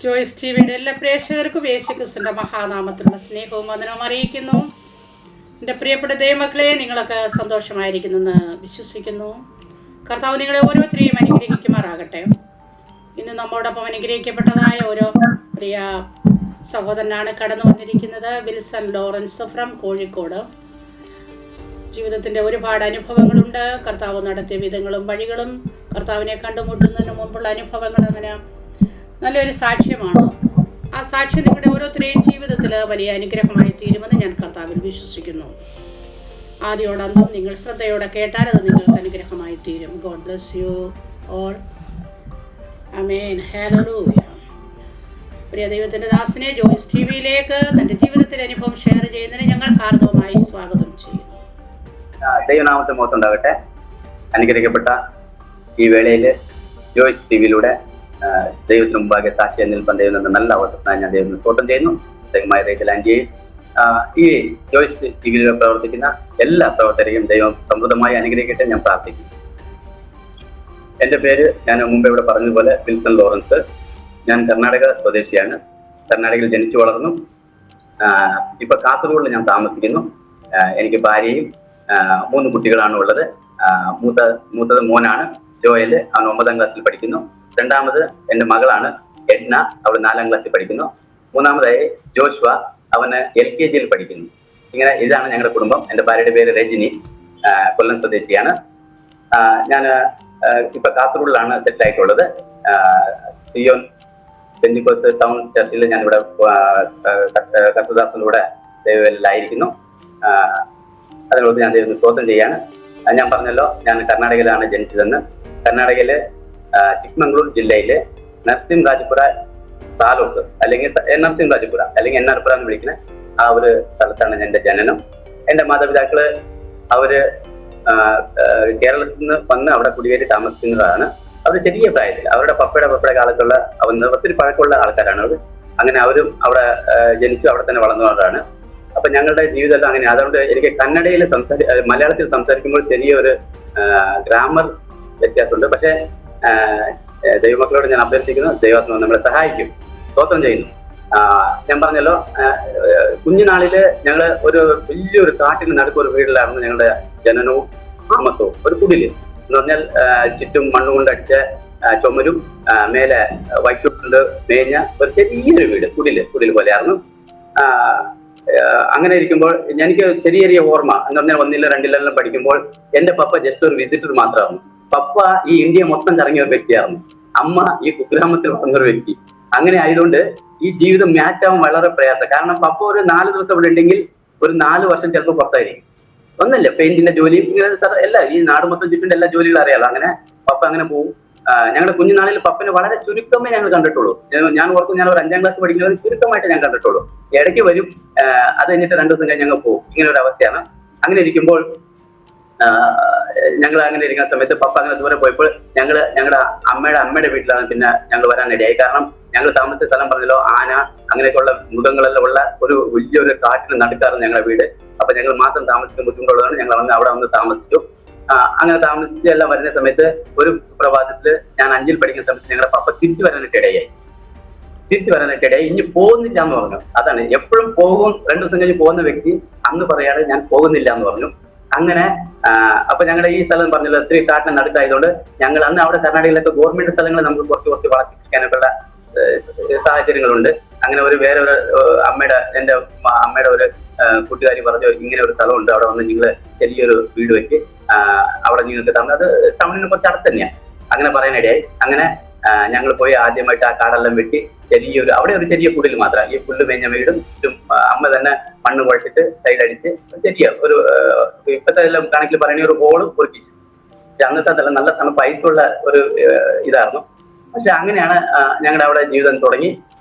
ജോയ്സ് ടിവിയുടെ എല്ലാ പ്രേക്ഷകർക്കും യേശുക്രിസ്തുവിന്റെ മഹാനാമത്തിലുള്ള സ്നേഹവും വന്ദനവും അറിയിക്കുന്നു. എൻ്റെ പ്രിയപ്പെട്ട ദൈവമക്കളെ, നിങ്ങളൊക്കെ സന്തോഷമായിരിക്കുന്നെന്ന് വിശ്വസിക്കുന്നു. കർത്താവ് നിങ്ങളെ ഓരോരുത്തരെയും അനുഗ്രഹിക്കുമാറാകട്ടെ. ഇന്ന് നമ്മോടൊപ്പം അനുഗ്രഹിക്കപ്പെട്ടതായ ഓരോ പ്രിയ സഹോദരനാണ് കടന്നു വന്നിരിക്കുന്നത്. Wilson Lawrence from Kozhikode. ജീവിതത്തിൻ്റെ ഒരുപാട് അനുഭവങ്ങളുണ്ട്. കർത്താവ് നടത്തിയ വിധങ്ങളും വഴികളും, കർത്താവിനെ കണ്ടുമുട്ടുന്നതിന് മുമ്പുള്ള അനുഭവങ്ങൾ അങ്ങനെ നല്ലൊരു സാക്ഷ്യമാണ്. ആ സാക്ഷ്യം നിങ്ങളുടെ ഓരോരുത്തരെയും ജീവിതത്തിൽ വലിയ അനുഗ്രഹമായി തീരുമെന്ന് ഞാൻ കർത്താവിൽ വിശ്വസിക്കുന്നു. ആദ്യോടന്തം നിങ്ങൾ ശ്രദ്ധയോടെ കേട്ടാൽ അത് നിങ്ങൾക്ക് അനുഗ്രഹമായി തീരും. God bless you all. ആമേൻ. ഹല്ലേലൂയ. പ്രിയ ദൈവത്തിൻ്റെ ദാസനെ ജോയ്സ് ടി വിയിലേക്ക് തൻ്റെ ജീവിതത്തിലെ അനുഭവം ഷെയർ ചെയ്യുന്നതിന് ഞങ്ങൾ ഹാർദവമായി സ്വാഗതം ചെയ്യുന്നു. ദൈവനാമത്തെ മുഖത്തുണ്ടാകട്ടെ. അനുഗ്രഹിക്കപ്പെട്ട ഈ വേളയിൽ ജോയ്സ് ടി വിയിലൂടെ ദൈവത്തിന് മുമ്പാകെ സാക്ഷ്യം നിൽപ്പാൻ ദൈവം എന്ന നല്ല അവസരത്തിനായി ഞാൻ ദൈവത്തിന് സ്തോത്രം ചെയ്യുന്നു. ദൈവമായ റേച്ചലാൻഡിയെ ഈ ജോയ്സ് ടി വിയിലൂടെ പ്രവർത്തിക്കുന്ന എല്ലാ പ്രവർത്തകരെയും ദൈവം സമൃദ്ധമായി അനുഗ്രഹിക്കട്ടെ ഞാൻ പ്രാർത്ഥിക്കുന്നു. എൻ്റെ പേര് ഞാൻ മുമ്പ് ഇവിടെ പറഞ്ഞതുപോലെ വിൽസൺ ലോറൻസ്. ഞാൻ കർണാടക സ്വദേശിയാണ്. കർണാടകയിൽ ജനിച്ചു വളർന്നു. ഇപ്പൊ കാസർഗോഡിൽ ഞാൻ താമസിക്കുന്നു. എനിക്ക് ഭാര്യയും 3 കുട്ടികളാണ് ഉള്ളത്. മൂത്തത് മോനാണ് ജോയൽ, അവൻ 9ാം ക്ലാസ്സിൽ പഠിക്കുന്നു. രണ്ടാമത് എൻ്റെ മകളാണ് എഡ്ന, അവൾ 4ാം ക്ലാസ്സിൽ പഠിക്കുന്നു. മൂന്നാമതായി ജോഷ്വ, അവന് LKG പഠിക്കുന്നു. ഇങ്ങനെ ഇതാണ് ഞങ്ങളുടെ കുടുംബം. എൻ്റെ ഭാര്യയുടെ പേര് രജനി, കൊല്ലം സ്വദേശിയാണ്. ഞാൻ ഇപ്പൊ കാസർഗോഡിലാണ് സെറ്റിൽ ആയിട്ടുള്ളത്. സിയോൻ പെന്തിക്കോസ് ടൗൺ ചർച്ചിൽ ഞാനിവിടെ കർത്തദാസനിലൂടെ ദൈവത്തിലായിരിക്കുന്നു. അതിനോട് ഞാൻ ദൈവത്തിന് സ്തോത്രം ചെയ്യാണ്. ഞാൻ പറഞ്ഞല്ലോ, ഞാൻ കർണാടകയിലാണ് ജനിച്ചതെന്ന്. കർണാടകയിലെ ചിക്മംഗ്ലൂർ ജില്ലയിലെ നരസിംഹരാജപുര താലൂക്ക്, അല്ലെങ്കിൽ നരസിംഹരാജപുര അല്ലെങ്കിൽ എന്നാർപുര എന്ന് വിളിക്കുന്ന ആ ഒരു സ്ഥലത്താണ് എൻ്റെ ജനനം. എൻ്റെ മാതാപിതാക്കള് അവര് കേരളത്തിൽ നിന്ന് വന്ന് അവിടെ കുടിയേറി താമസിക്കുന്നതാണ്. അവർ ചെറിയ പ്രായത്തിൽ അവരുടെ പപ്പയുടെ കാലത്തുള്ള ഒത്തിരി പഴക്കമുള്ള ആൾക്കാരാണ് അവർ. അങ്ങനെ അവരും അവിടെ ജനിച്ചു, അവിടെ തന്നെ വളർന്നവരാണ്. അപ്പൊ ഞങ്ങളുടെ ജീവിതം അങ്ങനെ. അതുകൊണ്ട് എനിക്ക് കന്നഡയിൽ മലയാളത്തിൽ സംസാരിക്കുമ്പോൾ ചെറിയൊരു ഗ്രാമർ വ്യത്യാസമുണ്ട്. പക്ഷെ ദൈവമക്കളോട് ഞാൻ അഭ്യർത്ഥിക്കുന്നു, ദൈവം നമ്മളെ സഹായിക്കും. സ്തോത്രം ചെയ്യുന്നു. ഞാൻ പറഞ്ഞല്ലോ, കുഞ്ഞുനാളില് ഞങ്ങള് ഒരു വലിയൊരു കാട്ടിന് നടുക്കൊരു വീട്ടിലായിരുന്നു ഞങ്ങളുടെ ജനനവും താമസവും. ഒരു കുടില് എന്ന് പറഞ്ഞാൽ ചുറ്റും മണ്ണുകൊണ്ട് അടിച്ച ചുമരും മേലെ വൈക്കോട്ടുണ്ട് മേഞ്ഞ ഒരു ചെറിയൊരു വീട്, കുടില് പോലെയായിരുന്നു. അങ്ങനെ ഇരിക്കുമ്പോൾ എനിക്ക് ചെറിയ ഓർമ്മ എന്ന് പറഞ്ഞാൽ 1ൽ 2ലെല്ലാം പഠിക്കുമ്പോൾ എൻ്റെ പപ്പ ജസ്റ്റ് ഒരു വിസിറ്റർ മാത്രമായിരുന്നു. പപ്പ ഈ ഇന്ത്യ മൊത്തം കറങ്ങിയ ഒരു വ്യക്തിയായിരുന്നു. അമ്മ ഈ കുഗ്രാമത്തിൽ വളർന്നൊരു വ്യക്തി. അങ്ങനെ ആയതുകൊണ്ട് ഈ ജീവിതം മാച്ച് ആവാൻ വളരെ പ്രയാസം. കാരണം പപ്പ ഒരു 4 ദിവസം ഇവിടെ ഉണ്ടെങ്കിൽ ഒരു 4 വർഷം ചിലപ്പോൾ പുറത്തായിരിക്കും. ഒന്നല്ലേ, പെയിന്റിന്റെ ജോലിയും ഇങ്ങനെ ഈ നാട് മൊത്തം ചുറ്റിന്റെ എല്ലാ ജോലികളും അറിയാലോ. അങ്ങനെ പപ്പ അങ്ങനെ പോകും. ഞങ്ങളുടെ കുഞ്ഞുനാളിൽ പപ്പനെ വളരെ ചുരുക്കമേ ഞങ്ങൾ കണ്ടിട്ടുള്ളൂ. ഞാൻ ഓർക്കും, ഞാൻ ഒരു 5ാം ക്ലാസ് പഠിക്കുന്നത് ചുരുക്കമായിട്ട് ഞാൻ കണ്ടിട്ടുള്ളൂ. ഇടയ്ക്ക് വരും, അത് കഴിഞ്ഞിട്ട് 2 ദിവസം കഴിഞ്ഞ് ഞങ്ങൾ പോകും. ഇങ്ങനെ ഒരു അവസ്ഥയാണ്. അങ്ങനെ ഇരിക്കുമ്പോൾ ഞങ്ങൾ അങ്ങനെ ഇരിക്കുന്ന സമയത്ത് പപ്പ അങ്ങനെ ദൂരെ പോയപ്പോൾ ഞങ്ങളുടെ അമ്മയുടെ വീട്ടിലാണ് പിന്നെ ഞങ്ങൾ വരാനിടയായി. കാരണം ഞങ്ങൾ താമസിച്ച സ്ഥലം പറഞ്ഞല്ലോ, ആന അങ്ങനെയൊക്കെയുള്ള മൃഗങ്ങളെല്ലാം ഉള്ള ഒരു വലിയൊരു കാട്ടിന് നടുക്കായിരുന്നു ഞങ്ങളുടെ വീട്. അപ്പൊ ഞങ്ങൾ മാത്രം താമസിക്കുന്ന ബുദ്ധിമുട്ടുള്ളതാണ് ഞങ്ങൾ അവിടെ വന്ന് താമസിച്ചു. അങ്ങനെ താമസിച്ച് എല്ലാം വരുന്ന സമയത്ത് ഒരു സുപ്രഭാതത്തില് ഞാൻ 5ൽ പഠിക്കുന്ന സമയത്ത് ഞങ്ങളുടെ പപ്പ തിരിച്ചു വരാനായിട്ടിടയായി. ഇനി പോകുന്നില്ല എന്ന് പറഞ്ഞു. അതാണ് എപ്പോഴും പോകും, 2 ദിവസം കഴിഞ്ഞ് പോകുന്ന വ്യക്തി അന്ന് പറയാതെ ഞാൻ പോകുന്നില്ല എന്ന് പറഞ്ഞു. അങ്ങനെ അപ്പൊ ഞങ്ങളുടെ ഈ സ്ഥലം പറഞ്ഞല്ലോ ഒത്തിരി കാട്ടിന് നടുക്കായതുകൊണ്ട് ഞങ്ങൾ അന്ന് അവിടെ കർണാടകയിലൊക്കെ ഗവൺമെന്റ് സ്ഥലങ്ങൾ നമുക്ക് കുറച്ച് വളർത്തിപ്പിടിക്കാനൊക്കെയുള്ള സാഹചര്യങ്ങളുണ്ട്. അങ്ങനെ വേറെ ഒരു എൻ്റെ അമ്മയുടെ ഒരു കൂട്ടുകാരി പറഞ്ഞു, ഇങ്ങനെ ഒരു സ്ഥലമുണ്ട്, അവിടെ വന്ന് നിങ്ങൾ ചെറിയൊരു വീട് വെച്ച് അവിടെ നിങ്ങൾക്ക് അത് ടൗണിന് കുറച്ച് അടുത്ത് തന്നെയാണ്. അങ്ങനെ പറയാനിടയായി. അങ്ങനെ ഞങ്ങൾ പോയി ആദ്യമായിട്ട് ആ കാടെല്ലാം വെട്ടി അവിടെ ഒരു ചെറിയ കുടിൽ മാത്രം, ഈ പുല്ല് മേഞ്ഞ വീടും ചുറ്റും അമ്മ തന്നെ മണ്ണ് കുഴച്ചിട്ട് സൈഡ് അടിച്ച് ചെറിയ ഒരു ഇപ്പത്തെ എല്ലാം കണക്കിൽ പറയുന്ന ഒരു ഹോളും പൊറിപ്പിച്ചു. അന്നത്തെ അതെല്ലാം നല്ല തണുപ്പൈസുള്ള ഒരു ഇതായിരുന്നു. പക്ഷെ അങ്ങനെയാണ് ഞങ്ങളുടെ അവിടെ ജീവിതം തുടങ്ങി.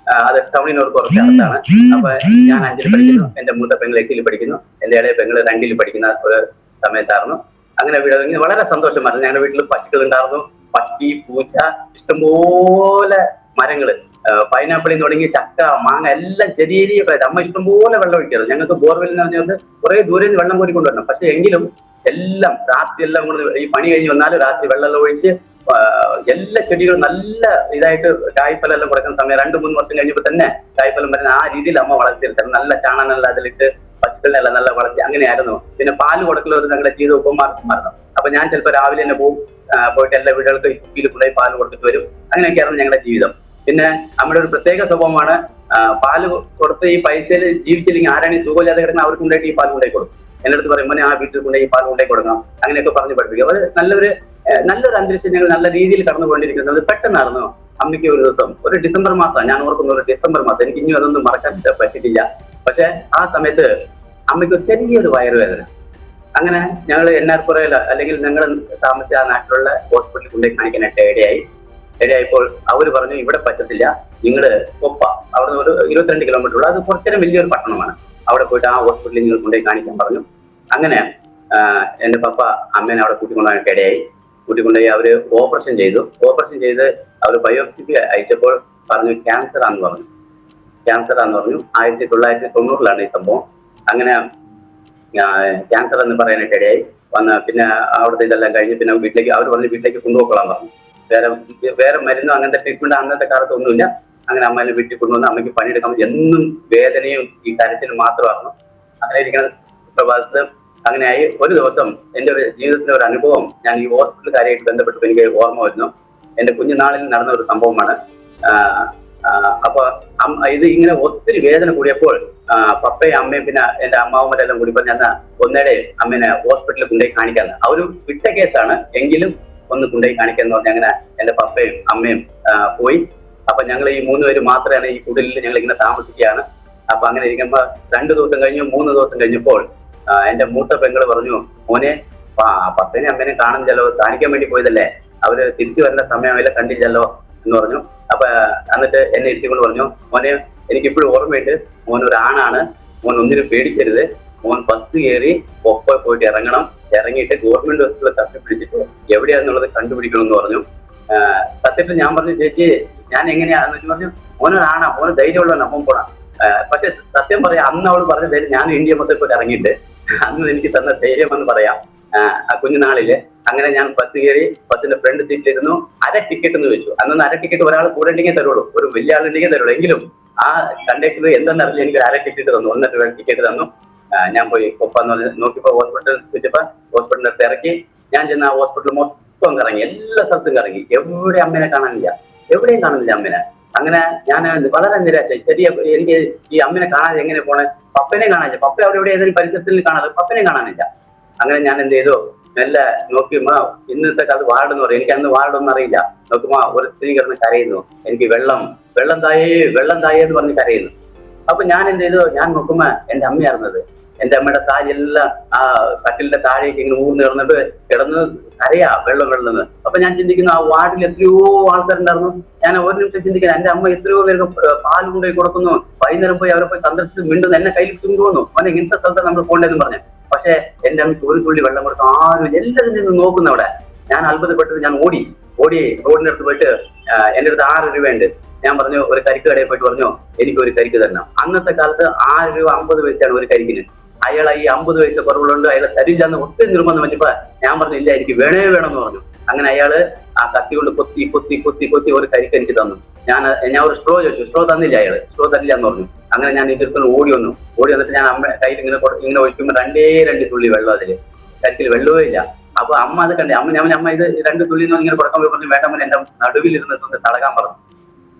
അത് ടൗണിനോട് കുറച്ച് അടുത്താണ്. അപ്പൊ ഞാൻ 5ൽ പഠിക്കുന്നു, എൻ്റെ മൂത്ത പെങ്ങൾ 8ൽ പഠിക്കുന്നു, എൻ്റെ ഇളയ പെങ്ങൾ 2ൽ പഠിക്കുന്ന ഒരു സമയത്തായിരുന്നു. അങ്ങനെ വീട് വളരെ സന്തോഷമായിരുന്നു. ഞങ്ങളുടെ വീട്ടിൽ പശുക്കൾ ഉണ്ടായിരുന്നു, പട്ടി, പൂച്ച, ഇഷ്ടംപോലെ മരങ്ങള്, പൈനാപ്പിളിൽ തുടങ്ങി ചക്ക, മാങ്ങ എല്ലാം ചെറിയ പ്രായത്തിൽ അമ്മ ഇഷ്ടംപോലെ വെള്ളം ഒഴിക്കാറ്. ഞങ്ങൾക്ക് ബോർവെൽ എന്ന് പറഞ്ഞത് കുറെ ദൂരെ നിന്ന് വെള്ളം കോരിക്കൊണ്ടുവരണം. പക്ഷെ എങ്കിലും എല്ലാം രാത്രി എല്ലാം ഈ പണി കഴിഞ്ഞ് വന്നാലും രാത്രി വെള്ളം ഒഴിച്ച് എല്ലാ ചെടികളും നല്ല ഇതായിട്ട് കായ്ഫലെല്ലാം കൊടുക്കുന്ന സമയം 2-3 വർഷം കഴിഞ്ഞപ്പോൾ തന്നെ കായ്ഫലം വരുന്ന ആ രീതിയിൽ അമ്മ വളർത്തിയെടുത്തത്. നല്ല ചാണനെല്ലാം അതിലിട്ട് പശുക്കളിനെല്ലാം നല്ല വളർത്തി അങ്ങനെയായിരുന്നു. പിന്നെ പാല് കൊടുക്കലൊരു ഞങ്ങളുടെ ജീവിത ഉപമാർഗമായിരുന്നു. അപ്പൊ ഞാൻ ചിലപ്പോൾ രാവിലെ തന്നെ പോകും, പോയിട്ട് എല്ലാ വീടുകൾക്കും കുപ്പിയിൽ കൊണ്ടുപോയി പാല് കൊടുത്തിട്ട് വരും. അങ്ങനെയൊക്കെയായിരുന്നു ഞങ്ങളുടെ ജീവിതം. പിന്നെ നമ്മുടെ ഒരു പ്രത്യേക സ്വഭാവമാണ്, പാല് കൊടുത്ത് ഈ പൈസയിൽ ജീവിച്ചില്ലെങ്കിൽ ആരാണ് ഈ സുഖമില്ലാതെ കിടക്കുന്ന അവർക്ക് കൊണ്ടായിട്ട് ഈ പാല് കൊണ്ടുപോയി കൊടുക്കും. എന്റെ അടുത്ത് പറയും, മോനെ ആ വീട്ടിൽ കൊണ്ടുപോയി ഈ പാല് കൊണ്ടുപോയി കൊടുക്കണം, അങ്ങനെയൊക്കെ പറഞ്ഞ് പഠിപ്പിക്കും. അത് നല്ലൊരു അന്തരീക്ഷം ഞങ്ങൾ നല്ല രീതിയിൽ കടന്നുകൊണ്ടിരിക്കുന്നത്. പെട്ടെന്നായിരുന്നു അമ്മയ്ക്ക് ഒരു ദിവസം, ഒരു ഡിസംബർ മാസം, ഞാൻ ഓർക്കുന്ന ഒരു ഡിസംബർ മാസം, എനിക്ക് ഇനി അതൊന്നും മറക്കാൻ പറ്റിയിട്ടില്ല. പക്ഷെ ആ സമയത്ത് അമ്മയ്ക്ക് ഒരു ചെറിയൊരു വയറുവേദന. അങ്ങനെ ഞങ്ങൾ NR-പുരയില അല്ലെങ്കിൽ ഞങ്ങൾ താമസിച്ച ആ നാട്ടിലുള്ള ഹോസ്പിറ്റലിൽ കൊണ്ടുപോയി കാണിക്കാനായിട്ട് ഇടയായപ്പോൾ അവർ പറഞ്ഞു, ഇവിടെ പറ്റത്തില്ല, നിങ്ങള് കൊപ്പ, അവിടെ നിന്ന് ഒരു 22 കിലോമീറ്റർ ഉള്ള, അത് കുറച്ചേരം വലിയൊരു പട്ടണമാണ്, അവിടെ പോയിട്ട് ആ ഹോസ്പിറ്റലിൽ നിങ്ങൾ കൊണ്ടുപോയി കാണിക്കാൻ പറഞ്ഞു. അങ്ങനെ എന്റെ പപ്പ അമ്മേനെ അവിടെ കൂട്ടിക്കൊണ്ടുപോകാനായിട്ട് ഇടയായി. കൂട്ടിക്കൊണ്ടുപോയി അവര് ഓപ്പറേഷൻ ചെയ്ത് അവർ ബയോപ്സിക്ക് അയച്ചപ്പോൾ പറഞ്ഞു ക്യാൻസർ ആണെന്ന് പറഞ്ഞു. 1990-ലാണ് ഈ സംഭവം. അങ്ങനെ ക്യാൻസർ എന്ന് പറയാനായിട്ട് ഇടയായി. പിന്നെ അവിടുത്തെ ഇതെല്ലാം കഴിഞ്ഞ് പിന്നെ വീട്ടിലേക്ക് കൊണ്ടുപോയിക്കൊള്ളാൻ പറഞ്ഞു. വേറെ മരുന്നും അങ്ങനത്തെ ട്രീറ്റ്മെന്റ് അന്നത്തെ കാലത്ത് ഒന്നുമില്ല. അങ്ങനെ അമ്മേനെ വീട്ടിൽ കൊണ്ടുവന്ന് അമ്മയ്ക്ക് പണിയെടുക്കാൻ എന്നും വേദനയും ഈ കരച്ചിലും മാത്രമായിരുന്നു. അങ്ങനെ ഇരിക്കുന്ന പ്രഭാതത്ത് അങ്ങനെയായി. ഒരു ദിവസം എന്റെ ഒരു ജീവിതത്തിലെ ഒരു അനുഭവം ഞാൻ ഈ ഹോസ്പിറ്റൽ കാര്യമായിട്ട് ബന്ധപ്പെട്ടപ്പോൾ എനിക്ക് ഓർമ്മ വരുന്നു. എന്റെ കുഞ്ഞുനാളിൽ നടന്ന ഒരു സംഭവമാണ്. അപ്പൊ ഇത് ഇങ്ങനെ ഒത്തിരി വേദന കൂടിയപ്പോൾ പപ്പയും അമ്മയും പിന്നെ എന്റെ അമ്മാവന്മാരെല്ലാം കൂടി പറഞ്ഞ ഒന്നേടെ അമ്മേനെ ഹോസ്പിറ്റലിൽ കൊണ്ടുപോയി കാണിക്കാന്ന്. അവര് വിട്ട കേസാണ്, എങ്കിലും ഒന്ന് കൊണ്ടുപോയി കാണിക്കാന്ന് പറഞ്ഞ അങ്ങനെ എന്റെ പപ്പയും അമ്മയും പോയി. അപ്പൊ ഞങ്ങൾ ഈ 3 പേര് മാത്രമാണ് ഈ കുടിലിൽ ഞങ്ങൾ ഇങ്ങനെ താമസിക്കുകയാണ്. അപ്പൊ അങ്ങനെ ഇരിക്കുമ്പോ 2 ദിവസം കഴിഞ്ഞു, 3 ദിവസം കഴിഞ്ഞപ്പോൾ എന്റെ മൂത്ത പെങ്ങള് പറഞ്ഞു, മോനെ പപ്പനെ അമ്മേനെ കാണുന്നില്ലല്ലോ, കാണിക്കാൻ വേണ്ടി പോയതല്ലേ, അവര് തിരിച്ചു വരേണ്ട സമയമായില്ല, കണ്ടില്ലല്ലോ എന്ന് പറഞ്ഞു. അപ്പൊ എന്നിട്ട് എന്നെ ഇരുത്തിക്കൊണ്ട് പറഞ്ഞു, മോനെ എനിക്കിപ്പോഴും ഓർമ്മയുണ്ട്, മോൻ ഒരു ആണാണ്, മോൻ ഒന്നിനും പേടിക്കരുത്, മോൻ ബസ് കയറി ഒപ്പം പോയിട്ട് ഇറങ്ങിയിട്ട് ഗവൺമെന്റ് ഹോസ്പിറ്റലിൽ തപ്പിപ്പിടിച്ചിട്ട് എവിടെയാണെന്നുള്ളത് കണ്ടുപിടിക്കണം എന്ന് പറഞ്ഞു. സത്യത്തിൽ ഞാൻ പറഞ്ഞു, ചേച്ചി ഞാൻ എങ്ങനെയാന്ന് പറഞ്ഞു, മോനൊരാണാ, മോന് ധൈര്യമുള്ളവൻ, അപ്പം പോണം. പക്ഷെ സത്യം പറയാം, അന്ന് അവൾ പറഞ്ഞ ധൈര്യം ഞാൻ ഇന്ത്യ മൊത്തം പോയിട്ട് ഇറങ്ങിയിട്ട് അന്ന് എനിക്ക് തന്ന ധൈര്യം എന്ന് പറയാം. ആ കുഞ്ഞുനാളില് അങ്ങനെ ഞാൻ ബസ് കയറി, ബസ്സിന്റെ ഫ്രണ്ട് സീറ്റിലിരുന്നു. 1/2 ടിക്കറ്റ് എന്ന് വെച്ചു. അന്ന് 1/2 ടിക്കറ്റ് ഒരാൾ കൂടെ ഉണ്ടെങ്കിൽ തരുള്ളൂ, ഒരു വലിയ ആളുണ്ടെങ്കിൽ തരുള്ളൂ. എങ്കിലും ആ കണ്ടക്ടർ എന്തെന്നറിയില്ല, എനിക്ക് 1/2 ടിക്കറ്റ് തന്നു, 1 രൂപ ടിക്കറ്റ് തന്നു. ഞാൻ പോയി കൊപ്പാന്ന് പറഞ്ഞ് നോക്കിയപ്പോ ഹോസ്പിറ്റൽ ചുറ്റിപ്പോ ഹോസ്പിറ്റലിന്റെ അടുത്ത് ഇറക്കി. ഞാൻ ചെന്ന് ആ ഹോസ്പിറ്റൽ മൊത്തം കറങ്ങി, എല്ലാ സ്ഥലത്തും കറങ്ങി, എവിടെ അമ്മേനെ കാണാനില്ല, എവിടെയും കാണുന്നില്ല അമ്മേനെ. അങ്ങനെ ഞാൻ വളരെ നിരാശയായി. എനിക്ക് ഈ അമ്മേനെ കാണാതെ എങ്ങനെ പോണേ, പപ്പനെ കാണാനില്ല, പപ്പ അവിടെ എവിടെ ഏതെങ്കിലും പരിസരത്തിൽ കാണാതെ, പപ്പനെ കാണാനില്ല. അങ്ങനെ ഞാൻ എന്ത് ചെയ്തു, നല്ല നോക്കിയുമ്പോ ഇന്നത്തെ കാലത്ത് വാർഡ് എന്ന് പറയും, എനിക്ക് അന്ന് വാർഡൊന്നും അറിയില്ല. നോക്കുമ്പോ ഒരു സ്ത്രീ കിടന്ന് കരയുന്നു, എനിക്ക് വെള്ളം തായേ എന്ന് പറഞ്ഞ് കരയുന്നു. അപ്പൊ ഞാൻ എന്ത് ചെയ്തു, ഞാൻ നോക്കുമ്പോ എന്റെ അമ്മയായിരുന്നത്. എന്റെ അമ്മയുടെ സാരി എല്ലാം ആ കട്ടിലിന്റെ താഴേക്ക് ഇങ്ങനെ ഊർന്ന് കിടന്ന് കരയാ വെള്ളം. അപ്പൊ ഞാൻ ചിന്തിക്കുന്നു, ആ വാർഡിൽ എത്രയോ ആൾക്കാരുണ്ടായിരുന്നു. ഞാൻ ഒരു നിമിഷം ചിന്തിക്കുന്നു, എന്റെ അമ്മ എത്രയോ പേർക്ക് പാൽ കൊണ്ടുപോയി കൊടുക്കുന്നു, വൈകുന്നേരം പോയി അവരെ പോയി സന്ദർശിച്ച് മിണ്ടുന്നു, എന്നെ കയ്യിൽ തുണ്ടുവന്നു, അവനെ ഇങ്ങനത്തെ സ്ഥലത്താണ് നമ്മൾ പോകേണ്ടതെന്ന് പറഞ്ഞു. പക്ഷെ എന്റെ അമ്മയ്ക്ക് ഒരു തുള്ളി വെള്ളം കൊടുത്തു ആരും, എല്ലാവരും നിന്ന് നോക്കുന്നു അവിടെ. ഞാൻ അത്ഭുതപ്പെട്ടത്, ഞാൻ ഓടി റോഡിന്റെ അടുത്ത് പോയിട്ട് എന്റെ അടുത്ത് 6 രൂപയുണ്ട്. ഞാൻ പറഞ്ഞു, ഒരു കരിക്ക് കടയിൽ പോയിട്ട് പറഞ്ഞു, എനിക്ക് ഒരു കരിക്ക് തരണം. അന്നത്തെ കാലത്ത് 6 രൂപ 50 പൈസയാണ് ഒരു കരിക്കിന്. അയാൾ ഈ 50 പൈസ കുറവുള്ളതുകൊണ്ട് അയാളെ തരില്ല എന്ന് ഒത്തിരി നിർബന്ധം വെച്ചപ്പോ ഞാൻ പറഞ്ഞു, ഇല്ല എനിക്ക് വേണമെന്ന് പറഞ്ഞു. അങ്ങനെ അയാള് ആ കത്തി കൊണ്ട് കൊത്തി ഒരു കരിക്ക് എനിക്ക് തന്നു. ഞാൻ ഒരു സ്ട്രോ ചോദിച്ചു, സ്ട്രോ തന്നില്ല, അയാള് സ്ട്രോ തരില്ല എന്ന് പറഞ്ഞു. അങ്ങനെ ഞാൻ ഇതിർത്തുകൊണ്ട് ഓടി വന്നിട്ട് ഞാൻ അമ്മ കയ്യിൽ ഇങ്ങനെ ഒഴിക്കുമ്പോൾ 2 തുള്ളി വെള്ളം, അതില് കരിക്കിൽ വെള്ളവും ഇല്ല. അപ്പൊ അമ്മ അത് കണ്ടേ, അമ്മ ഇത് 2 തുള്ളി ഇങ്ങനെ കൊടുക്കാൻ പോയി പറഞ്ഞു, വേണ്ടമ്മ എന്റെ നടുവിൽ ഇരുന്ന് തടകാൻ പറഞ്ഞു.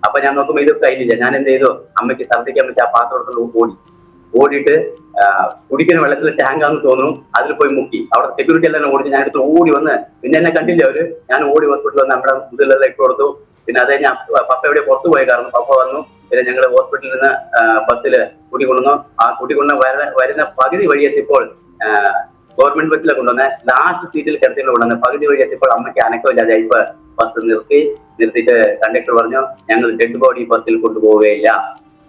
അപ്പൊ ഞാൻ നോക്കുമ്പോ ഇത് കഴിഞ്ഞില്ല. ഞാൻ എന്ത് ചെയ്തു, അമ്മയ്ക്ക് ഛർദ്ദിക്കാൻ വെച്ച് ആ പാത്രം എടുത്തുകൊണ്ട് ഓടിയിട്ട് കുടിക്കുന്ന വെള്ളത്തിൽ ടാങ്കാന്ന് തോന്നുന്നു, അതിൽ പോയി മുക്കി. അവിടെ സെക്യൂരിറ്റി എല്ലാം ഓടിച്ച് ഞാൻ എടുത്ത് ഓടി വന്ന്, പിന്നെ എന്നെ കണ്ടില്ല അവര്. ഞാൻ ഓടി ഹോസ്പിറ്റലിൽ വന്ന് നമ്മുടെ മുതലെല്ലാം ഇട്ട് കൊടുത്തു. പിന്നെ അത് കഴിഞ്ഞ് പപ്പ എവിടെ പുറത്തു പോയ കാരണം പപ്പ വന്നു. പിന്നെ ഞങ്ങൾ ഹോസ്പിറ്റലിൽ നിന്ന് ബസ്സില് കൂട്ടിക്കൊണ്ടുവന്നു. ആ വരുന്ന പകുതി വഴി എത്തിയപ്പോൾ ഗവൺമെന്റ് ബസ്സിലെ കൊണ്ടുവന്ന് ലാസ്റ്റ് സീറ്റിൽ കിടത്തിയിട്ട് കൊണ്ടുവന്ന് പകുതി വഴി എത്തിയപ്പോൾ അമ്മയ്ക്ക് അനക്കമില്ലാതെ ഇപ്പൊ ബസ് നിർത്തിയിട്ട് കണ്ടക്ടർ പറഞ്ഞു, ഞങ്ങൾ ഡെഡ് ബോഡി ബസ്സിൽ കൊണ്ടുപോവുകയില്ല,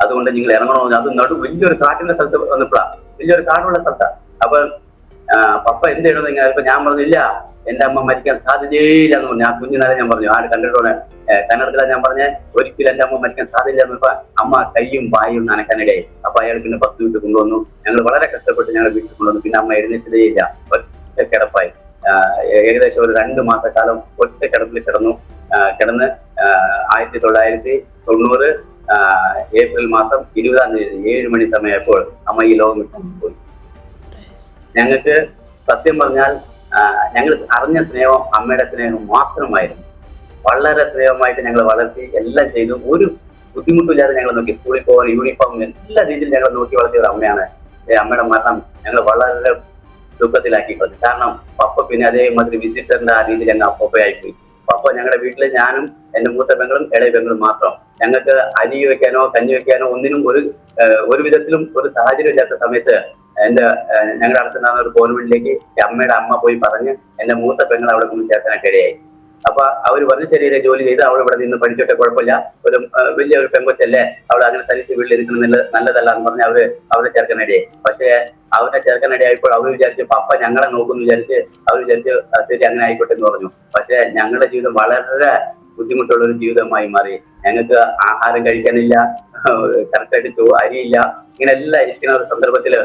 അതുകൊണ്ട് നിങ്ങൾ ഇറങ്ങണമെന്ന്. അത് വലിയൊരു കാട്ടിന്റെ സ്ഥലത്ത് വന്നപ്പോഴാണ്, വലിയൊരു കാടുള്ള സ്ഥലത്താണ്. അപ്പൊ പപ്പ എന്ത് ചെയ്യണമെന്ന് ഇങ്ങനെ ഞാൻ പറഞ്ഞില്ല, എന്റെ അമ്മ മരിക്കാൻ സാധ്യതയില്ല എന്ന് പറഞ്ഞു. ആ കുഞ്ഞിനാലെ ഞാൻ പറഞ്ഞു, കന്നഡത്തിലാണ് ഞാൻ പറഞ്ഞ, ഒരിക്കലും എന്റെ അമ്മ മരിക്കാൻ സാധ്യതയില്ല എന്നപ്പോ അമ്മ കയ്യും വായും നനക്കാനിടയായി. അപ്പൊ അയാൾ പിന്നെ ബസ് വീട്ടിൽ കൊണ്ടുവന്നു. ഞങ്ങൾ വളരെ കഷ്ടപ്പെട്ട് ഞങ്ങൾ വീട്ടിൽ കൊണ്ടുവന്നു. പിന്നെ അമ്മ എഴുന്നേറ്റതേ ഇല്ല, ഒറ്റ കിടപ്പായി. ഏകദേശം ഒരു 2 മാസക്കാലം ഒറ്റ കിടപ്പിൽ കിടന്ന് 1990 ഏപ്രിൽ മാസം 20-ാം തീയതി 7 മണി സമയപ്പോൾ അമ്മ ഈ ലോകം വിട്ടു പോയി. ഞങ്ങൾക്ക് സത്യം പറഞ്ഞാൽ ഞങ്ങൾ അറിഞ്ഞ സ്നേഹം അമ്മയുടെ സ്നേഹം മാത്രമായിരുന്നു. വളരെ സ്നേഹമായിട്ട് ഞങ്ങൾ വളർത്തി എല്ലാം ചെയ്തു. ഒരു ബുദ്ധിമുട്ടില്ലാതെ ഞങ്ങൾ നോക്കി. സ്കൂളിൽ പോകാൻ യൂണിഫോം എല്ലാ രീതിയിലും ഞങ്ങൾ നോക്കി വളർത്തിയ ഒരു അമ്മയാണ്. അമ്മയുടെ മരണം ഞങ്ങൾ വളരെ ദുഃഖത്തിലാക്കിക്കൊണ്ട്. കാരണം പപ്പ പിന്നെ അതേമാതിരി വിസിറ്ററിന്റെ ആ രീതിയിൽ ഞങ്ങൾ അപ്പയായിപ്പോയി. പപ്പ ഞങ്ങളുടെ വീട്ടില് ഞാനും എന്റെ മൂത്ത പെങ്ങളും ഇളയ പെങ്ങളും മാത്രം. ഞങ്ങൾക്ക് അരി വെക്കാനോ കഞ്ഞി വെക്കാനോ ഒന്നിനും ഒരു വിധത്തിലും ഒരു സാഹചര്യം ഇല്ലാത്ത സമയത്ത് ഞങ്ങളുടെ അടുത്തുണ്ടാകുന്ന ഒരു കോൺവെന്റിലേക്ക് അമ്മയുടെ അമ്മ പോയി പറഞ്ഞ് എന്റെ മൂത്ത പെങ്ങൾ അവിടെ കൊണ്ട് ചേർക്കാനൊക്കെ ഇടയായി. അപ്പൊ അവര് പറഞ്ഞ ചെറിയ ജോലി ചെയ്ത് അവൾ ഇവിടെ നിന്ന് പഠിച്ചിട്ട് കുഴപ്പമില്ല, ഒരു വലിയൊരു പെങ്കൊച്ചല്ലേ, അവിടെ അങ്ങനെ തനിച്ച് വീട്ടിലിരിക്കുന്നത് നല്ലതല്ല എന്ന് പറഞ്ഞ് അവരെ ചേർക്കാനിടയായി. പക്ഷേ അവരെ ചേർക്കാനിടയായപ്പോൾ അവർ വിചാരിച്ചു പപ്പ ഞങ്ങളെ നോക്കുമെന്ന് വിചാരിച്ച് അവർ വിചാരിച്ചു ശരി അങ്ങനെ ആയിക്കോട്ടെ എന്ന് പറഞ്ഞു. പക്ഷെ ഞങ്ങളുടെ ജീവിതം വളരെ ബുദ്ധിമുട്ടുള്ള ഒരു ജീവിതമായി മാറി. ഞങ്ങൾക്ക് ആഹാരം കഴിക്കാനില്ല, കറക്റ്റായിട്ട് അരിയില്ല, ഇങ്ങനെ എല്ലാം ഇരിക്കുന്ന ഒരു സന്ദർഭത്തില്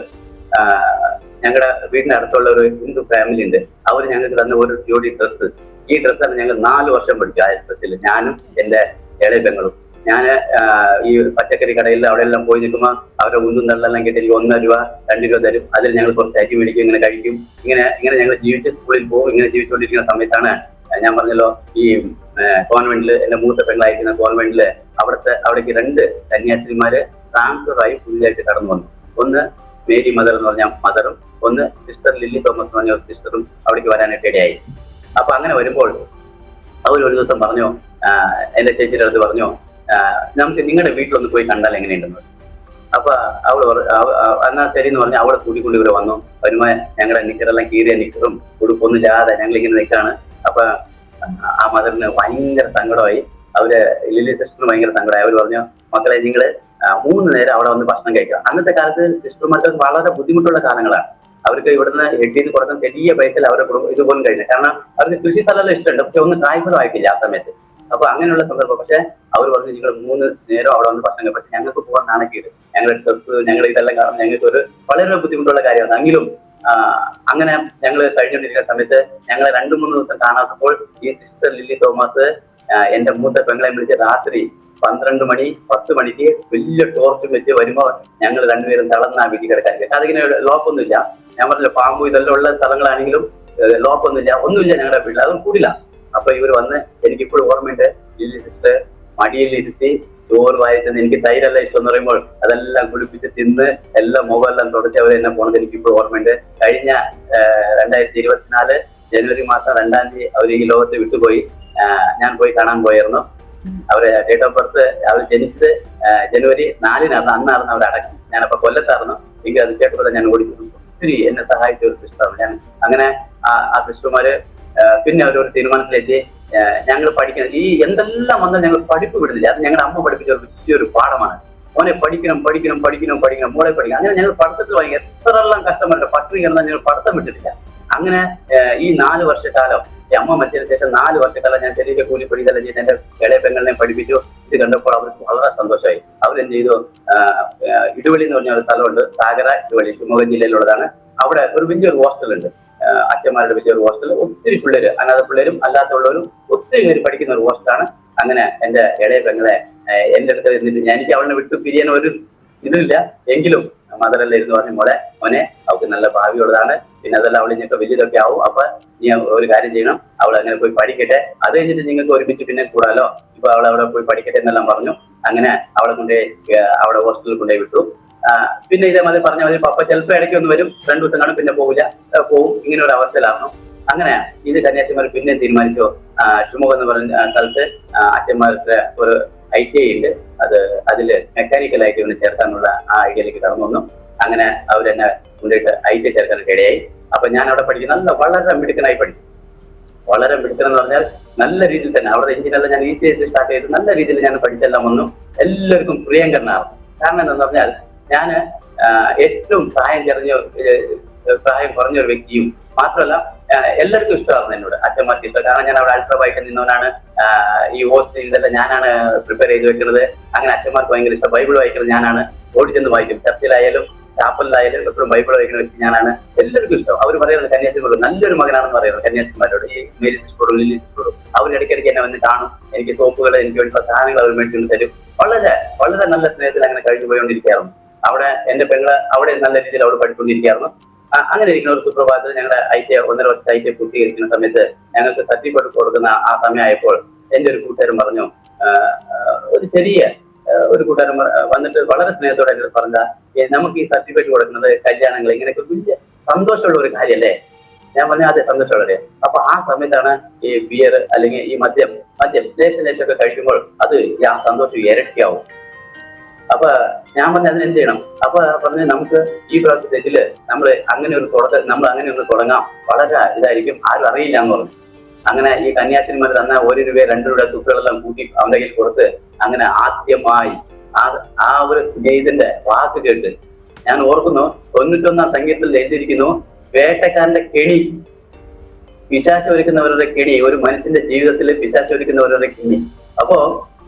ഞങ്ങളുടെ വീടിന്റെ അടുത്തുള്ള ഒരു ഹിന്ദു ഫാമിലി ഉണ്ട്. അവർ ഞങ്ങൾക്ക് തന്ന ഒരു ജോഡി ഡ്രസ്സ്. ഈ ഡ്രസ്സാണ് ഞങ്ങൾ 4 വർഷം പഠിച്ചു. ആ ഡ്രസ്സിൽ ഞാനും എന്റെ ഇളയ പെങ്ങളും. ഞാൻ ഈ പച്ചക്കറി കടയിൽ അവിടെ എല്ലാം പോയി നിൽക്കുമ്പോൾ അവരുടെ ഉന്തും തള്ളെല്ലാം കിട്ടി 1 രൂപ 2 രൂപ തരും. അതിൽ ഞങ്ങൾ കുറച്ച് അരി മേടിക്കും, ഇങ്ങനെ കഴിക്കും. ഇങ്ങനെ ഞങ്ങൾ ജീവിച്ച് സ്കൂളിൽ പോകും. ഇങ്ങനെ ജീവിച്ചുകൊണ്ടിരിക്കുന്ന സമയത്താണ് ഞാൻ പറഞ്ഞല്ലോ ഈ കോൺവെന്റില് എന്റെ മൂത്ത പെങ്ങളായിരിക്കുന്ന കോൺവെന്റില് അവിടേക്ക് 2 കന്യാസ്ത്രീമാര് ട്രാൻസ്ഫർ ആയി പുതിയതായിട്ട് കടന്നു വന്നു. ഒന്ന് മേരി മദർ എന്ന് പറഞ്ഞ മദറും ഒന്ന് സിസ്റ്റർ ലില്ലി തോമസ് എന്ന് പറഞ്ഞ ഒരു സിസ്റ്ററും അവിടേക്ക് വരാനായിട്ട് ഇടയായി. അപ്പൊ അങ്ങനെ വരുമ്പോൾ അവർ ഒരു ദിവസം പറഞ്ഞു, എന്റെ ചേച്ചിയുടെ അടുത്ത് പറഞ്ഞു, നമുക്ക് നിങ്ങളുടെ വീട്ടിലൊന്ന് പോയി കണ്ടാൽ എങ്ങനെയുണ്ടെന്ന്. അപ്പൊ എന്നാ ശരി എന്ന് പറഞ്ഞാൽ അവളെ കൂട്ടിക്കൊണ്ട് ഇവിടെ വന്നു. വരുമ്പോ ഞങ്ങളുടെ നിക്കറെല്ലാം കീറിയ നിക്കറും ഉടുപ്പൊന്നും ഇല്ലാതെ ഞങ്ങൾ ഇങ്ങനെ നിൽക്കാണ്. അപ്പൊ ആ മദറിന് ഭയങ്കര സങ്കടമായി. ലില്ലി സിസ്റ്ററിന് ഭയങ്കര സങ്കടമായി. അവർ പറഞ്ഞു, മക്കളെ നിങ്ങള് 3 നേരം അവിടെ വന്ന് ഭക്ഷണം കഴിക്കുക. അന്നത്തെ കാലത്ത് സിസ്റ്റർമാർക്ക് വളരെ ബുദ്ധിമുട്ടുള്ള കാലങ്ങളാണ്. അവർക്ക് ഇവിടുന്ന് ഹെഡിന്ന് കൊടുക്കാൻ ചെറിയ പൈസയിൽ അവരുടെ ഇതുപോലും കഴിഞ്ഞു. കാരണം അവർക്ക് കൃഷി സ്ഥലമെല്ലാം ഇഷ്ടമുണ്ട്, പക്ഷെ ഒന്നും കായ്ഫലമായിട്ടില്ല ആ സമയത്ത്. അപ്പൊ അങ്ങനെയുള്ള സന്ദർഭം. പക്ഷെ അവർ പറഞ്ഞു നിങ്ങൾ 3 നേരം അവിടെ വന്ന് ഭക്ഷണം കഴിക്കും. പക്ഷെ ഞങ്ങൾക്ക് പോകാൻ നാണക്കേട്, ഞങ്ങളുടെ ഡ്രസ്സ് ഞങ്ങൾ ഇതെല്ലാം കാണാൻ ഞങ്ങൾക്ക് വളരെ ബുദ്ധിമുട്ടുള്ള കാര്യമാണ്. എങ്കിലും അങ്ങനെ ഞങ്ങൾ കഴിഞ്ഞുകൊണ്ടിരിക്കുന്ന സമയത്ത് ഞങ്ങളെ 2-3 ദിവസം കാണാത്തപ്പോൾ ഈ സിസ്റ്റർ ലില്ലി തോമസ് എന്റെ മൂത്ത പെങ്ങളെ വിളിച്ച് രാത്രി 12 മണി 10 മണിക്ക് വലിയ ടോർച്ചും വെച്ച് വരുമ്പോ ഞങ്ങൾ രണ്ടുപേരും തളർന്നാ വീട്ടിൽ കിടക്കാൻ. അതിങ്ങനെ ലോക്കൊന്നുമില്ല. ഞാൻ പറഞ്ഞില്ല, പാമ്പും ഇതെല്ലാം ഉള്ള സ്ഥലങ്ങളാണെങ്കിലും ഒന്നുമില്ല ഞങ്ങളുടെ വീട്ടിൽ, അതും കൂടില്ല. അപ്പൊ ഇവർ വന്ന് എനിക്കിപ്പോഴും ഓർമ്മയുണ്ട്. ലില്ലി സിസ്റ്റർ മടിയിലിരുത്തി ചോറ് വായിച്ചെന്ന്. എനിക്ക് തൈരെല്ലാം ഇഷ്ടം എന്ന് പറയുമ്പോൾ അതെല്ലാം കുളിപ്പിച്ച് തിന്ന് എല്ലാം മുഖമെല്ലാം തുടച്ച് അവർ എന്നെ പോണത് എനിക്കിപ്പോഴും ഓർമ്മയുണ്ട്. കഴിഞ്ഞ 2024 ജനുവരി മാസം 2-ാം തീയതി അവർ ഈ ലോകത്ത് വിട്ടുപോയി. ഞാൻ പോയി കാണാൻ പോയിരുന്നു. അവരെ ഡേറ്റ് ഓഫ് ബർത്ത് അവർ ജനിച്ചത് ജനുവരി 4-നായിരുന്നു. അന്നായിരുന്നു അവർ അടക്കി. ഞാനപ്പോ കൊല്ലത്തായിരുന്നു. എനിക്ക് അത് കേട്ടപ്പോൾ ഞാൻ ഓടിച്ചു. ഒത്തിരി എന്നെ സഹായിച്ച ഒരു സിസ്റ്ററാണ് ഞാൻ. അങ്ങനെ ആ സിസ്റ്റർമാര് പിന്നെ അവരൊരു തീരുമാനത്തിലെത്തി ഞങ്ങൾ പഠിക്കണം. ഈ എന്തെല്ലാം വന്നാൽ ഞങ്ങൾ പഠിപ്പ് വിടുന്നില്ല. അത് ഞങ്ങളുടെ അമ്മ പഠിപ്പിച്ച ഒരു വലിയൊരു പാഠമാണ്. മോനെ പഠിക്കണം, മോളെ പഠിക്കണം. അങ്ങനെ ഞങ്ങൾ പഠിത്തത്തിൽ വാങ്ങി എത്രയെല്ലാം കഷ്ടപ്പെട്ട് പട്ടിണി കിടന്നാൽ ഞങ്ങൾ പഠിത്തം വിട്ടിട്ടില്ല. അങ്ങനെ ഈ 4 വർഷക്കാലം ഈ അമ്മ മരിച്ചതിന് ശേഷം 4 വർഷക്കാലം ഞാൻ ചെറിയ കൂലിപ്പണി ഇതെല്ലാം ചെയ്ത് എന്റെ ഇളയ പെങ്ങളെ പഠിപ്പിച്ചു. ഇത് കണ്ടപ്പോൾ അവർക്ക് വളരെ സന്തോഷമായി. അവരെന്ത് ചെയ്തു, ഇടുവള്ളി എന്ന് പറഞ്ഞ ഒരു സ്ഥലമുണ്ട്, സാഗര ഇടുവള്ളി, ശിവമോഗ ജില്ലയിലുള്ളതാണ്. അവിടെ ഒരു വലിയൊരു ഹോസ്റ്റൽ ഉണ്ട്, അച്ഛന്മാരുടെ വലിയൊരു ഹോസ്റ്റൽ. ഒത്തിരി പിള്ളേര്, അനാഥ പിള്ളേരും അല്ലാത്തുള്ളവരും ഒത്തിരി പേര് പഠിക്കുന്ന ഒരു ഹോസ്റ്റലാണ്. അങ്ങനെ എന്റെ ഇളയ പെങ്ങളെ എന്റെ അടുത്ത് ഇരുന്നിട്ട് എനിക്ക് അവളെ വിട്ടു പിരിയാൻ ഒരു ഇതില്ല. എങ്കിലും മദറെല്ലാം ഇരുന്ന് പറഞ്ഞു, മോനെ അവൾക്ക് നല്ല ഭാവിയുള്ളതാണ്, പിന്നെ അതെല്ലാം അവൾ ഇനിയൊക്കെ വലിയതൊക്കെ ആവും. അപ്പൊ നീ ഒരു കാര്യം ചെയ്യണം, അവൾ അങ്ങനെ പോയി പഠിക്കട്ടെ, അത് കഴിഞ്ഞിട്ട് നിങ്ങൾക്ക് ഒരുമിച്ച് പിന്നെ കൂടാലോ, ഇപ്പൊ അവൾ അവിടെ പോയി പഠിക്കട്ടെ എന്നെല്ലാം പറഞ്ഞു. അങ്ങനെ അവളെ അവിടെ ഹോസ്റ്റലിൽ കൊണ്ടുപോയി വിട്ടു. പിന്നെ ഇതേമാതിരി പറഞ്ഞ മതി, പപ്പ ചിലപ്പോൾ ഇടയ്ക്ക് ഒന്ന് വരും, 2 ദിവസം കാണും, പിന്നെ പോവും. ഇങ്ങനെ ഒരു അവസ്ഥയിലായിരുന്നു. അങ്ങനെ ഇത് കന്യാസിമാർ പിന്നെ തീരുമാനിച്ചു, ഷിമോഗ എന്ന് പറഞ്ഞ സ്ഥലത്ത് അച്ഛന്മാരുടെ ഒരു ITI ഉണ്ട്, അതില് മെക്കാനിക്കലായിട്ട് ഇവനെ ചേർക്കാനുള്ള ആ ഐഡിയയിലേക്ക് കടന്നു വന്നു. അങ്ങനെ അവരെന്നെ കൊണ്ടിട്ട് ITI ചേർക്കാനൊക്കെ ഇടയായി. അപ്പൊ ഞാൻ അവിടെ പഠിക്കുന്ന വളരെ മിടുക്കനായി പഠിക്കും. വളരെ മിടുക്കൻ എന്ന് പറഞ്ഞാൽ നല്ല രീതിയിൽ തന്നെ അവിടെ എഞ്ചിനെല്ലാം ഞാൻ ഈസി ആയിട്ട് സ്റ്റാർട്ട് ചെയ്ത് നല്ല രീതിയിൽ ഞാൻ പഠിച്ചെല്ലാം വന്നു. എല്ലാവർക്കും പ്രിയങ്കരനാണ്. കാരണം എന്താണെന്ന് പറഞ്ഞാൽ ഞാൻ ഏറ്റവും പ്രായം കുറഞ്ഞ ഒരു വ്യക്തിയും മാത്രമല്ല എല്ലാവർക്കും ഇഷ്ടമായിരുന്നു എന്നോട്, അച്ഛന്മാർക്ക് ഇഷ്ടം. കാരണം ഞാൻ അവിടെ അൾട്രാബൈറ്റ് നിന്നവനാണ്. ഈ ഹോസ്റ്റൽ ഇതെല്ലാം ഞാനാണ് പ്രിപ്പയർ ചെയ്ത് വെക്കുന്നത്. അങ്ങനെ അച്ഛന്മാർക്ക് ഭയങ്കര ഇഷ്ടം. ബൈബിൾ വായിക്കുന്നത് ഞാനാണ്, ഓടിച്ചെന്ന് വായിക്കും. ചർച്ചിലായാലും ചാപ്പലിലായാലും എപ്പോഴും ബൈബിൾ വായിക്കുന്ന വ്യക്തി ഞാനാണ്. എല്ലാവർക്കും ഇഷ്ടം. അവർ പറയുന്നത് കന്യാസ്ത്രീകളോട് നല്ലൊരു മകനാണെന്ന് പറയുന്നത് കന്യാസ്ത്രീമാരോട്, ഈ മേരി സിസ്റ്ററോടും ലില്ലി സിസ്റ്ററോടും. അവർ ഇടയ്ക്കിടയ്ക്ക് എന്നെ വന്ന് കാണും, എനിക്ക് സോപ്പുകൾ, എനിക്ക് വേണ്ടിയുള്ള സാധനങ്ങൾ അവർ മേടിച്ചു തരും. വളരെ വളരെ നല്ല സ്നേഹത്തിൽ അങ്ങനെ കഴിഞ്ഞു പോയിക്കൊണ്ടിരിക്കുകയായിരുന്നു. അവിടെ എന്റെ പെങ്ങള് അവിടെ നല്ല രീതിയിൽ അവിടെ പഠിച്ചുകൊണ്ടിരിക്കുകയായിരുന്നു. അങ്ങനെ ഇരിക്കുന്ന ഒരു സുപ്രഭാതത്തിൽ ഞങ്ങളുടെ ITI 1.5 വർഷത്തെ ITI പൂർത്തീകരിക്കുന്ന സമയത്ത് ഞങ്ങൾക്ക് സർട്ടിഫിക്കറ്റ് കൊടുക്കുന്ന ആ സമയമായപ്പോൾ എന്റെ ഒരു കൂട്ടുകാരൻ പറഞ്ഞു, ഒരു ചെറിയ ഒരു കൂട്ടുകാരൻ വന്നിട്ട് വളരെ സ്നേഹത്തോടെ എന്നോട് പറഞ്ഞ, നമുക്ക് ഈ സർട്ടിഫിക്കറ്റ് കൊടുക്കുന്നത് കല്യാണങ്ങൾ ഇങ്ങനെയൊക്കെ വലിയ സന്തോഷമുള്ള ഒരു കാര്യമല്ലേ? ഞാൻ പറഞ്ഞു അതെ, സന്തോഷമുള്ളതേ. അപ്പൊ ആ സമയത്താണ് ഈ ബിയർ അല്ലെങ്കിൽ ഈ മദ്യം ലേശമൊക്കെ കഴിക്കുമ്പോൾ അത് ആ സന്തോഷം ഇരട്ടിയാവും. അപ്പൊ ഞാൻ പറഞ്ഞു അതിന് എന്ത് ചെയ്യണം? അപ്പൊ പറഞ്ഞു നമുക്ക് ഈ പ്രാവശ്യത്തെ ഇതില് നമ്മൾ അങ്ങനെ ഒന്ന് തുടങ്ങാം, വളരെ ഇതായിരിക്കും, ആരും അറിയില്ല എന്ന് പറഞ്ഞു. അങ്ങനെ ഈ കന്യാസ്ത്രീമാർ തന്ന 1 രൂപ 2 രൂപയുടെ തുട്ടുകളെല്ലാം കൂട്ടി അവന്റെ കയ്യിൽ കൊടുത്ത് അങ്ങനെ ആദ്യമായി ആ ഒരു സ്നേഹിതന്റെ വാക്ക് കേട്ട് ഞാൻ ഓർക്കുന്നു, 91 സംഗീതത്തിൽ എഴുതിയിരിക്കുന്നു, വേട്ടക്കാരന്റെ കെണി, പിശാച് ഒരുക്കുന്നവരുടെ കെണി, ഒരു മനുഷ്യന്റെ ജീവിതത്തിൽ പിശാച് ഒരുക്കുന്നവരുടെ കെണി. അപ്പോ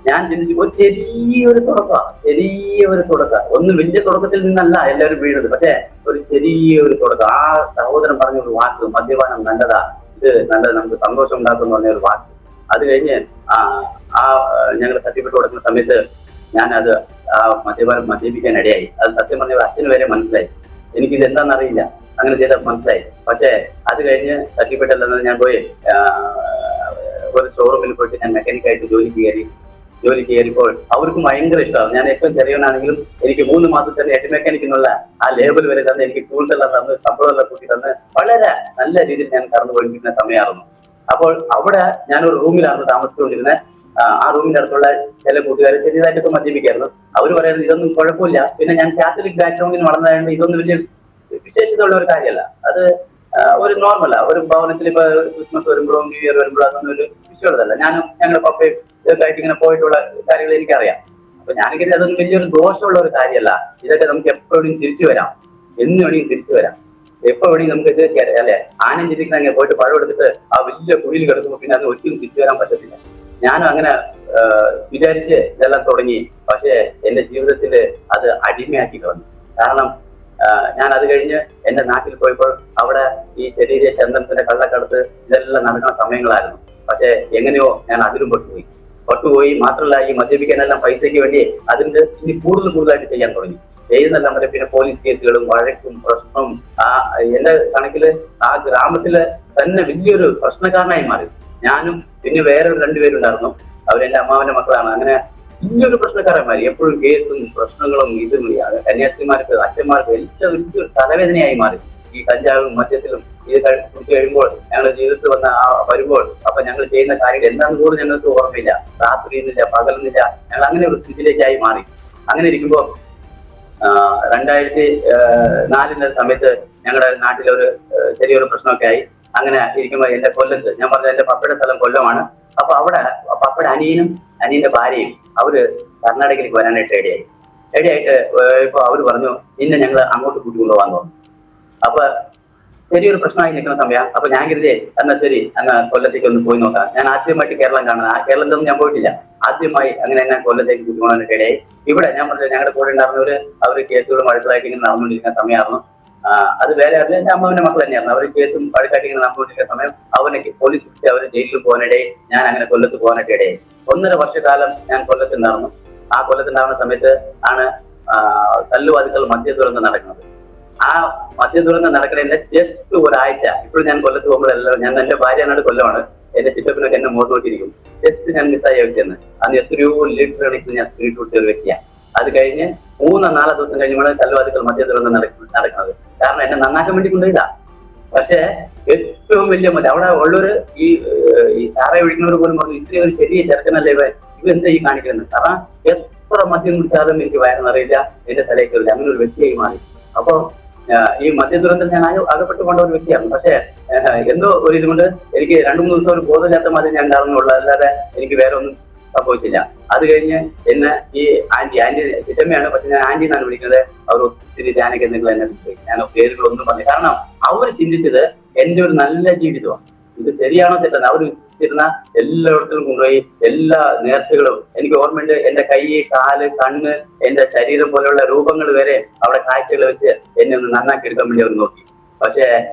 ഞാൻ ചിന്തിച്ചു, ഒരു ചെറിയൊരു തുടക്കം, ഒന്നും വലിയ തുടക്കത്തിൽ നിന്നല്ല എല്ലാവരും വീഴുന്നത്, പക്ഷെ ഒരു ചെറിയൊരു തുടക്കം. ആ സഹോദരൻ പറഞ്ഞ ഒരു വാക്ക്, മദ്യപാനം നല്ലതാ, ഇത് നല്ലത്, നമുക്ക് സന്തോഷം ഉണ്ടാക്കും എന്ന് പറഞ്ഞ ഒരു വാക്ക്. അത് കഴിഞ്ഞ് ഞങ്ങളുടെ സർട്ടിഫിക്കറ്റ് കൊടുക്കുന്ന സമയത്ത് ഞാനത് മദ്യപിക്കാൻ ഇടയായി. അത് സത്യം പറഞ്ഞ അച്ഛന് വരെ മനസ്സിലായി, എനിക്കിത് എന്താണെന്നറിയില്ല, അങ്ങനെ ചെയ്ത മനസ്സിലായി. പക്ഷെ അത് കഴിഞ്ഞ് സർട്ടിഫിക്കറ്റ് എല്ലാം ഞാൻ പോയി ഒരു ഷോറൂമിൽ പോയിട്ട് ഞാൻ മെക്കാനിക്കായിട്ട് ജോലിക്ക് കയറിയപ്പോൾ അവർക്കും ഭയങ്കര ഇഷ്ടമാണ്. ഞാൻ ഏറ്റവും ചെറിയവനാണെങ്കിലും എനിക്ക് 3 മാസത്തിൽ തന്നെ ഹെഡ് മെക്കാനിക്കിനുള്ള ആ ലേബൽ വരെ തന്ന്, എനിക്ക് ടൂൾസ് എല്ലാം തന്ന്, ശമ്പളം എല്ലാം കൂട്ടി തന്ന് വളരെ നല്ല രീതിയിൽ ഞാൻ കടന്നു പോയിരിക്കുന്ന സമയമായിരുന്നു. അപ്പോൾ അവിടെ ഞാനൊരു റൂമിലാണ് താമസിച്ചുകൊണ്ടിരുന്നത്. ആ റൂമിന്റെ അടുത്തുള്ള ചില കൂട്ടുകാർ ചെറിയതായിട്ടൊക്കെ മദ്യപിക്കായിരുന്നു. അവർ പറയുന്നത് ഇതൊന്നും കുഴപ്പമില്ല, പിന്നെ ഞാൻ കാത്തലിക് ബാക്ക്ഗ്രൗണ്ടിൽ വളർന്നതായത് ഇതൊന്നും വലിയ വിശേഷതയുള്ള ഒരു കാര്യമല്ല, അത് ഒരു നോർമലാ. ഒരു ഭവനത്തിൽ ഇപ്പൊ ക്രിസ്മസ് വരുമ്പോഴോ ന്യൂ ഇയർ വരുമ്പോഴോ അതൊന്നും ഒരു വിഷയമുള്ളതല്ല. ഞാനും ഞങ്ങളുടെ പപ്പയും ഇതൊക്കെ ഇങ്ങനെ പോയിട്ടുള്ള കാര്യങ്ങൾ എനിക്കറിയാം. അപ്പൊ ഞാനിങ്ങനെ അതൊന്നും വലിയൊരു ദോഷമുള്ള ഒരു കാര്യമല്ല. ഇതൊക്കെ നമുക്ക് എപ്പോഴും തിരിച്ചു വരാം, എന്ന് വേണമെങ്കിൽ തിരിച്ചു വരാം, എപ്പോ വേണമെങ്കിൽ നമുക്ക് ഇത് അല്ലെ. ആനയും ചിരിക്കണമെങ്കിൽ പോയിട്ട് പഴം എടുത്തിട്ട് ആ വലിയ കുഴിയിൽ കിടക്കുമ്പോൾ പിന്നെ അത് ഒരിക്കലും തിരിച്ചു വരാൻ പറ്റത്തില്ല. ഞാനും അങ്ങനെ വിചാരിച്ച് ഇതെല്ലാം തുടങ്ങി. പക്ഷേ എന്റെ ജീവിതത്തിൽ അത് അടിമയാക്കി കളഞ്ഞു. കാരണം ഞാൻ അത് കഴിഞ്ഞ് എന്റെ നാട്ടിൽ പോയപ്പോൾ അവിടെ ഈ ചെറിയ ചന്ദനത്തിന്റെ കള്ളക്കടത്ത് ഇതെല്ലാം നടക്കുന്ന സമയങ്ങളായിരുന്നു. പക്ഷെ എങ്ങനെയോ ഞാൻ അതിലും പെട്ടുപോയി. മാത്രമല്ല ഈ മദ്യപിക്കാനെല്ലാം പൈസയ്ക്ക് വേണ്ടി അതിന്റെ ഇനി കൂടുതലായിട്ട് ചെയ്യാൻ തുടങ്ങി. ചെയ്യുന്നെല്ലാം വരെ പിന്നെ പോലീസ് കേസുകളും വഴക്കും പ്രശ്നവും എന്റെ കണക്കില് ആ ഗ്രാമത്തില് തന്നെ വലിയൊരു പ്രശ്നക്കാരനായി മാറി. ഞാനും പിന്നെ വേറെ 2 പേരുണ്ടായിരുന്നു, അവരെന്റെ അമ്മാവന്റെ മക്കളാണ്. അങ്ങനെ വലിയൊരു പ്രശ്നക്കാരന്മാര്, എപ്പോഴും കേസും പ്രശ്നങ്ങളും ഇതും. കന്യാസ്ത്രീമാർക്ക് അച്ഛന്മാർക്ക് എല്ലാം വലിയൊരു തലവേദനയായി മാറി. ഈ കഞ്ചാവും മദ്യത്തിലും ഇത് കുടിച്ചു കഴിയുമ്പോൾ ഞങ്ങളുടെ ജീവിതത്തിൽ വരുമ്പോൾ അപ്പൊ ഞങ്ങൾ ചെയ്യുന്ന കാര്യങ്ങൾ എന്താണെന്ന് പോലും ഞങ്ങൾക്ക് ഓർമ്മയില്ല. രാത്രിയുന്നില്ല, പകലുന്നില്ല, ഞങ്ങൾ അങ്ങനെ ഒരു സ്ഥിതിയിലേക്കായി മാറി. അങ്ങനെ ഇരിക്കുമ്പോ 2004 സമയത്ത് ഞങ്ങളുടെ നാട്ടിലൊരു ചെറിയൊരു പ്രശ്നമൊക്കെ ആയി. അങ്ങനെ ഇരിക്കുമ്പോ എന്റെ കൊല്ലത്ത്, ഞാൻ പറഞ്ഞ എന്റെ പപ്പയുടെ സ്ഥലം കൊല്ലമാണ്. അപ്പൊ അവിടെ പപ്പയുടെ അനിയന്റെ ഭാര്യയും അവര് കർണാടകയിലേക്ക് വരാനായിട്ട് റെഡിയായിട്ട് ഇപ്പൊ അവര് പറഞ്ഞു നിന്നെ ഞങ്ങൾ അങ്ങോട്ട് കൂട്ടിക്കൊണ്ടുപോകാൻ പറഞ്ഞു. അപ്പൊ ചെറിയൊരു പ്രശ്നമായി നിൽക്കുന്ന സമയം. അപ്പൊ ഞാൻ കരുതിയേ എന്നാ ശരി, അങ്ങ് കൊല്ലത്തേക്ക് ഒന്ന് പോയി നോക്കാം. ഞാൻ ആദ്യമായിട്ട് കേരളം കാണുന്നത്, ആ കേരളത്തിലൊന്നും ഞാൻ പോയിട്ടില്ല. ആദ്യമായി അങ്ങനെ ഞാൻ കൊല്ലത്തേക്ക് കൂട്ടിക്കൊണ്ടാനായിട്ട് ഇടയായി. ഇവിടെ ഞാൻ പറഞ്ഞു ഞങ്ങളുടെ കൂടെ ഉണ്ടായിരുന്നവര് അവര് കേസുകളും വഴക്കുകളായിട്ട് ഇങ്ങനെ നടന്നുകൊണ്ടിരിക്കുന്ന സമയമായിരുന്നു. അത് വേറെ ആയിരുന്നു, എന്റെ അമ്മാവന്റെ മക്കൾ തന്നെയായിരുന്നു. അവർ കേസും വഴക്കായിട്ട് ഇങ്ങനെ നടന്നുകൊണ്ടിരിക്കുന്ന സമയം അവനൊക്കെ പോലീസ് പിടിച്ച് അവര് ജയിലിൽ പോകാനിടയായി. ഞാൻ അങ്ങനെ കൊല്ലത്ത് പോകാനായിട്ട് ഇടയായി. 1.5 വർഷക്കാലം ഞാൻ കൊല്ലത്തുണ്ടായിരുന്നു. ആ കൊല്ലത്തുണ്ടാവുന്ന സമയത്ത് ആണ് കല്ലുവാതിക്കൽ മദ്യദുരന്തം നടക്കുന്നത്. ആ മദ്യദുരന്തം നടക്കുന്നതിന്റെ ജസ്റ്റ് ഒരാഴ്ച, ഇപ്പോഴും ഞാൻ കൊല്ലത്ത് പോകുമ്പോഴെല്ലാം ഞാൻ എന്റെ ഭാര്യനാട് കൊല്ലമാണ്, എന്റെ ചിറ്റപ്പനൊക്കെ എന്നെ മുഖത്ത് നോക്കിയിരിക്കും. ജസ്റ്റ് ഞാൻ മിസ്സായ വ്യക്തിയെന്ന്. അന്ന് എത്രയോ ലിറ്റർ കണക്കിന് ഞാൻ സ്പീഡ് കുടിച്ച ഒരു വ്യക്തിയാണ്. അത് കഴിഞ്ഞ് 3-4 ദിവസം കഴിയുമ്പോഴാണ് കല്ലുവാതിക്കൽ മദ്യദുരന്തം നടക്കുന്നത്. കാരണം എന്നെ നന്നാക്കാൻ വേണ്ടി കൊണ്ടുപോയതാ. പക്ഷെ ഏറ്റവും വലിയ അവിടെ ഉള്ളൊരു ഈ ചാറ ഒഴിക്കുന്നവർ പോലും പറഞ്ഞു ഇത്രയും ഒരു ചെറിയ ചെറുക്കനല്ലേ ഇവെന്താ ഈ കാണിക്കുന്നത്. കാരണം എത്ര മദ്യം കുടിച്ചാലും എനിക്ക് വയറെന്നറിയില്ല, എന്റെ തലയിൽ കയറില്ല, അങ്ങനെ ഒരു വ്യക്തിയായി മാറി. അപ്പൊ ഈ മദ്യദുരന്തം ഞാൻ അകപ്പെട്ടു കൊണ്ട ഒരു വ്യക്തിയാണ്. പക്ഷെ എന്തോ ഒരു ഇതുകൊണ്ട് എനിക്ക് 2-3 ദിവസം ഒരു ബോധമില്ലാത്ത മാതിരി ഞാൻ ഉണ്ടായിരുന്നുള്ളൂ, അല്ലാതെ എനിക്ക് വേറെ ഒന്നും സംഭവിച്ചില്ല. അത് കഴിഞ്ഞ് എന്നെ ഈ ആന്റി ചിറ്റമ്മയാണ്, പക്ഷെ ഞാൻ ആന്റി എന്നാണ് വിളിക്കുന്നത്. അവർ ഒത്തിരി ധ്യാനകേന്ദ്രങ്ങൾ എന്നെ വിളിച്ചു. ഞാൻ പേരുകളൊന്നും പറഞ്ഞു. കാരണം അവർ ചിന്തിച്ചത് എന്റെ ഒരു നല്ല ജീവിതമാണ്, ഇത് ശരിയാണോ തെറ്റാണോ അവർ വിശ്വസിച്ചിരുന്ന എല്ലായിടത്തും കൊണ്ടുപോയി എല്ലാ നേർച്ചകളും എനിക്ക് ഓർമ്മയുണ്ട്. എന്റെ കൈ, കാല്, കണ്ണ്, എന്റെ ശരീരം പോലെയുള്ള രൂപങ്ങൾ വരെ അവിടെ കാഴ്ചകൾ വെച്ച് എന്നെ ഒന്ന് നന്നാക്കി എടുക്കാൻ വേണ്ടി അവർ നോക്കി. പക്ഷെ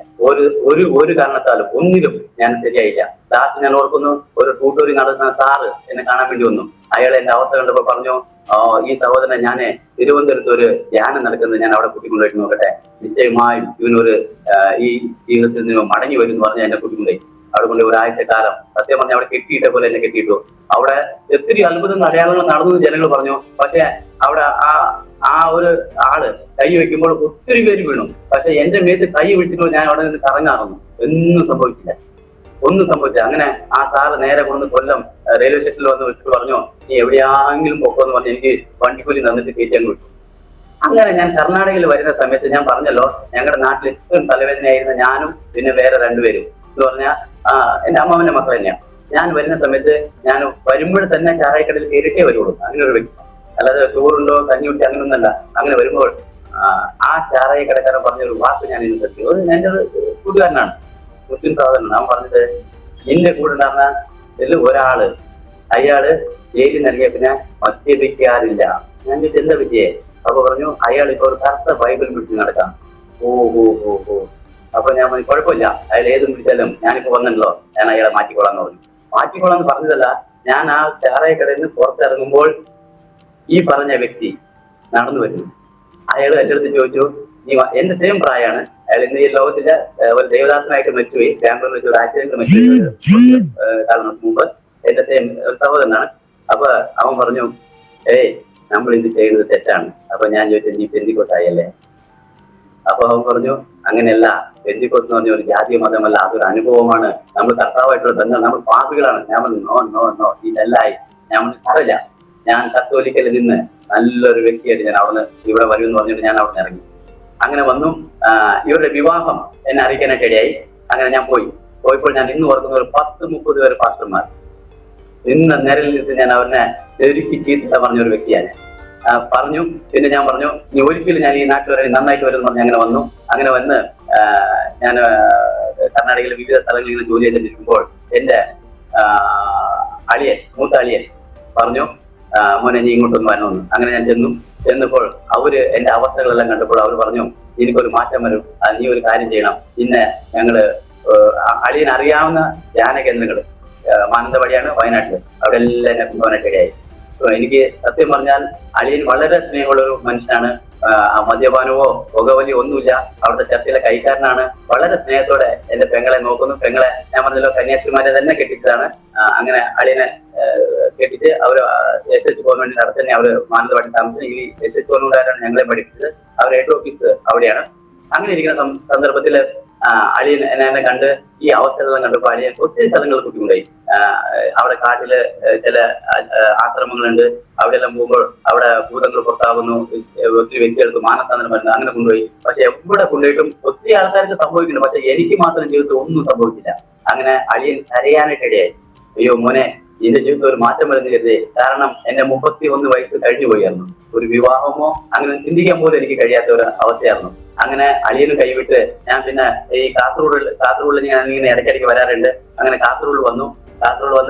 ഒരു ഒരു ഒരു കാരണത്താലും ഒന്നിലും ഞാൻ ശരിയായില്ല. ലാസ്റ്റ് ഞാൻ ഓർക്കുന്നു, ഒരു ട്യൂട്ടോറിയൽ നടത്തുന്ന സാറ് എന്നെ കാണാൻ വേണ്ടി വന്നു. അയാൾ എന്റെ അവസ്ഥ കണ്ടപ്പോ പറഞ്ഞു, ഈ സഹോദരനെ ഞാന് തിരുവനന്തപുരത്ത് ഒരു ധ്യാനം നടക്കുന്നത് ഞാൻ അവിടെ കൂട്ടിക്കൊണ്ടുപോയിട്ട് നോക്കട്ടെ, നിശ്ചയമായും ഇവനൊരു ഈ ജീവിതത്തിൽ നിന്ന് മടങ്ങി വരും എന്ന് പറഞ്ഞ് എന്നെ കൂട്ടിക്കൊണ്ടുപോയി. അവിടെ കൊണ്ട് ഒരാഴ്ച കാലം സത്യം പറഞ്ഞ അവിടെ കെട്ടിയിട്ട പോലെ എന്നെ കെട്ടിയിട്ടു. അവിടെ ഒത്തിരി അത്ഭുതങ്ങൾ അടയാളങ്ങൾ നടന്നു ജനങ്ങൾ പറഞ്ഞു. പക്ഷെ അവിടെ ആ ഒരു ആള് കൈ വെക്കുമ്പോൾ ഒത്തിരി പേര് വീണു. പക്ഷെ എന്റെ മേത്ത് കൈ വിളിച്ചിട്ടോ ഞാൻ അവിടെ നിന്ന് കറങ്ങാറുന്നു. ഒന്നും സംഭവിച്ചില്ല. അങ്ങനെ ആ സാറ് നേരെ കൊണ്ടു കൊല്ലം റെയിൽവേ സ്റ്റേഷനിൽ വന്ന് വിളിച്ചിട്ട് പറഞ്ഞു, നീ എവിടെയാണെങ്കിലും പൊക്കോന്ന് പറഞ്ഞ് എനിക്ക് വണ്ടിക്കൂലി തന്നിട്ട് കയറ്റി അങ്ങ് വിട്ടു. അങ്ങനെ ഞാൻ കർണാടകയിൽ വരുന്ന സമയത്ത് ഞാൻ പറഞ്ഞല്ലോ, ഞങ്ങളുടെ നാട്ടിൽ ഏറ്റവും തലവേദനയായിരുന്ന ഞാനും പിന്നെ വേറെ രണ്ടുപേരും എന്ന് പറഞ്ഞാൽ എന്റെ അമ്മാവന്റെ മക്കൾ തന്നെയാണ്. ഞാൻ വരുന്ന സമയത്ത് ഞാൻ വരുമ്പോൾ തന്നെ ചാറായിക്കടയിൽ കയറിയിട്ടേ വരുള്ളൂ. അങ്ങനെ ഒരു വ്യക്തി, അല്ലാതെ ടൂറുണ്ടോ കഞ്ഞി കുട്ടി അങ്ങനൊന്നല്ല. അങ്ങനെ വരുമ്പോൾ ആ ചാറായി കടക്കാരൻ പറഞ്ഞൊരു വാക്ക് ഞാൻ ഇന്ന് സത്യം, എന്റെ ഒരു കൂട്ടുകാരനാണ്, മുസ്ലിം സഹോദരനാണ്. അവൻ പറഞ്ഞത്, നിന്റെ കൂടെ ഉണ്ടായിരുന്ന ഒരാള് അയാള് ജയിലിൽ നൽകിയ പിന്നെ മദ്യപിക്കാറില്ല. ഞാൻ ചോദിച്ചു എന്താ പറ്റിയേ? അപ്പൊ പറഞ്ഞു, അയാൾ ഇപ്പൊ ഒരു കറുത്ത ബൈബിൾ പിടിച്ച് നടക്കാം. ഓ ഓ ഓ ഓ അപ്പൊ ഞാൻ പറഞ്ഞു, കുഴപ്പമില്ല, അയാൾ ഏതും പിടിച്ചാലും ഞാനിപ്പോ വന്നല്ലോ, ഞാൻ അയാളെ മാറ്റിക്കോളാന്ന് പറഞ്ഞു. മാറ്റിക്കോളാന്ന് പറഞ്ഞതല്ല, ഞാൻ ആ ചാറായി കടയിൽ നിന്ന് പുറത്തിറങ്ങുമ്പോൾ ഈ പറഞ്ഞ വ്യക്തി നടന്നു വരുന്നു. അയാൾ എന്റെ അടുത്ത് ചോദിച്ചു, നീ എന്റെ സെയിം പ്രായമാണ്. അയാൾ ഇന്ന് ഈ ലോകത്തിലെ ഒരു ദേവദാസനായിട്ട് മരിച്ചുപോയി. ബാംഗ്ലൂരിൽ വെച്ച് ഒരു ആക്സിഡന്റ് മരിച്ചുപോയി കാലങ്ങൾക്ക് മുമ്പ്. എന്റെ സെയിം സഹോദരനാണ്. അപ്പൊ അവൻ പറഞ്ഞു, ഏയ് നമ്മൾ ഇത് ചെയ്യുന്നത് തെറ്റാണ്. അപ്പൊ ഞാൻ ചോദിച്ചു, നീ പെന്തിക്കോസ് ആയല്ലേ? അപ്പൊ അവൻ പറഞ്ഞു, അങ്ങനെയല്ല, പെന്തിക്കോസ് എന്ന് പറഞ്ഞ ഒരു ജാതീയ മതമല്ല, അതൊരു അനുഭവമാണ്. നമ്മൾ കർത്താവായിട്ടുള്ള ബന്ധം, നമ്മൾ പാപികളാണ്. ഞാൻ പറഞ്ഞു, നോ നോ നോ, ഇതല്ലായി. ഞാൻ പറഞ്ഞു, സാരമില്ല, ഞാൻ കത്തോലിക്കലിൽ നിന്ന് നല്ലൊരു വ്യക്തിയായിട്ട് ഞാൻ അവിടുന്ന് ഇവിടെ വരുമെന്ന് പറഞ്ഞിട്ട് ഞാൻ അവിടെ ഇറങ്ങി. അങ്ങനെ വന്നു. ഇവരുടെ വിവാഹം എന്നെ അറിയിക്കാനായിട്ട് ഇടയായി. അങ്ങനെ ഞാൻ പോയപ്പോൾ ഞാൻ ഇന്ന് ഓർക്കുന്ന ഒരു 10-30 പേര് പാസ്റ്റർമാർ നിന്ന നിരലിൽ നിന്ന് ഞാൻ അവരെ ശരിക്ക് ചീത്ത പറഞ്ഞൊരു വ്യക്തിയാണ്. പറഞ്ഞു. പിന്നെ ഞാൻ പറഞ്ഞു, നീ ഒരിക്കലും ഞാൻ ഈ നാട്ടിൽ വരെ നന്നായിട്ട് വരും എന്ന് പറഞ്ഞ് അങ്ങനെ വന്നു. അങ്ങനെ വന്ന് ഞാൻ കർണാടകയിലെ വിവിധ സ്ഥലങ്ങളിൽ ഇങ്ങനെ ജോലി ചെയ്തിരിക്കുമ്പോൾ എന്റെ മൂത്ത അളിയൻ പറഞ്ഞു, മോനെ നീ ഇങ്ങോട്ടൊന്ന് വരണമെന്ന്. അങ്ങനെ ഞാൻ ചെന്നപ്പോൾ അവര് എന്റെ അവസ്ഥകളെല്ലാം കണ്ടപ്പോൾ അവർ പറഞ്ഞു, എനിക്കൊരു മാറ്റം വരും, നീ ഒരു കാര്യം ചെയ്യണം. പിന്നെ ഞങ്ങള് അളിയൻ അറിയാവുന്ന ധ്യാന കേന്ദ്രങ്ങൾ മാനന്തവാടിയാണ്, വയനാട്ടില്, അവിടെ എല്ലാം എന്നെ കൊണ്ടുപോകാനായിട്ട് ഇടയായി. എനിക്ക് സത്യം പറഞ്ഞാൽ അളിയൻ വളരെ സ്നേഹമുള്ള ഒരു മനുഷ്യനാണ്. മദ്യപാനവോ പുകവലിയോ ഒന്നുമില്ല. അവിടുത്തെ ചർച്ചിലെ കൈക്കാരനാണ്. വളരെ സ്നേഹത്തോടെ എന്റെ പെങ്ങളെ നോക്കുന്നു. പെങ്ങളെ ഞാൻ പറഞ്ഞല്ലോ കന്യാസ്ത്രീമാരെ തന്നെ കെട്ടിച്ചതാണ്. അങ്ങനെ അളിയനെ കെട്ടിച്ച് അവര് SH ഗവൺമെന്റ് നടത്തന്നെ അവര് മാനന്തവാടി താമസിച്ചത്. ഈ SH ഗവൺമെന്റുകാരാണ് ഞങ്ങളെ പഠിപ്പിച്ചത്. അവരുടെ ഹെഡ് ഓഫീസ് അവിടെയാണ്. അങ്ങനെ ഇരിക്കുന്ന സന്ദർഭത്തില് അളിയൻ എന്നെ കണ്ട് ഈ അവസ്ഥകളെല്ലാം കണ്ടപ്പോൾ അളിയൻ ഒത്തിരി സ്ഥലങ്ങൾ കൂട്ടിക്കൊണ്ടുപോയി. അവിടെ കാട്ടില് ചില ആശ്രമങ്ങളുണ്ട്. അവിടെ എല്ലാം പോകുമ്പോൾ അവിടെ ഭൂതങ്ങൾ പുറത്താകുന്നു, ഒത്തിരി വ്യക്തികൾക്ക് മാനസാന്തരം വരുന്നു. അങ്ങനെ കൊണ്ടുപോയി. പക്ഷെ എവിടെ കൊണ്ടുപോയിട്ടും ഒത്തിരി ആൾക്കാർക്ക് സംഭവിക്കുന്നു. പക്ഷെ എനിക്ക് മാത്രം ജീവിതത്തിൽ ഒന്നും സംഭവിച്ചില്ല. അങ്ങനെ അളിയൻ കരയാനായിട്ട് ഇടയായി. അയ്യോ മോനെ, എന്റെ ജീവിതത്തിൽ ഒരു മാറ്റം വരുന്ന കരുതേ. കാരണം എന്റെ 31 വയസ്സ് കഴിഞ്ഞു പോയായിരുന്നു. ഒരു വിവാഹമോ അങ്ങനെ ചിന്തിക്കാൻ പോലും എനിക്ക് കഴിയാത്ത ഒരു അവസ്ഥയായിരുന്നു. അങ്ങനെ അളിയനും കൈവിട്ട് ഞാൻ പിന്നെ ഈ കാസർഗോഡിൽ ഞാൻ ഇങ്ങനെ ഇടയ്ക്കിടയ്ക്ക് വരാറുണ്ട്. അങ്ങനെ കാസർഗോഡ് വന്നു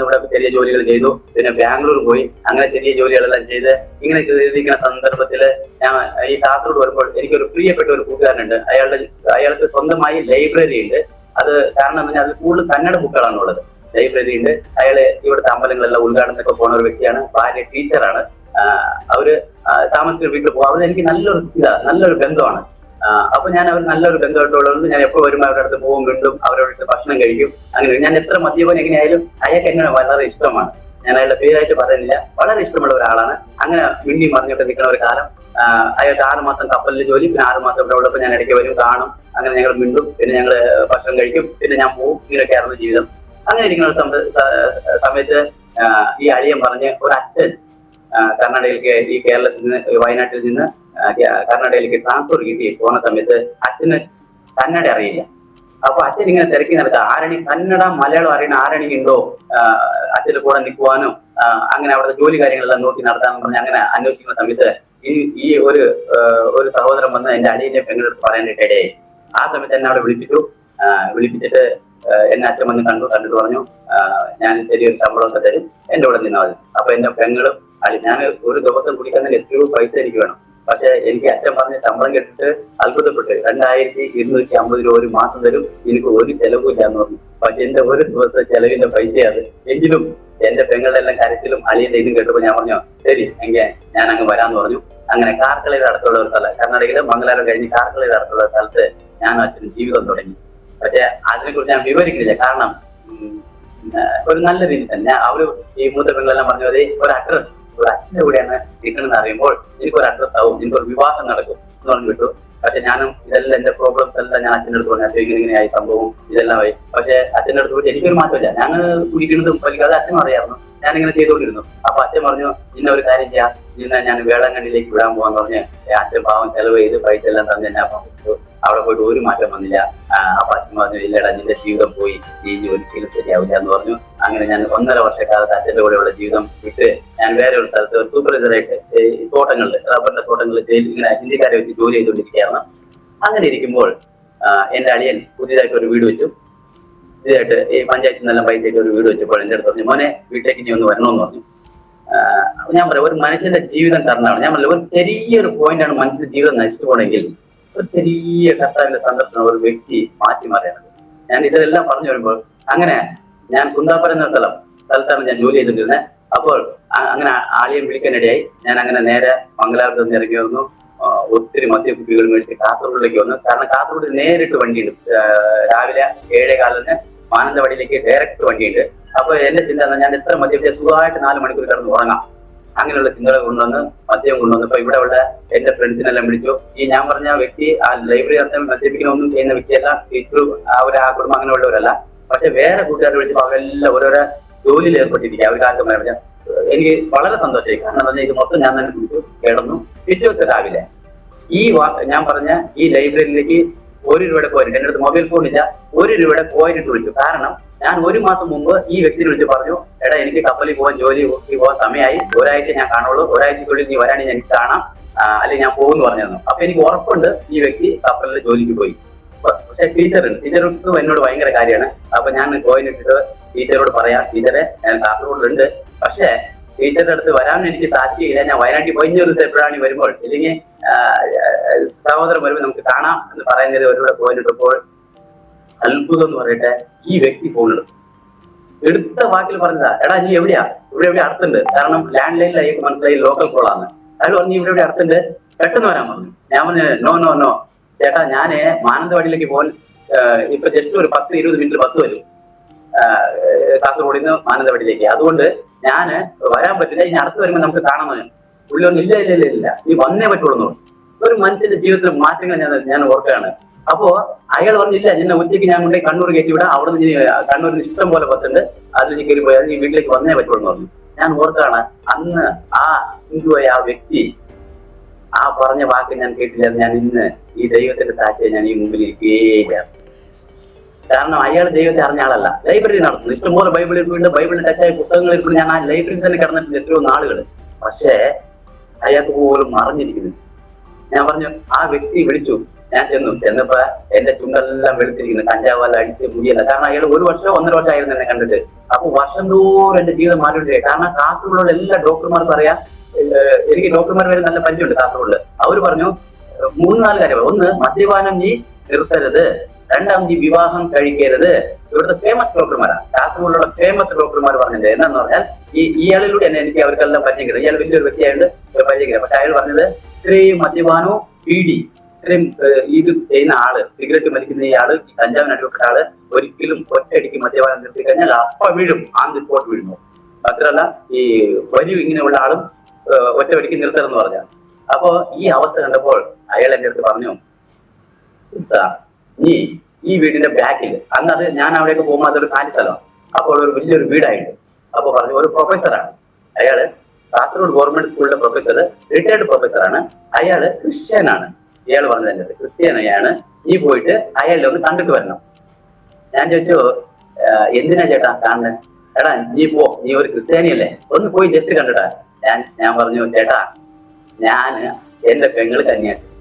ഇവിടെ ചെറിയ ജോലികൾ ചെയ്തു. പിന്നെ ബാംഗ്ലൂർ പോയി. അങ്ങനെ ചെറിയ ജോലികളെല്ലാം ചെയ്ത് ഇങ്ങനെ ചെയ്തിരിക്കുന്ന സന്ദർഭത്തില് ഞാൻ ഈ കാസർഗോഡ് വരുമ്പോൾ എനിക്കൊരു പ്രിയപ്പെട്ട ഒരു കൂട്ടുകാരനുണ്ട്. അയാൾക്ക് സ്വന്തമായി ലൈബ്രറി ഉണ്ട്. അത് കാരണം എന്ന് പറഞ്ഞാൽ അത് കൂടുതൽ കന്നഡ ബുക്കുകളാണ് ഉള്ളത്. ലൈബ്രറി ഉണ്ട്. അയാള് ഇവിടുത്തെ അമ്പലങ്ങളെല്ലാം ഉദ്ഘാടനത്തിനൊക്കെ പോകുന്ന ഒരു വ്യക്തിയാണ്. ഭാര്യ ടീച്ചറാണ്. അവര് താമസിക്കുന്ന വീട്ടിൽ പോകും. അവിടെ എനിക്ക് നല്ലൊരു ബന്ധമാണ്. അപ്പൊ ഞാൻ അവർ നല്ലൊരു ബന്ധമായിട്ടുള്ളത് ഞാൻ എപ്പോ വരുമ്പോൾ അവരുടെ അടുത്ത് പോകും, വീണ്ടും അവരുടെ അടുത്ത് ഭക്ഷണം കഴിക്കും. അങ്ങനെ ഞാൻ എത്ര മദ്യപാനം എങ്ങനെയായാലും അയാൾക്ക് എന്നെ വളരെ ഇഷ്ടമാണ്. ഞാൻ അയാളുടെ പേരായിട്ട് പറയുന്നില്ല, വളരെ ഇഷ്ടമുള്ള ഒരാളാണ്. അങ്ങനെ മിണ്ടി മറിഞ്ഞിട്ട് നിൽക്കുന്ന ഒരു കാലം. അയാൾക്ക് 6 മാസം കപ്പലിൽ ജോലി, പിന്നെ 6 മാസം ഇവിടെ ഉള്ളപ്പോൾ ഞാൻ ഇടയ്ക്ക് വരും, കാണും. അങ്ങനെ ഞങ്ങൾ മിണ്ടും, പിന്നെ ഞങ്ങൾ ഭക്ഷണം കഴിക്കും, പിന്നെ ഞാൻ പോകും. ഇങ്ങനെയൊക്കെയായിരുന്നു ജീവിതം. അങ്ങനെ ഇരിക്കുന്ന ഒരു സമയത്ത് ഈ അളിയൻ പറഞ്ഞ് ഒരു അച്ഛൻ കർണാടകയിലേക്ക് ഈ കേരളത്തിൽ നിന്ന് വയനാട്ടിൽ നിന്ന് കർണാടകയിലേക്ക് ട്രാൻസ്ഫർ കിട്ടി പോകുന്ന സമയത്ത് അച്ഛന് കന്നഡ അറിയില്ല. അപ്പൊ അച്ഛൻ ഇങ്ങനെ തിരക്കി നടക്കുക, കന്നഡ മലയാളം അറിയണ ആരെങ്കിലും ഉണ്ടോ അച്ഛന്റെ കൂടെ നിൽക്കുവാനോ അങ്ങനെ അവിടുത്തെ ജോലി കാര്യങ്ങളെല്ലാം നോക്കി നടത്താന്ന് പറഞ്ഞ് അങ്ങനെ അന്വേഷിക്കുന്ന സമയത്ത് ഈ ഒരു സഹോദരൻ വന്ന് എന്റെ അളിയന്റെ പെങ്ങളെടുത്ത് പറയാനായിട്ട് ഇടയായി. ആ സമയത്ത് എന്നെ അവിടെ വിളിപ്പിച്ചിട്ട് എന്നെ അച്ഛൻ വന്ന് കണ്ടിട്ട് പറഞ്ഞു, ഞാൻ ചെറിയൊരു ശമ്പളമൊക്കെ തരും, എന്റെ കൂടെ നിന്നാൽ മതി. അപ്പൊ എന്റെ പെങ്ങളും ഞാൻ ഒരു ദിവസം കുടിക്കുന്നതിന് എത്രയോ പൈസ എനിക്ക് വേണം. പക്ഷെ എനിക്ക് അച്ഛൻ പറഞ്ഞ ശമ്പളം കേട്ടിട്ട് അത്ഭുതപ്പെട്ട് 2250 രൂപ ഒരു മാസം തരും, എനിക്ക് ഒരു ചെലവില്ല എന്ന് പറഞ്ഞു. പക്ഷെ എന്റെ ഒരു ദിവസത്തെ ചെലവിന്റെ പൈസ അത്. എങ്കിലും എന്റെ പെങ്ങളെല്ലാം കരച്ചിലും അളിയന്റെ ഇതും കേട്ടപ്പോ ഞാൻ പറഞ്ഞു, ശരി എങ്കിൽ ഞാൻ അങ്ങ് വരാന്ന് പറഞ്ഞു. അങ്ങനെ കാർക്കളയുടെ അടുത്തുള്ള ഒരു സ്ഥലം, കർണാടകയിലെ മംഗലാരം കഴിഞ്ഞ് കാർക്കളയുടെ അടുത്തുള്ള സ്ഥലത്ത് ഞാനും അച്ഛനും ജീവിതം തുടങ്ങി. പക്ഷെ അതിനെക്കുറിച്ച് ഞാൻ വിവരിക്കുന്നില്ല, കാരണം ഒരു നല്ല രീതി തന്നെ അവര് ഈ മൂത്ത പെങ്ങളെല്ലാം പറഞ്ഞു, അതെ ഒരു അഡ്രസ്, ഒരു അച്ഛന്റെ കൂടെയാണ് നിൽക്കണമെന്ന് അറിയുമ്പോൾ എനിക്കൊരു അഡ്രസ് ആവും, എനിക്കൊരു വിവാഹം നടക്കും എന്ന് പറഞ്ഞു വിട്ടു. പക്ഷെ ഞാനും ഇതെല്ലാം എന്റെ പ്രോബ്ലംസ് എല്ലാം ഞാൻ അച്ഛൻ്റെ അടുത്ത് പറഞ്ഞു, അച്ഛൻ ഇങ്ങനെയായി സംഭവം ഇതെല്ലാം ആയി. പക്ഷെ അച്ഛൻ്റെ അടുത്ത് പോയിട്ട് എനിക്കൊരു മാറ്റമില്ല, ഞാൻ കുടിക്കുന്നതും വലിക്കാതെ അച്ഛനും അറിയായിരുന്നു, ഞാനിങ്ങനെ ചെയ്തുകൊണ്ടിരുന്നു. അപ്പൊ അച്ഛൻ പറഞ്ഞു, ഇന്ന ഒരു കാര്യം ചെയ്യാം, ഇന്ന് ഞാൻ വേളാങ്കണ്ണിയിലേക്ക് വിടാൻ പോകാന്ന് പറഞ്ഞ് അച്ഛൻ പാവം ചെലവ് ചെയ്ത് പൈസ എല്ലാം തന്നെ എന്നെ അപ്പം അവിടെ പോയിട്ട് ഒരു മാറ്റം വന്നില്ല. അപ്പൊ അച്ഛൻ പറഞ്ഞു, ഇല്ലടാ നിന്റെ ജീവിതം പോയി, ഇനി ഒരിക്കലും ശരിയാവില്ല എന്ന് പറഞ്ഞു. അങ്ങനെ ഞാൻ 1.5 വർഷക്കാലത്ത് അച്ഛന്റെ കൂടെയുള്ള ജീവിതം വിട്ട് ഞാൻ വേറെ ഒരു സ്ഥലത്ത് ഒരു സൂപ്പർവൈസറായിട്ട് തോട്ടങ്ങളിൽ, റബ്ബറിന്റെ തോട്ടങ്ങളിൽ ഇങ്ങനെ ഹിന്ദിക്കാരെ വെച്ച് ജോലി ചെയ്തുകൊണ്ടിരിക്കുകയാണ്. അങ്ങനെ ഇരിക്കുമ്പോൾ എന്റെ അളിയൻ പുതിയതായിട്ട് ഒരു വീട് വെച്ചു. പുതിയതായിട്ട് ഈ പഞ്ചായത്തിൽ നിന്നെല്ലാം പൈസ ഒരു വീട് വെച്ചപ്പോൾ എന്റെ അടുത്ത് പറഞ്ഞു, മോനെ വീട്ടിലേക്ക് ഇനി ഒന്ന് വരണമെന്ന് പറഞ്ഞു. ഞാൻ പറയാം, ഒരു മനുഷ്യന്റെ ജീവിതം കാരണമാണ്. ഞാൻ പറയാം, ഒരു ചെറിയൊരു പോയിന്റാണ് മനുഷ്യന്റെ ജീവിതം നശിച്ചു പോകണമെങ്കിൽ ഒരു ചെറിയ കർത്താവിന്റെ സന്ദർശനം ഒരു വ്യക്തി മാറ്റിമാറിയാണ്. ഞാൻ ഇതെല്ലാം പറഞ്ഞു വരുമ്പോൾ അങ്ങനെ ഞാൻ കുന്താപ്പുര എന്ന സ്ഥലത്താണ് ഞാൻ ജോലി ചെയ്തിരുന്നത്. അപ്പോൾ അങ്ങനെ ആളിയെ വിളിക്കാനിടയായി. ഞാൻ അങ്ങനെ നേരെ മംഗലാപുരത്ത് നിന്ന് ഇറങ്ങി വന്നു. ഒത്തിരി മദ്യക്കുപ്പികൾ മേടിച്ച് കാസർഗോഡിലേക്ക് വന്നു. കാരണം കാസർഗോഡ് നേരിട്ട് വണ്ടിയുണ്ട്, രാവിലെ 7:15 മാനന്തവാടിയിലേക്ക് ഡയറക്റ്റ് വണ്ടിയുണ്ട്. അപ്പൊ എന്റെ ചിന്ത ഞാൻ എത്ര മദ്യം സുഖമായിട്ട് 4 മണിക്കൂർ കിടന്ന് ഉറങ്ങാം, അങ്ങനെയുള്ള ചിന്തകൾ കൊണ്ടുവന്ന് മദ്യം കൊണ്ടുവന്നപ്പോ ഇവിടെ ഉള്ള എന്റെ ഫ്രണ്ട്സിനെല്ലാം വിളിച്ചു. ഈ ഞാൻ പറഞ്ഞ വ്യക്തി ആ ലൈബ്രറി മദ്യപിക്കണമൊന്നും ചെയ്യുന്ന വ്യക്തിയല്ല, ടീച്ചറും ആ കുടുംബം അങ്ങനെയുള്ളവരല്ല. പക്ഷെ വേറെ കൂട്ടുകാരെ വിളിച്ചപ്പോൾ അവരെല്ലാം ഓരോരോ ജോലിയിൽ ഏർപ്പെട്ടിരിക്കുക. അവർ ആർക്കും പറയാം. എനിക്ക് വളരെ സന്തോഷമായി, കാരണം പറഞ്ഞാൽ ഇത് മൊത്തം ഞാൻ തന്നെ കുടിച്ചു കിടന്നു. പിറ്റേ ദിവസം രാവിലെ ഞാൻ പറഞ്ഞ ഈ ലൈബ്രറിയിലേക്ക് 1 രൂപയുടെ കോയിൻ, എന്റെ അടുത്ത് മൊബൈൽ ഫോൺ ഇല്ല, 1 രൂപയുടെ കോയിൻ ഇട്ട് വിളിച്ചു. കാരണം ഞാൻ 1 മാസം മുമ്പ് ഈ വ്യക്തിനെ വിളിച്ച് പറഞ്ഞു, എടാ എനിക്ക് കപ്പലിൽ പോകാൻ ജോലിക്ക് പോകാൻ സമയമായി, ഒരാഴ്ച ഞാൻ കാണുള്ളൂ, ഒരാഴ്ചക്കുള്ളിൽ നീ വരാണെങ്കിൽ എനിക്ക് കാണാം, അല്ലെങ്കിൽ ഞാൻ പോകുമെന്ന് പറഞ്ഞു. അപ്പൊ എനിക്ക് ഉറപ്പുണ്ട് ഈ വ്യക്തി കപ്പലിൽ ജോലിക്ക് പോയി. പക്ഷെ ടീച്ചർക്ക് എന്നോട് ഭയങ്കര കാര്യമാണ്. അപ്പൊ ഞാൻ കോയിൻ ഇട്ടിട്ട് ടീച്ചറോട് പറയാം, ടീച്ചറെ ഞാൻ കാസർഗോഡിലുണ്ട്, പക്ഷെ ടീച്ചറുടെ അടുത്ത് വരാൻ എനിക്ക് സാധിക്കില്ല, ഞാൻ വയനാട്ടിൽ പോയി ഒരു സെപ്പറാണി വരുമ്പോൾ ഇല്ലെങ്കിൽ സഹോദരൻ വരുമ്പോൾ നമുക്ക് കാണാം എന്ന് പറയുന്നത് ഒരുപാട് കോയിൻ ഇട്ടപ്പോൾ അത്ഭുതം എന്ന് പറയട്ടെ, ഈ വ്യക്തി ഫോണിടും. എടുത്ത വാക്കിൽ പറഞ്ഞതാ, എടാ നീ എവിടെയാ, ഇവിടെ അടുത്തുണ്ട്. കാരണം ലാൻഡ് ലൈനിൽ അയ്യൊക്കെ മനസ്സിലായി ലോക്കൽ കോളാണ്. അയാൾ പറഞ്ഞു ഇവിടെ അടുത്തുണ്ട്, പെട്ടെന്ന് വരാൻ പറഞ്ഞു. ഞാൻ പറഞ്ഞു നോ ചേട്ടാ, ഞാന് മാനന്തവാടിയിലേക്ക് പോകാൻ ഇപ്പൊ ജസ്റ്റ് ഒരു 10-20 മിനിറ്റ് ബസ് വരും കാസർഗോഡിൽ നിന്ന് മാനന്തവാടിയിലേക്ക്, അതുകൊണ്ട് ഞാന് വരാൻ പറ്റില്ല, ഇനി അടുത്ത് വരുമ്പോൾ നമുക്ക് കാണാമെന്ന്. പുള്ളി പറഞ്ഞു ഇല്ല നീ വന്നേ പറ്റുള്ളൂ. ഒരു മനുഷ്യന്റെ ജീവിതത്തിൽ മാറ്റങ്ങൾ ഞാൻ ഓർക്കുകയാണ്. അപ്പോ അയാൾ പറഞ്ഞില്ല, നിന്നെ ഉച്ചയ്ക്ക് ഞാൻ കൊണ്ടേ കണ്ണൂർ കയറ്റി വിടാം, അവിടെ നിന്ന് കണ്ണൂരിന് ഇഷ്ടം പോലെ ബസ് ഉണ്ട്, അതിൽ നീ കയറി പോയാൽ നീ വീട്ടിലേക്ക് വന്നേ പറ്റുള്ളൂ പറഞ്ഞു. ഞാൻ ഓർത്താണ് അന്ന് ആ ഹിന്ദുവായ ആ വ്യക്തി ആ പറഞ്ഞ വാക്ക് ഞാൻ കേട്ടില്ല. ഞാൻ ഇന്ന് ഈ ദൈവത്തിന്റെ സാക്ഷിയെ ഞാൻ ഈ മുമ്പിൽ ഇരിക്കുകയില്ല. കാരണം അയാൾ ദൈവത്തെ അറിഞ്ഞ ആളല്ല, ലൈബ്രറി നടത്തുന്നു, ഇഷ്ടംപോലെ ബൈബിൾ ഇരിക്കുന്നുണ്ട്, ബൈബിളിൽ ടച്ചായ പുസ്തകങ്ങൾ ഇരിക്കുന്നു. ഞാൻ ആ ലൈബ്രറിയിൽ തന്നെ കിടന്നിട്ടുണ്ട് എത്രയോ നാളുകൾ. പക്ഷേ അയാൾക്ക് പോലും മറിഞ്ഞിരിക്കുന്നു. ഞാൻ പറഞ്ഞു, ആ വ്യക്തി വിളിച്ചു. ഞാൻ ചെന്നപ്പോ എന്റെ ചുണ്ടെല്ലാം വെളുത്തിരിക്കുന്നു, കഞ്ചാവെല്ലാം അടിച്ച് മുടിയല്ല. കാരണം അയാൾ 1 വർഷം 1.5 വർഷമായിരുന്നു എന്നെ കണ്ടിട്ട്. അപ്പൊ വർഷം തോറും എന്റെ ജീവിതം മാറിയിട്ടേ. കാരണം കാസർഗോഡുള്ള എല്ലാ ഡോക്ടർമാർക്കും അറിയാം, എനിക്ക് ഡോക്ടർമാർ വരെ നല്ല പരിചയമുണ്ട് കാസർഗോഡില്. അവർ പറഞ്ഞു 3-4 കാര്യങ്ങൾ. ഒന്ന്, മദ്യപാനം നീ നിർത്തരുത്. 2, നീ വിവാഹം കഴിക്കരുത്. ഇവിടുത്തെ ഫേമസ് ഡോക്ടർമാരാണ്, കാസർഗോഡിലുള്ള ഫേമസ് ഡോക്ടർമാർ പറഞ്ഞത് എന്താന്ന് പറഞ്ഞാൽ, ഇയാളിലൂടെ തന്നെ എനിക്ക് അവർക്കെല്ലാം പരിചയം. ഇയാൾ വലിയൊരു വ്യക്തിയായിട്ട് പരിചയം. പക്ഷെ അയാൾ പറഞ്ഞത്, ഇത്രയും മദ്യപാനവും പീഡി ഇത്രയും ഇത് ചെയ്യുന്ന ആള്, സിഗരറ്റ് വലിക്കുന്ന ഈ ആള്, കഞ്ചാവിന് അടിപ്പെട്ട ആള് ഒരിക്കലും ഒറ്റയടിക്ക് മദ്യപാനം നിർത്തി കഴിഞ്ഞാൽ അപ്പ വീഴും, ആൺ ദി സ്പോട്ട് വീഴുന്നു. മാത്രമല്ല ഈ വലിയ ഇങ്ങനെയുള്ള ആളും ഒറ്റയടിക്ക് നിർത്തണമെന്ന് പറഞ്ഞാൽ. അപ്പോ ഈ അവസ്ഥ കണ്ടപ്പോൾ അയാൾ എന്റെ അടുത്ത് പറഞ്ഞു, നീ ഈ വീടിന്റെ ബാക്കിൽ, അന്നത് ഞാൻ അവിടേക്ക് പോകുമ്പോൾ അതൊരു കാലി സ്ഥലമാണ്, അപ്പോൾ ഒരു വലിയൊരു വീടായിട്ട്. അപ്പൊ പറഞ്ഞു, ഒരു പ്രൊഫസറാണ് അയാള്, കാസർഗോഡ് ഗവൺമെന്റ് സ്കൂളിലെ പ്രൊഫസർ, റിട്ടയർഡ് പ്രൊഫസറാണ്. അയാള് ക്രിസ്ത്യനാണ്. ഇയാൾ പറഞ്ഞത് എന്റെ ക്രിസ്ത്യാനിയാണ്, നീ പോയിട്ട് അയാളെ ഒന്ന് കണ്ടിട്ട് വരണം. ഞാൻ ചോദിച്ചു, എന്തിനാ ചേട്ടാ കാണുന്നത്? എടാ നീ പോ, നീ ഒരു ക്രിസ്ത്യാനിയല്ലേ, ഒന്ന് പോയി ജസ്റ്റ് കണ്ടിട്ടാ. ഞാൻ പറഞ്ഞു, ചേട്ടാ ഞാന് എന്റെ പെങ്ങള് കന്യാസ്ത്രീ,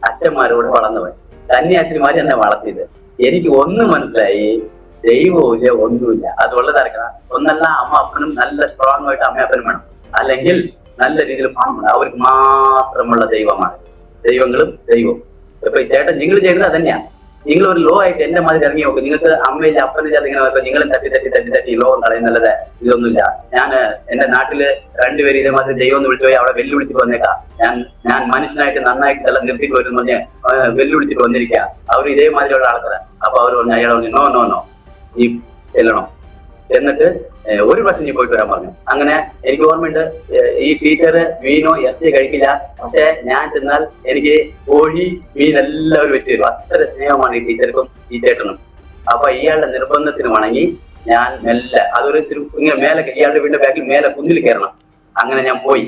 അച്ഛന്മാരോട് വളർന്നവൻ, കന്യാസ്ത്രീമാര് എന്നെ വളർത്തിയത്. എനിക്ക് ഒന്ന് മനസ്സിലായി, ദൈവവും ഇല്ല, ഒന്നുമില്ല. അതുള്ളത് ഇറക്കണം. ഒന്നല്ല അമ്മ അപ്പനും നല്ല സ്ട്രോങ് ആയിട്ട് അമ്മ അപ്പനും വേണം, അല്ലെങ്കിൽ നല്ല രീതിയിൽ പണം വേണം. അവർക്ക് മാത്രമുള്ള ദൈവമാണ്. ദൈവങ്ങളും ദൈവവും. ഇപ്പൊ ചേട്ടൻ നിങ്ങൾ ചെയ്യുന്നത് തന്നെയാ. നിങ്ങൾ ഒരു ലോ ആയിട്ട് എന്റെ മാതിരി ഇറങ്ങി നോക്കും. നിങ്ങൾക്ക് അമ്മയില്ല അപ്പനില്ലാതെ ഇങ്ങനെ നോക്കാം. നിങ്ങളും തട്ടി ലോ കളയുന്നല്ലത് ഇതൊന്നുമില്ല. ഞാൻ എന്റെ നാട്ടില് രണ്ടുപേരും ഇതേമാതിരി ദൈവം എന്ന് വിളിച്ചു പോയി അവിടെ വെല്ലുവിളിച്ചിട്ട് വന്നേക്കാം. ഞാൻ മനുഷ്യനായിട്ട് നന്നായിട്ട് എല്ലാം നിർത്തിയിട്ട് വരും പറഞ്ഞ് വെല്ലുവിളിച്ചിട്ട് വന്നിരിക്കുക. അവർ ഇതേമാതിരിയുള്ള ആൾക്കാരാണ്. അപ്പൊ അവർ പറഞ്ഞു, അയാൾ പറഞ്ഞു, നോ നീ ചെല്ലണം. എന്നിട്ട് ഒരു പ്രാവശ്യം നീ പോയിട്ട് വരാൻ പറഞ്ഞു. അങ്ങനെ എനിക്ക് ഓർമ്മയുണ്ട്, ഈ ടീച്ചർ മീനോ ഇറച്ചി കഴിക്കില്ല. പക്ഷെ ഞാൻ ചെന്നാൽ എനിക്ക് കോഴി മീൻ എല്ലാവരും വെച്ച് തരും. അത്ര സ്നേഹമാണ് ഈ ടീച്ചർക്കും ഈ ചേട്ടനും. അപ്പൊ ഇയാളുടെ നിർബന്ധത്തിന് വണങ്ങി ഞാൻ മെല്ലെ അതൊരു ഇങ്ങനെ മേലെ ഇയാളുടെ വീടിന്റെ ബാക്കിൽ മേലെ കുന്നിൽ കയറണം. അങ്ങനെ ഞാൻ പോയി.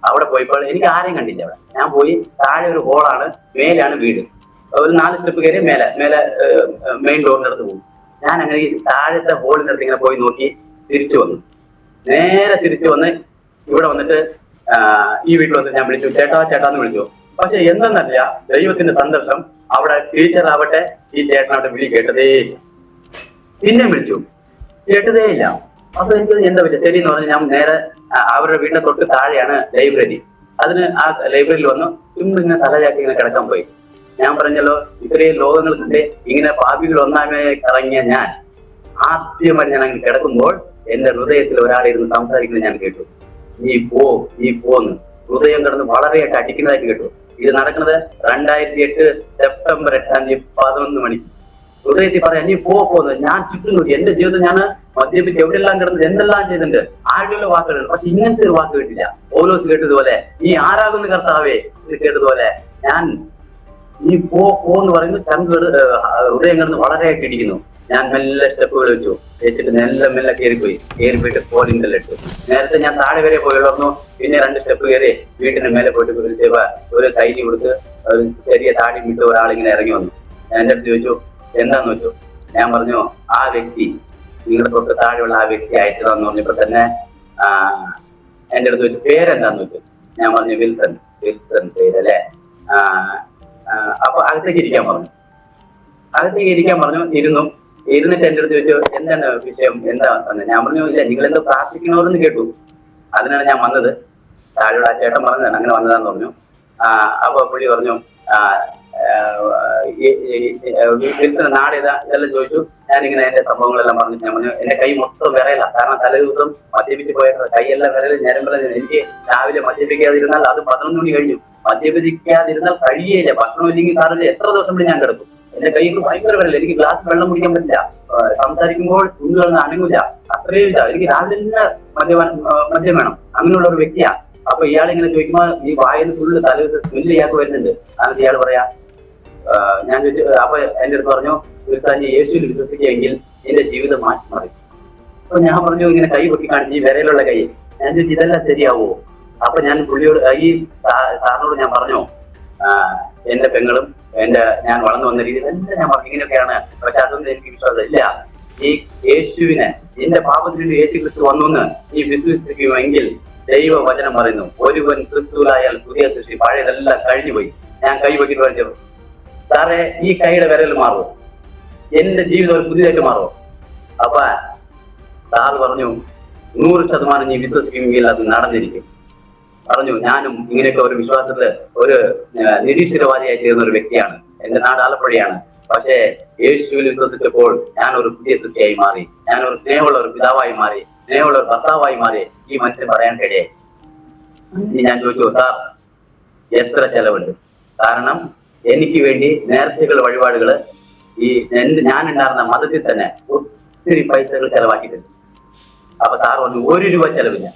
അവിടെ പോയപ്പോൾ എനിക്ക് ആരെയും കണ്ടില്ല. അവിടെ ഞാൻ പോയി. താഴെ ഒരു ഹോളാണ്, മേലാണ് വീട്. ഒരു 4 സ്റ്റെപ്പ് കയറി മേലെ മെയിൻ ഡോറിന്റെ അടുത്ത് പോകും. ഞാൻ അങ്ങനെ ഈ താഴത്തെ ഹോളിന്റെ അടുത്ത് ഇങ്ങനെ പോയി നോക്കി തിരിച്ചു വന്നു. നേരെ തിരിച്ചു വന്ന് ഇവിടെ വന്നിട്ട് ഈ വീട്ടിൽ വന്നിട്ട് ഞാൻ വിളിച്ചു, ചേട്ടാന്ന് വിളിച്ചു. പക്ഷെ എന്തെന്നറിയില്ല, ദൈവത്തിന്റെ സന്ദർശം അവിടെ ടീച്ചർ ആവട്ടെ ഈ ചേട്ടനാവട്ടെ വിളി കേട്ടതേ. പിന്നെ വിളിച്ചു, കേട്ടതേ ഇല്ല. അപ്പൊ എനിക്ക് എന്താ പറ്റുക? ശരി എന്ന് പറഞ്ഞാൽ ഞാൻ നേരെ അവരുടെ വീടിന്റെ തൊട്ട് താഴെയാണ് ലൈബ്രറി. അതിന് ആ ലൈബ്രറിയിൽ വന്നു ഇങ്ങനെ തലചാറ്റി ഇങ്ങനെ കിടക്കാൻ പോയി. ഞാൻ പറഞ്ഞല്ലോ, ഇത്രയും ലോകങ്ങൾക്കിടെ ഇങ്ങനെ പാപികൾ ഒന്നാമേ കറങ്ങിയ ഞാൻ ആദ്യമായിട്ട് ഞാൻ അങ്ങനെ കിടക്കുമ്പോൾ എന്റെ ഹൃദയത്തിൽ ഒരാളിരുന്ന് സംസാരിക്കുന്നത് ഞാൻ കേട്ടു. നീ പോന്ന് ഹൃദയം കിടന്ന് വളരെയായിട്ട് അടിക്കുന്നതായിട്ട് കേട്ടു. ഇത് നടക്കുന്നത് 2008 സെപ്റ്റംബർ 8 11 മണിക്ക്. ഹൃദയത്തിൽ പറയാം, നീ പോന്ന്. ഞാൻ ചുറ്റും നോക്കി. എന്റെ ജീവിതം ഞാൻ മദ്യപിച്ച് എവിടെയെല്ലാം കിടന്നത് എന്തെല്ലാം ചെയ്തിട്ടുണ്ട്. ആരുടെ വാക്കുകൾ, പക്ഷെ ഇങ്ങനത്തെ ഒരു വാക്ക് കേട്ടില്ല. പൗലോസ് കേട്ടതുപോലെ, നീ ആരാകുന്ന കർത്താവേ ഇത് കേട്ടതുപോലെ ഞാൻ നീ പോന്ന് പറയുന്നത് ഹൃദയം കിടന്ന് വളരെയായിട്ട് ഇടിക്കുന്നു. ഞാൻ മെല്ലെ സ്റ്റെപ്പുകൾ വെച്ചിട്ട് മെല്ലെ കയറിപ്പോയിട്ട് കോലിംഗ് ഇട്ടു. നേരത്തെ ഞാൻ താഴെ വരെ പോയുള്ളൂ. പിന്നെ 2 സ്റ്റെപ്പ് കയറി വീട്ടിന് മേലെ പോയിട്ട് ഒരു കൈനി കൊടുത്ത് ചെറിയ താടി വിട്ട് ഒരാളിങ്ങനെ ഇറങ്ങി വന്നു. എന്റെ അടുത്ത് ചോദിച്ചു, എന്താന്ന് വെച്ചു. ഞാൻ പറഞ്ഞു, ആ വ്യക്തി നിങ്ങളുടെ തൊട്ട് താഴെയുള്ള ആ വ്യക്തി അയച്ചതാന്ന് പറഞ്ഞപ്പോ തന്നെ എന്റെ അടുത്ത് വെച്ചു, പേരെന്താന്ന് വെച്ചു. ഞാൻ പറഞ്ഞു, വിൽസൺ പേരല്ലേ. അപ്പൊ അകത്തേക്ക് ഇരിക്കാൻ പറഞ്ഞു. ഇരുന്നിട്ട് എന്റെ അടുത്ത് ചോദിച്ചു, എന്താണ് വിഷയം, എന്താ വന്നത്. ഞാൻ പറഞ്ഞു, ഇല്ല നിങ്ങൾ എന്തോ പ്രാർത്ഥിക്കണോരെന്ന് കേട്ടു, അതിനാണ് ഞാൻ വന്നത്. താഴെയുള്ള ആ ചേട്ടൻ പറഞ്ഞതാണ് അങ്ങനെ വന്നതാന്ന് പറഞ്ഞു. അപ്പൊ പുള്ളി പറഞ്ഞു, വിൽസന്റെ നാട് ഏതാ ഇതെല്ലാം ചോദിച്ചു. ഞാനിങ്ങനെ എന്റെ സംഭവങ്ങളെല്ലാം പറഞ്ഞു. ഞാൻ പറഞ്ഞു, എന്റെ കൈ മൊത്തം വിറയില്ല. കാരണം തലേ ദിവസം മദ്യപിച്ച് പോയ കൈയെല്ലാം വിരൽ ഞരമ്പെല്ലാം. എനിക്ക് രാവിലെ മദ്യപിക്കാതിരുന്നാൽ അത് 11 മണി കഴിഞ്ഞു. മദ്യപിക്കാതിരുന്നാൽ കഴിയേയില്ല. ഭക്ഷണം ഇല്ലെങ്കിൽ സാറിന് എത്ര ദിവസം കൂടി ഞാൻ കിടക്കും. എന്റെ കൈക്ക് ഭയങ്കര വിരൽ. എനിക്ക് ഗ്ലാസ് വെള്ളം കുടിക്കാൻ പറ്റില്ല. സംസാരിക്കുമ്പോൾ കുഞ്ഞുകളൊന്നും അനങ്ങില്ല. അത്രയും ഇല്ല. എനിക്ക് രാവിലെ മദ്യം വേണം. അങ്ങനെയുള്ള ഒരു വ്യക്തിയാ. അപ്പൊ ഇയാളിങ്ങനെ ചോദിക്കുമ്പോ ഈ വായന ഫുള്ള് തലേ ദിവസം സ്മെല്ല് ഇയാൾക്ക് വരുന്നുണ്ട്. എന്നിട്ട് ഇയാൾ പറയാ, ഞാൻ ചോദിച്ചു. അപ്പൊ എന്റെ അടുത്ത് പറഞ്ഞു, തീർച്ചയായും യേശുവിൽ വിശ്വസിക്കുകയെങ്കിൽ എന്റെ ജീവിതം മാറ്റി മാറി. അപ്പൊ ഞാൻ പറഞ്ഞു, ഇങ്ങനെ കൈ പൊട്ടി കാണിച്ചു, ഈ വിരലുള്ള കൈ. ഞാൻ ചോദിച്ചു, ഇതെല്ലാം ശരിയാവോ? അപ്പൊ ഞാൻ പുള്ളിയോട് ഈ സാറിനോട് ഞാൻ പറഞ്ഞു, എന്റെ പെങ്ങളും ഞാൻ വളർന്നു വന്ന രീതിയിൽ എല്ലാം ഞാൻ പറഞ്ഞു ഇങ്ങനെയൊക്കെയാണ്. പക്ഷെ അതൊന്നും എനിക്ക് വിശ്വാസം ഇല്ല. ഈ യേശുവിനെ എന്റെ പാപത്തിന് വേണ്ടി യേശു ക്രിസ്തു വന്നു നീ വിശ്വസിക്കുമെങ്കിൽ ദൈവവചനം പറയുന്നു, ഒരുവൻ ക്രിസ്തുവായാൽ പുതിയ സൃഷ്ടി, പഴയതെല്ലാം കഴിഞ്ഞുപോയി. ഞാൻ കൈ പൊട്ടിട്ട് പറഞ്ഞു, സാറേ ഈ കൈയുടെ വിരൽ മാറുമോ? എന്റെ ജീവിതം ഒരു പുതിയതായിട്ട് മാറുമോ? അപ്പൊ സാറ് പറഞ്ഞു, 100% നീ വിശ്വസിക്കുമെങ്കിൽ അത് നടന്നിരിക്കും. പറഞ്ഞു, ഞാനും ഇങ്ങനെയൊക്കെ ഒരു വിശ്വാസത്തില് ഒരു നിരീശ്വരവാദിയായി തീർന്ന ഒരു വ്യക്തിയാണ്. എന്റെ നാട് ആലപ്പുഴയാണ്. പക്ഷേ യേശുവിൽ വിശ്വസിച്ചപ്പോൾ ഞാൻ ഒരു പുതിയ സൃഷ്ടിയായി മാറി. ഞാൻ ഒരു സ്നേഹമുള്ള ഒരു പിതാവായി മാറി, സ്നേഹമുള്ള ഒരു ഭർത്താവായി മാറി. ഈ മനുഷ്യൻ പറയാൻ കഴിയേ. ഞാൻ ചോദിച്ചു, സാർ എത്ര ചെലവുണ്ട്? കാരണം എനിക്ക് വേണ്ടി നേർച്ചകൾ വഴിപാടുകള് ഞാൻ ഉണ്ടായിരുന്ന മതത്തിൽ തന്നെ ഒത്തിരി പൈസകൾ ചെലവാക്കിയിട്ടുണ്ട്. അപ്പൊ സാർ പറഞ്ഞു, 1 രൂപ ചെലവില്ല.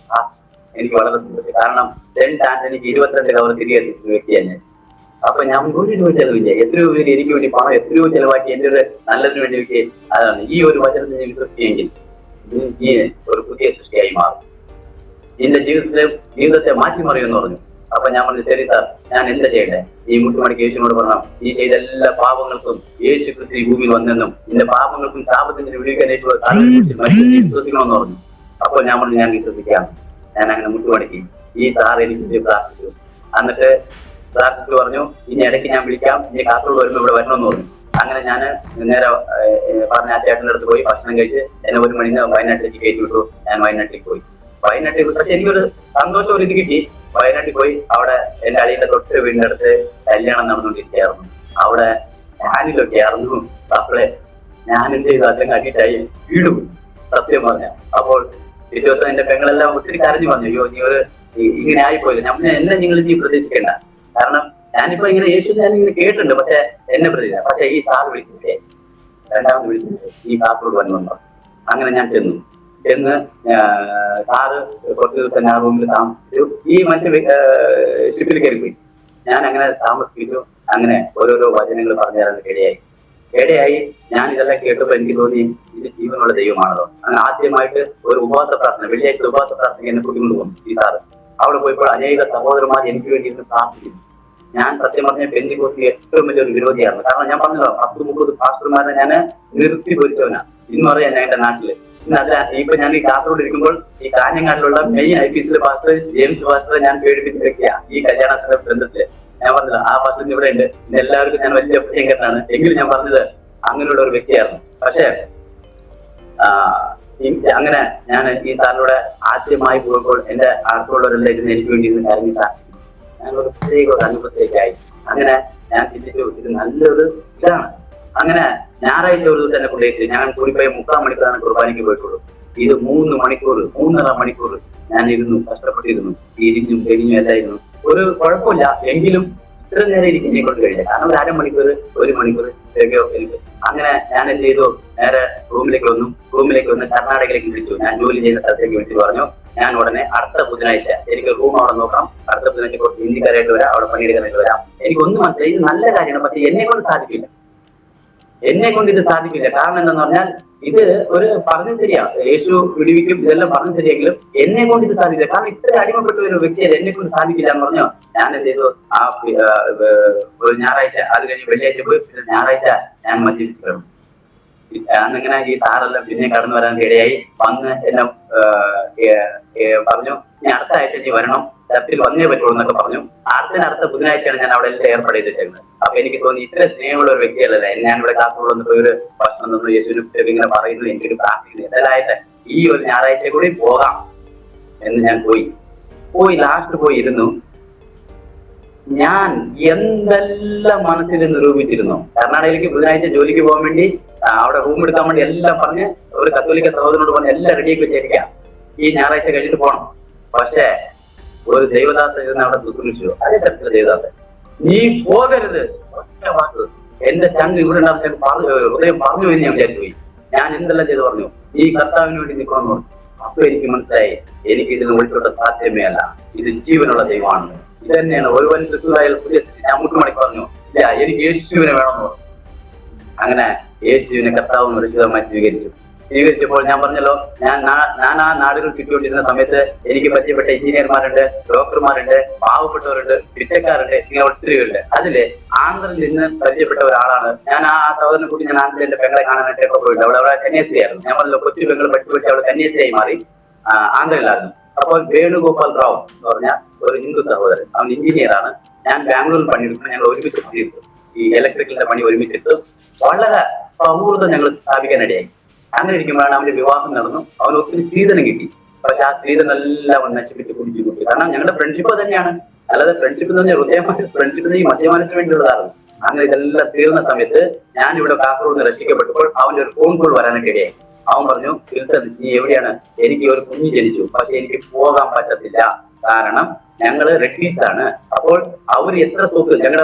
എനിക്ക് വളരെ സന്തോഷം. കാരണം സെന്റ് ആന്റണിക്ക് 22 കവർ തിരികെ എത്തിച്ച വ്യക്തിയാണ് ഞാൻ. അപ്പൊ ഞാൻ 1 രൂപ ചെലവില്ല. എത്രയോ പേര് എനിക്ക് വേണ്ടി പണം എത്രയോ ചെലവാക്കി എന്റെ ഒരു നല്ലതിന് വേണ്ടി വെച്ച് അതാണ്. ഈ ഒരു വചനത്തെ ഞാൻ വിശ്വസിക്കുമെങ്കിൽ ഈ ഒരു പുതിയ സൃഷ്ടിയായി മാറും. എന്റെ ജീവിതത്തെ മാറ്റിമറിയുമെന്ന് പറഞ്ഞു. അപ്പൊ ഞാൻ പറഞ്ഞു, ശരി സാർ, ഞാൻ എന്താ ചെയ്യട്ടെ? ഈ മുട്ടുമണിക്ക് യേശുവിനോട് പറഞ്ഞു, ഈ ചെയ്ത എല്ലാ പാപങ്ങൾക്കും യേശു ക്രിസ്തു ഈ ഭൂമിയിൽ വന്നെന്നും എന്റെ പാപങ്ങൾക്കും ശാപത്തിന് വിളിക്കാൻ യേശു വിശ്വസിക്കണമെന്ന് പറഞ്ഞു. അപ്പോൾ ഞാൻ പറഞ്ഞു, ഞാൻ വിശ്വസിക്കാം. ഞാൻ അങ്ങനെ മുട്ടുമടക്കി ഈ സാർ എനിക്ക് പ്രാർത്ഥിച്ചു. എന്നിട്ട് പ്രാർത്ഥിച്ചു പറഞ്ഞു, ഇനി ഇടയ്ക്ക് ഞാൻ വിളിക്കാം, ഇനി കാസർഗോഡ് വരുമ്പോൾ ഇവിടെ വരണമെന്ന് പറഞ്ഞു. അങ്ങനെ ഞാൻ നേരെ പറഞ്ഞ ആ ചേട്ടൻ്റെ അടുത്ത് പോയി ഭക്ഷണം കഴിച്ച് എന്നെ 1 മണിന്ന് വയനാട്ടിലേക്ക് കയറ്റി വിട്ടു. ഞാൻ വയനാട്ടിലേക്ക് പോയി. വയനാട്ടിൽ പക്ഷെ എനിക്കൊരു സന്തോഷം ഒരു ഇത് കിട്ടി. വയനാട്ടിൽ പോയി അവിടെ എന്റെ അളിയുടെ തൊട്ട് വീടിന്റെ അടുത്ത് കല്യാണം നടന്നുകൊണ്ടിരിക്കുകയായിരുന്നു. അവിടെ ഞാനിലൊക്കെ ആയിരുന്നു. അപ്പോളെ ഞാൻ എന്ത് ചെയ്തു, അതിലും അടിയിട്ടായി വീടും സത്യം പറഞ്ഞ. അപ്പോൾ പിറ്റേ ദിവസം എന്റെ പെങ്ങളെല്ലാം ഒത്തിരി കരഞ്ഞു പറഞ്ഞു, അയ്യോ നീ ഒരു ഇങ്ങനെ ആയിപ്പോയില്ല, എന്നെ നിങ്ങൾ നീ പ്രതീക്ഷിക്കേണ്ട. കാരണം ഞാനിപ്പോ ഇങ്ങനെ യേശു ഞാൻ ഇങ്ങനെ കേട്ടിട്ടുണ്ട്, പക്ഷെ എന്നെ പ്രതീക്ഷ. പക്ഷെ ഈ സാർ വിളിച്ചിട്ടേ, രണ്ടാമത് വിളിച്ചിട്ട് ഈ കാസർഗോഡ് വന്നു. അങ്ങനെ ഞാൻ ചെന്ന് സാറ് കുറച്ച് ദിവസം ഞാൻ റൂമിൽ താമസിച്ചു. ഈ മനുഷ്യൻ ഷിപ്പിൽ കയറിപ്പോയി. ഞാൻ അങ്ങനെ താമസിപ്പിച്ചു. അങ്ങനെ ഓരോരോ വചനങ്ങൾ പറഞ്ഞു തരാൻ ഇടയായി. ഞാൻ ഇതെല്ലാം കേട്ടപ്പോൾ എനിക്ക് തോന്നി ഇത് ജീവനുള്ള ദൈവമാണല്ലോ. അങ്ങനെ ആദ്യമായിട്ട് ഒരു ഉപവാസ പ്രാർത്ഥന, വെള്ളിയാഴ്ച ഉപവാസ പ്രാർത്ഥന എന്നെ കൂട്ടിക്കൊണ്ട് പോകും ഈ സാറ്. അവിടെ പോയപ്പോൾ അനേക സഹോദരന്മാർ എനിക്ക് വേണ്ടി ഇരുന്ന് പ്രാർത്ഥിക്കുന്നു. ഞാൻ സത്യം പറഞ്ഞ പെന്തിക്കോസ്തിക്ക് ഏറ്റവും വലിയൊരു വിരോധിയായിരുന്നു. കാരണം ഞാൻ പറഞ്ഞല്ലോ 10-30 പാസ്റ്റർമാരെ ഞാൻ നിർത്തി പൊരിച്ചവനാ. ഇന്ന് പറയാം ഞാൻ എന്റെ നാട്ടില്. ഇന്നല്ല, ഇപ്പൊ ഞാൻ ഈ കാസർഗോഡ് ഇരിക്കുമ്പോൾ ഈ കാഞ്ഞങ്ങാടിലുള്ള മെയിൻ IPC പാസ്റ്റർ ജെയിംസ് പാസ്റ്ററെ ഞാൻ പേടിപ്പിച്ച് വെക്കുക ഈ കല്യാണത്തിന്റെ ബന്ധത്തില്. ഞാൻ പറഞ്ഞത് ആ പാസ്റ്റർ ഇവിടെ ഉണ്ട്, എല്ലാവർക്കും ഞാൻ വലിയ പ്രിയങ്കരനാണ്. എങ്കിലും ഞാൻ പറഞ്ഞത് അങ്ങനെയുള്ള ഒരു വ്യക്തിയായിരുന്നു. പക്ഷെ അങ്ങനെ ഞാൻ ഈ സാറിലൂടെ ആദ്യമായി പോയപ്പോൾ എന്റെ അടുത്തുള്ളവരെല്ലാം ഇരുന്ന് എനിക്ക് വേണ്ടി ഇരുന്ന് കരഞ്ഞി സാധിച്ചു. ഞാനൊരു പ്രത്യേക ഒരു അനുഭവത്തിലേക്കായി. അങ്ങനെ ഞാൻ ചിന്തിച്ചു ഇത് നല്ലൊരു ഇതാണ്. അങ്ങനെ ഞായറാഴ്ച ഒരു ദിവസം എന്നെ കൊണ്ടുപോയിട്ട് ഞാൻ കൂടിപ്പോയി 3/4 മണിക്കൂറാണ് കുർബാനയ്ക്ക് പോയിട്ടുള്ളൂ. ഇത് 3 മണിക്കൂർ 3.5 മണിക്കൂർ ഞാൻ ഇരുന്നു, കഷ്ടപ്പെട്ടിരുന്നു, തിരിഞ്ഞും തെരിഞ്ഞും എല്ലാം ഇരുന്നു. ഒരു കുഴപ്പമില്ല, എങ്കിലും ഇത്ര നേരം ഇരിക്കുന്നേ കൊണ്ട് കഴിയില്ല. കാരണം ഒരു 1/2 മണിക്കൂർ 1 മണിക്കൂർ എനിക്ക്. അങ്ങനെ ഞാൻ എന്ത് ചെയ്തു, നേരെ റൂമിലേക്ക് വന്ന് കർണാടകയിലേക്ക് വിളിച്ചു. ഞാൻ ജോലി ചെയ്യുന്ന സ്ഥലത്തേക്ക് വിളിച്ചു പറഞ്ഞു, ഞാൻ ഉടനെ അടുത്ത ബുധനാഴ്ച എനിക്ക് റൂം അവിടെ നോക്കാം, അടുത്ത ബുധനാഴ്ച കുറച്ച് ഹിന്ദിക്കാരായിട്ട് വരാം, അവിടെ പണിയെടുക്കാനായിട്ട് വരാം. എനിക്കൊന്നും മനസ്സിലായി, ഇത് നല്ല കാര്യമാണ്. പക്ഷെ എന്നെ കൊണ്ട് സാധിക്കില്ല. കാരണം എന്താന്ന് പറഞ്ഞാൽ ഇത് ഒരു പറഞ്ഞത് ശരിയാ, യേശു വിടുവിക്കും, ഇതെല്ലാം പറഞ്ഞത് ശരിയെങ്കിലും എന്നെ കൊണ്ട് ഇത് സാധിക്കില്ല. കാരണം ഇത്ര അടിമപ്പെട്ട ഒരു വ്യക്തിയെ എന്നെ കൊണ്ട് സാധിക്കില്ല എന്ന് പറഞ്ഞോ. ഞാൻ എന്ത് ചെയ്തു, ആ ഒരു ഞായറാഴ്ച, അത് കഴിഞ്ഞ് വെള്ളിയാഴ്ച പോയി, പിന്നെ ഞായറാഴ്ച ഞാൻ മദ്യപിച്ചു കിടന്നു. അന്നിങ്ങനെ ഈ സാറെല്ലാം പിന്നെ കടന്നു വരാൻ ഇടയായി. വന്ന് എന്നെ പറഞ്ഞു, ഇനി അടുത്ത ആഴ്ച നീ വരണം, ചർച്ചിൽ വന്നേ പറ്റുള്ളൂ എന്നൊക്കെ പറഞ്ഞു. അടുത്ത ബുധനാഴ്ചയാണ് ഞാൻ അവിടെ എല്ലാം ഏർപ്പാട് ചെയ്ത് വെച്ചത്. അപ്പൊ എനിക്ക് തോന്നി ഇത്ര സ്നേഹമുള്ള ഒരു വ്യക്തിയല്ലേ ഞാൻ ഇവിടെ കാസർഗോഡ് വന്നിട്ട് ഒരു ഭക്ഷണം തന്നു, യേശുവിനെ ഇങ്ങനെ പറയുന്നു, എനിക്കൊരു പ്രാർത്ഥിക്കുന്നു, എന്തായാലും ഈ ഒരു ഞായറാഴ്ച കൂടി പോകാം എന്ന് ഞാൻ പോയി ലാസ്റ്റ് പോയി ഇരുന്നു. ഞാൻ എന്തെല്ലാം മനസ്സിൽ നിരൂപിച്ചിരുന്നു. കർണാടകയിലേക്ക് ബുധനാഴ്ച ജോലിക്ക് പോകാൻ വേണ്ടി അവിടെ റൂം എടുക്കാൻ വേണ്ടി എല്ലാം പറഞ്ഞ് ഒരു കത്തോലിക്ക സഹോദരനോട് പറഞ്ഞ് എല്ലാം റെഡിയാക്കി വെച്ചിരിക്കാം, ഈ ഞായറാഴ്ച കഴിഞ്ഞിട്ട് പോകണം. പക്ഷേ ഒരു ദൈവദാസൻ ഇരുന്ന് അവിടെ ശുശ്രൂഷിച്ചു. അതേ ചർച്ചിലെ ദൈവദാസൻ, നീ പോകരുത്, ഒറ്റ വാക്ക്. എന്റെ ചങ്ക് ഇവിടെ ഹൃദയം പറഞ്ഞു എന്ന് ഞാൻ വിചാരിച്ചു പോയി. ഞാൻ എന്തെല്ലാം ചെയ്ത് പറഞ്ഞു, ഈ കർത്താവിന് വേണ്ടി നിൽക്കണമെന്ന് പറഞ്ഞു. അപ്പൊ എനിക്ക് മനസ്സിലായി, എനിക്ക് ഇതിന് ഒളിച്ചോട്ട സാധ്യമേ അല്ല, ഇത് ജീവനുള്ള ദൈവമാണ്. ഇത് തന്നെയാണ് ഒരുവൻ ക്രിസ്തുവായാൽ പുതിയ സൃഷ്ടി. ഞാൻ 3 മണിക്ക് പറഞ്ഞു, ഇല്ല എനിക്ക് യേശുവിനെ വേണമെന്ന് പറഞ്ഞു. അങ്ങനെ യേശുവിനെ കർത്താവ് രക്ഷിതമായി സ്വീകരിച്ചപ്പോൾ ഞാൻ പറഞ്ഞല്ലോ, ഞാൻ ആ നാടുകൾ ചുറ്റിക്കൊണ്ടിരുന്ന സമയത്ത് എനിക്ക് പരിചയപ്പെട്ട എഞ്ചിനീയർമാരുണ്ട്, ഡോക്ടർമാരുണ്ട്, പാവപ്പെട്ടവരുണ്ട്, പിച്ചക്കാരുണ്ട്, ഇങ്ങനെ ഒത്തിരി ഉണ്ട്. അതില് ആന്ധ്രയിൽ നിന്ന് പരിചയപ്പെട്ട ഒരാളാണ് ഞാൻ. ആ സഹോദരനെ കൂട്ടി ഞാൻ ആന്ധ്രയിൽ എന്റെ പെങ്ങളെ കാണാനായിട്ടൊക്കെ പോയിട്ടുണ്ട്. അവിടെ കന്യാസ്ത്രീയായിരുന്നു. ഞാൻ പറഞ്ഞല്ലോ, കൊച്ചു പെങ്ങൾ പഠിച്ച് അവൾ കന്യാസ്ത്രീയായി മാറി ആന്ധ്രയിലായിരുന്നു. അപ്പോൾ വേണുഗോപാൽ റാവു എന്ന് പറഞ്ഞ ഒരു ഹിന്ദു സഹോദരൻ, അവൻ എഞ്ചിനീയറാണ്. ഞാൻ ബാംഗ്ലൂരിൽ പണിയെടുക്കുന്നു. ഞങ്ങൾ ഒരുമിച്ച് പണിയെടുത്തു, ഈ ഇലക്ട്രിക്കലിന്റെ പണി ഒരുമിച്ചെടുത്തു. വളരെ സൗഹൃദം ഞങ്ങൾ സ്ഥാപിക്കാനിടയായി. അങ്ങനെ ഇരിക്കുമ്പോഴാണ് അവന്റെ വിവാഹം നടന്നു. അവന് ഒത്തിരി സ്ത്രീധനം കിട്ടി. പക്ഷെ ആ സ്ത്രീധനെല്ലാം അവൻ നശിപ്പിച്ച് കുടിച്ചു കൂട്ടി. കാരണം ഞങ്ങളുടെ ഫ്രണ്ട്ഷിപ്പ് തന്നെയാണ്, അല്ലാതെ ഫ്രണ്ട്ഷിപ്പ് എന്ന് പറഞ്ഞാൽ ഹൃദയമായ ഫ്രണ്ട്ഷിപ്പ് ഈ മദ്യപാനത്തിന് വേണ്ടിയുള്ളതാണ്. അങ്ങനെ ഇതെല്ലാം തീർന്ന സമയത്ത് ഞാൻ ഇവിടെ കാസർഗോഡ് നിന്ന് രക്ഷിക്കപ്പെട്ടപ്പോൾ അവന്റെ ഒരു ഫോൺ കോൾ വരാനൊക്കെ ഇടയായി. അവൻ പറഞ്ഞു, വിൽസൺ നീ എവിടെയാണ്? എനിക്ക് ഒരു കുഞ്ഞ് ജനിച്ചു, പക്ഷെ എനിക്ക് പോകാൻ പറ്റത്തില്ല, കാരണം ഞങ്ങള് റെഡ്ഡീസ് ആണ്. അപ്പോൾ അവർ എത്ര സ്വത്ത്,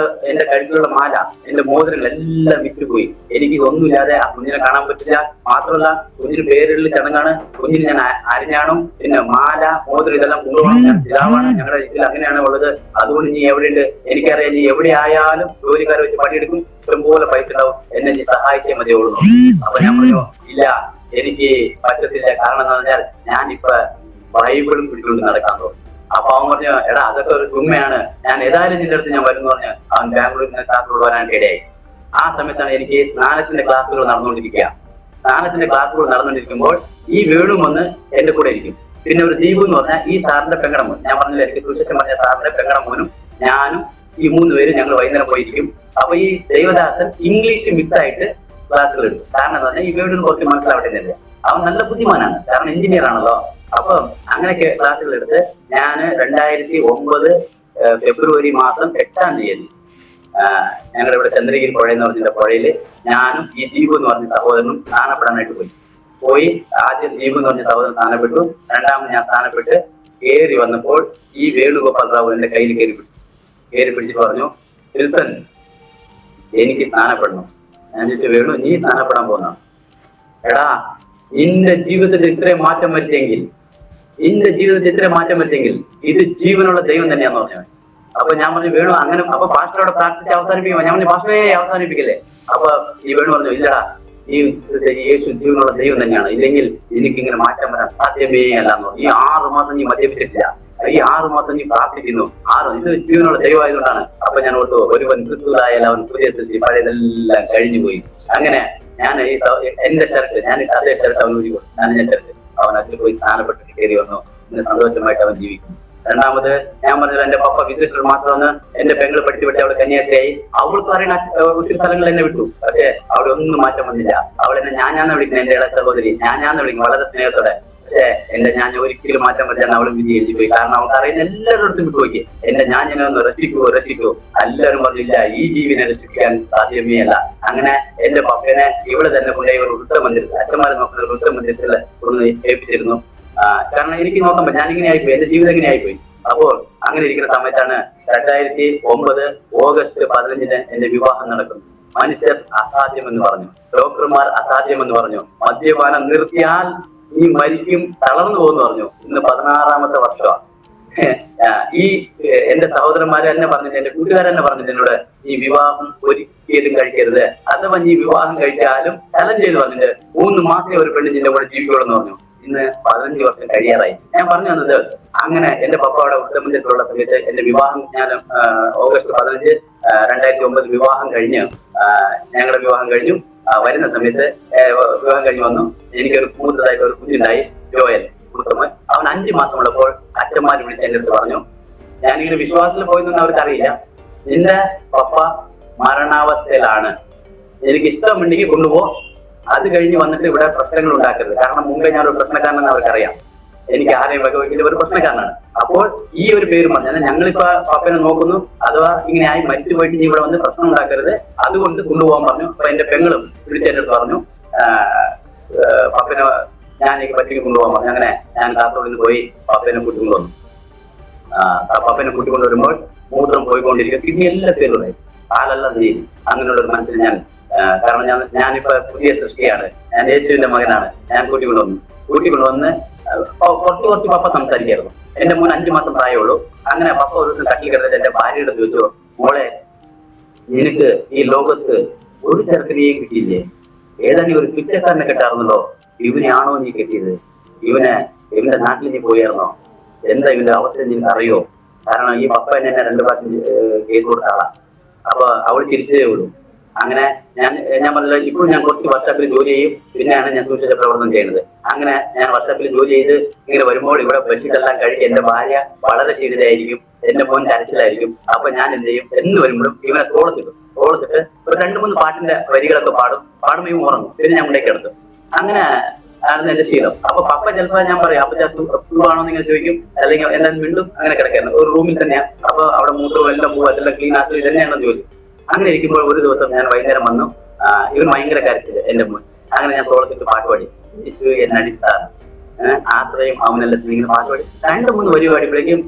എന്റെ കഴുത്തിലുള്ള മാല, എന്റെ മോതിരങ്ങൾ എല്ലാം വിറ്റുപോയി. എനിക്ക് ഇതൊന്നുമില്ലാതെ ആ കുഞ്ഞിനെ കാണാൻ പറ്റില്ല. മാത്രമല്ല കുഞ്ഞിന് പേരിടൽ ചടങ്ങാണ്, കുഞ്ഞിന് ഞാൻ അരിഞ്ഞാണും, പിന്നെ മാല, മോതിരം ഇതെല്ലാം കൊണ്ടുപോകണം. ഞാൻ പിതാവാണ്, ഞങ്ങളുടെ ഇതിൽ അങ്ങനെയാണ് ഉള്ളത്. അതുകൊണ്ട് നീ എവിടെയുണ്ട്? എനിക്കറിയാം, നീ എവിടെ ആയാലും ജോലിക്കാരെ വെച്ച് പണിയെടുക്കും, ഇഷ്ടംപോലെ പൈസ ഉണ്ടാവും, എന്നെ നീ സഹായിച്ചേ മതിയുള്ളൂ. അപ്പൊ ഞാൻ പറഞ്ഞു, ഇല്ല എനിക്ക് പറ്റത്തില്ല. കാരണം എന്താ പറഞ്ഞാൽ ഞാനിപ്പോ ബൈബിളും പിടിച്ചുകൊണ്ട് നടക്കാൻ തോന്നും. അപ്പൊ അവൻ പറഞ്ഞു, എടാ അതൊക്കെ ഒരു ചുമ്മയാണ്, ഞാൻ ഏതായാലും നിന്റെ അടുത്ത് ഞാൻ വരുന്നു പറഞ്ഞ് അവൻ ബാംഗ്ലൂരിൽ നിന്ന് ക്ലാസ്സുകൾ വരാൻ ഇടയായി. ആ സമയത്താണ് എനിക്ക് സ്നാനത്തിന്റെ ക്ലാസ്സുകൾ നടന്നുകൊണ്ടിരിക്കുക. സ്നാനത്തിന്റെ ക്ലാസ്സുകൾ നടന്നുകൊണ്ടിരിക്കുമ്പോൾ ഈ വേണു വന്ന് എന്റെ കൂടെ ഇരിക്കും. പിന്നെ ഒരു ദീപു എന്ന് പറഞ്ഞാൽ ഈ സാറിന്റെ പെങ്ങട മോൻ, ഞാൻ പറഞ്ഞില്ല എനിക്ക് സുശേഷം പറഞ്ഞ സാറിന്റെ പെങ്ങട മോനും ഞാനും ഈ 3 പേര് ഞങ്ങൾ വൈകുന്നേരം പോയിരിക്കും. അപ്പൊ ഈ ദൈവദാസൻ ഇംഗ്ലീഷ് മിക്സ് ആയിട്ട് ക്ലാസ്സുകൾ എടുക്കും. കാരണം എന്താ പറഞ്ഞാൽ ഈ വീടിന് കുറച്ച് മനസ്സിലാവട്ടെ. അവൻ നല്ല ബുദ്ധിമാനാണ്, കാരണം എഞ്ചിനീയർ ആണല്ലോ. അപ്പൊ അങ്ങനെയൊക്കെ ക്ലാസ്സുകൾ എടുത്ത് ഞാൻ 2009 ഫെബ്രുവരി മാസം 8-ാം തീയതി ഞങ്ങളുടെ ഇവിടെ ചന്ദ്രഗിരി പുഴ എന്ന് പറഞ്ഞ പുഴയില് ഞാനും ഈ ദീപു എന്ന് പറഞ്ഞ സഹോദരനും സ്നാനപ്പെടാനായിട്ട് പോയി. ആദ്യം ദീപു എന്ന് പറഞ്ഞ സഹോദരൻ സ്ഥാനപ്പെട്ടു, രണ്ടാമത് ഞാൻ സ്ഥാനപ്പെട്ട് കയറി വന്നപ്പോൾ ഈ വേണുഗോപാൽ റാവു എന്റെ കയ്യിൽ കയറി പിടിച്ചിട്ട് പറഞ്ഞു, വിൽസൺ എനിക്ക് സ്ഥാനപ്പെടണം. ഞാൻ ചോദിച്ചു, വേണു നീ സ്ഥാനപ്പെടാൻ പോകുന്ന? എടാ നിന്റെ ജീവിതത്തിൽ ഇത്രയും മാറ്റം വരുത്തിയെങ്കിൽ ഇത് ജീവനുള്ള ദൈവം തന്നെയാന്ന് പറഞ്ഞു. അപ്പൊ ഞാൻ പറഞ്ഞു, വേണു അങ്ങനെ അപ്പൊ പാസ്റ്ററോടെ പ്രാർത്ഥിച്ച് അവസാനിപ്പിക്കുമ്പോ ഞാൻ പറഞ്ഞു, പാസ്റ്ററെ അവസാനിപ്പിക്കല്ലേ? അപ്പൊ ഈ വേണു പറഞ്ഞു, ഇല്ലടാ ഈ യേശു ജീവനുള്ള ദൈവം തന്നെയാണ്, ഇല്ലെങ്കിൽ എനിക്കിങ്ങനെ മാറ്റം വരാൻ സാധ്യമേ അല്ലെന്നോ. ഈ 6 മാസം നീ മദ്യപിച്ചിട്ടില്ല, ഈ 6 മാസം നീ പ്രാർത്ഥിക്കുന്നു, ഇത് ജീവനുള്ള ദൈവമായതുകൊണ്ടാണ്. അപ്പൊ ഞാൻ ഓർത്തു, ഒരുവൻ ക്രിസ്തുവായാലും അവൻ പുതിയ സൃഷ്ടി, പഴയതെല്ലാം കഴിഞ്ഞു പോയി. അങ്ങനെ ഞാൻ ഈ എന്റെ ഷർട്ട്, ഞാൻ അതേ ഷർട്ട് അവൻ ഊരി കൊടുത്തു. ഞാൻ ഷർട്ട് അവൻ അതിൽ പോയി സ്ഥാനപ്പെട്ടിട്ട് കയറി വന്നു. ഇന്ന് സന്തോഷമായിട്ട് അവൻ ജീവിക്കും. രണ്ടാമത് ഞാൻ പറഞ്ഞത്, എന്റെ പപ്പ വിസിറ്റർ മാത്രമാണ്. എന്റെ പെങ്ങൾ പഠിച്ചു വിട്ട് അവള് കന്യാസിയായി. അവൾക്ക് അറിയുന്ന ഒത്തിരി സ്ഥലങ്ങൾ എന്നെ വിട്ടു, പക്ഷെ അവിടെ ഒന്നും മാറ്റം വന്നില്ല. അവളെന്നെ ഞാനാന്ന് വിളിക്കുന്നത്, എന്റെ ഇള സഹോദരി ഞാനാന്ന് വിളിക്കും വളരെ സ്നേഹത്തോടെ. പക്ഷെ എന്റെ ഞാൻ ഒരിക്കലും മാറ്റം വരുത്താൻ അവളും വിധി എഴുതി പോയി. കാരണം അവൾക്ക് അറിയുന്ന എല്ലാവരുടെ വിട്ടുപോയി. എന്റെ ഞാനിനെ ഒന്ന് രക്ഷിക്കൂ. എല്ലാവരും പറഞ്ഞില്ല, ഈ ജീവിനെ രക്ഷിക്കാൻ സാധ്യമേ അല്ല. അങ്ങനെ എന്റെ പപ്പനെ ഇവിടെ തന്നെ കൊണ്ടുപോയി ഒരു വൃത്തമന്ദിരത്തിൽ, അച്ഛന്മാരെ നോക്കുന്ന ഒരു വൃത്തമന്ദിരത്തിൽ ഒന്ന് ഏൽപ്പിച്ചിരുന്നു. കാരണം എനിക്ക് നോക്കാൻ പറ്റും, ഞാനിങ്ങനെ ആയിപ്പോയി, എന്റെ ജീവിതം ഇങ്ങനെ ആയിപ്പോയി. അപ്പോൾ അങ്ങനെ ഇരിക്കുന്ന സമയത്താണ് 2009 ഓഗസ്റ്റ് 15 എന്റെ വിവാഹം നടക്കുന്നു. മനുഷ്യർ അസാധ്യമെന്ന് പറഞ്ഞു, ഡോക്ടർമാർ അസാധ്യമെന്ന് പറഞ്ഞു, മദ്യപാനം നിർത്തിയാൽ നീ മരിക്കും, തളർന്നു പോകുന്നു പറഞ്ഞു. ഇന്ന് 16-ാമത്തെ വർഷമാണ്. ഈ എന്റെ സഹോദരന്മാരെ തന്നെ പറഞ്ഞിട്ട്, എന്റെ കൂട്ടുകാരെന്നെ പറഞ്ഞിട്ട് എന്നോട്, ഈ വിവാഹം ഒരിക്കലും കഴിക്കരുത്, അഥവാ നീ വിവാഹം കഴിച്ചാലും ചലഞ്ച് ചെയ്ത് പറഞ്ഞിട്ട് 3 മാസമേ ഒരു പെണ്ണ് നിന്റെ കൂടെ ജീവിക്കുള്ളൂ എന്ന് പറഞ്ഞു. ഇന്ന് 15 വർഷം കഴിയാറായി. ഞാൻ പറഞ്ഞു തന്നത്, അങ്ങനെ എന്റെ പപ്പ അവിടെ ഉത്തമന്ദിരത്തിലുള്ള സമയത്ത് എന്റെ വിവാഹം, ഞാൻ ഓഗസ്റ്റ് 15 2009 വിവാഹം കഴിഞ്ഞ്, ഞങ്ങളുടെ വിവാഹം കഴിഞ്ഞു. വരുന്ന സമയത്ത് വിവാഹം കഴിഞ്ഞ് വന്നു. എനിക്കൊരു മൂത്തതായിട്ട് ഒരു കുഞ്ഞുണ്ടായി, ജോയൽ മൂത്തമ്മൻ. അവൻ 5 മാസമുള്ളപ്പോൾ അച്ഛന്മാർ വിളിച്ച് എന്റെ അടുത്ത് പറഞ്ഞു, ഞാനിങ്ങനെ വിശ്വാസത്തിൽ പോയെന്നൊന്നും അവർക്ക് അറിയില്ല, നിന്റെ പപ്പ മരണാവസ്ഥയിലാണ്, എനിക്ക് ഇഷ്ടമുണ്ടെങ്കിൽ കൊണ്ടുപോ, അത് കഴിഞ്ഞ് വന്നിട്ട് ഇവിടെ പ്രശ്നങ്ങൾ ഉണ്ടാക്കരുത്. കാരണം മുമ്പേ ഞാനൊരു പ്രശ്നക്കാരനെന്ന് അവർക്കറിയാം, എനിക്ക് ആരെയും വകവയ്ക്കില്ല, ഒരു പ്രശ്നക്കാരനാണ്. അപ്പോൾ ഈ ഒരു പേര് പറഞ്ഞാൽ ഞങ്ങളിപ്പോ പപ്പനെ നോക്കുന്നു, അഥവാ ഇങ്ങനെ ആയി മരിച്ചു പോയിട്ട് നീ ഇവിടെ വന്ന് പ്രശ്നം ഉണ്ടാക്കരുത്, അതുകൊണ്ട് കൊണ്ടുപോകാൻ പറഞ്ഞു. അപ്പൊ എന്റെ പെങ്ങളും വിളിച്ചെന്റെ അടുത്ത് പറഞ്ഞു, പപ്പനെ ഞാൻ എനിക്ക് പറ്റിക്ക് കൊണ്ടുപോകാൻ പറഞ്ഞു. അങ്ങനെ ഞാൻ കാസർഗോഡിൽ നിന്ന് പോയി പപ്പനെ കൂട്ടിക്കൊണ്ടുവന്നു. പപ്പനെ കൂട്ടിക്കൊണ്ടുവരുമ്പോൾ മൂത്രം പോയിക്കൊണ്ടിരിക്കും, കിഡ്നി എല്ലാ പേരുണ്ടായി, കാലെല്ലാം നീരി. അങ്ങനെയുള്ള ഒരു മനുഷ്യന് ഞാൻ, കാരണം ഞാനിപ്പോ പുതിയ സൃഷ്ടിയാണ്, ഞാൻ യേശുവിന്റെ മകനാണ്. ഞാൻ കൂട്ടിക്കൊണ്ടുവന്ന് കുറച്ച് പപ്പ സംസാരിക്കായിരുന്നു. എന്റെ മോൻ 5 മാസം പ്രായമുള്ളൂ. അങ്ങനെ പപ്പ ഒരു ദിവസം കട്ടിൽ കിടന്നിട്ട് എന്റെ ഭാര്യയുടെ ചോദിച്ചു, മോളെ നിനക്ക് ഈ ലോകത്ത് ഒരു ചെറുക്കനെയും കിട്ടിയില്ലേ? ഏതാണ്ട് ഒരു പിച്ചക്കാരനെ കെട്ടാറുന്നല്ലോ, ഇവനെയാണോ നീ കെട്ടിയത്? ഇവന്റെ നാട്ടിൽ നീ പോയായിരുന്നോ? എന്താ ഇവന്റെ അവസ്ഥ നിനക്ക് അറിയോ? കാരണം ഈ പപ്പ എന്നെ 2 പ്രാവശ്യം കേസ് കൊടുത്ത ആളാ. അപ്പൊ അവൾ ചിരിച്ചതേ ഉള്ളൂ. അങ്ങനെ ഞാൻ പറഞ്ഞല്ലോ, ഇപ്പോൾ ഞാൻ കുറച്ച് വർഷാപ്പിൽ ജോലി ചെയ്യും, പിന്നെയാണ് ഞാൻ സുവിശേഷ പ്രവർത്തനം ചെയ്യുന്നത്. അങ്ങനെ ഞാൻ വർഷാപ്പിൽ ജോലി ചെയ്ത് ഇങ്ങനെ വരുമ്പോൾ ഇവിടെ ബെഡ്ഷീറ്റെല്ലാം കഴുകി എന്റെ ഭാര്യ വളരെ ക്ഷീണിതയായിരിക്കും, എന്റെ മോൻ കരച്ചിലായിരിക്കും. അപ്പൊ ഞാൻ എന്ത് ചെയ്യും, എന്ന് വരുമ്പോഴും ഇവനെ തോളത്തിട്ട് ഒരു 2-3 പാട്ടിന്റെ വരികളൊക്കെ പാടുമ്പോൾ ഇവൻ ഉറങ്ങും, പിന്നെ ഞാൻ കൊണ്ടേക്ക് എടുത്തു. അങ്ങനെ ആയിരുന്നു എന്റെ ശീലം. അപ്പൊ പപ്പ ചിലപ്പോൾ ഞാൻ പറയും, അപ്പൊ സുഖമാണോ നിങ്ങൾ ചോദിക്കും, അല്ലെങ്കിൽ എന്തായാലും വീണ്ടും അങ്ങനെ കിടക്കായിരുന്നു ഒരു റൂമിൽ തന്നെയാണ്. അപ്പൊ അവിടെ മൂത്രവും എല്ലാം പോകും, അതെല്ലാം ക്ലീൻ ആക്കും, ഇതന്നെയാണെന്ന് ചോദിക്കും. അങ്ങനെ ഇരിക്കുമ്പോൾ ഒരു ദിവസം ഞാൻ വൈകുന്നേരം വന്നു, ഇവൻ ഭയങ്കര കരച്ചില് എന്റെ മോൻ. അങ്ങനെ ഞാൻ തോളത്തിട്ട് പാട്ട് പാടി, യേശു എന്നെ അടിസ്ഥാനം ആശ്രയം അവനെല്ലാം ഇങ്ങനെ പാട്ട് പാടി 2-3 വരി പാടിയപ്പോഴേക്കും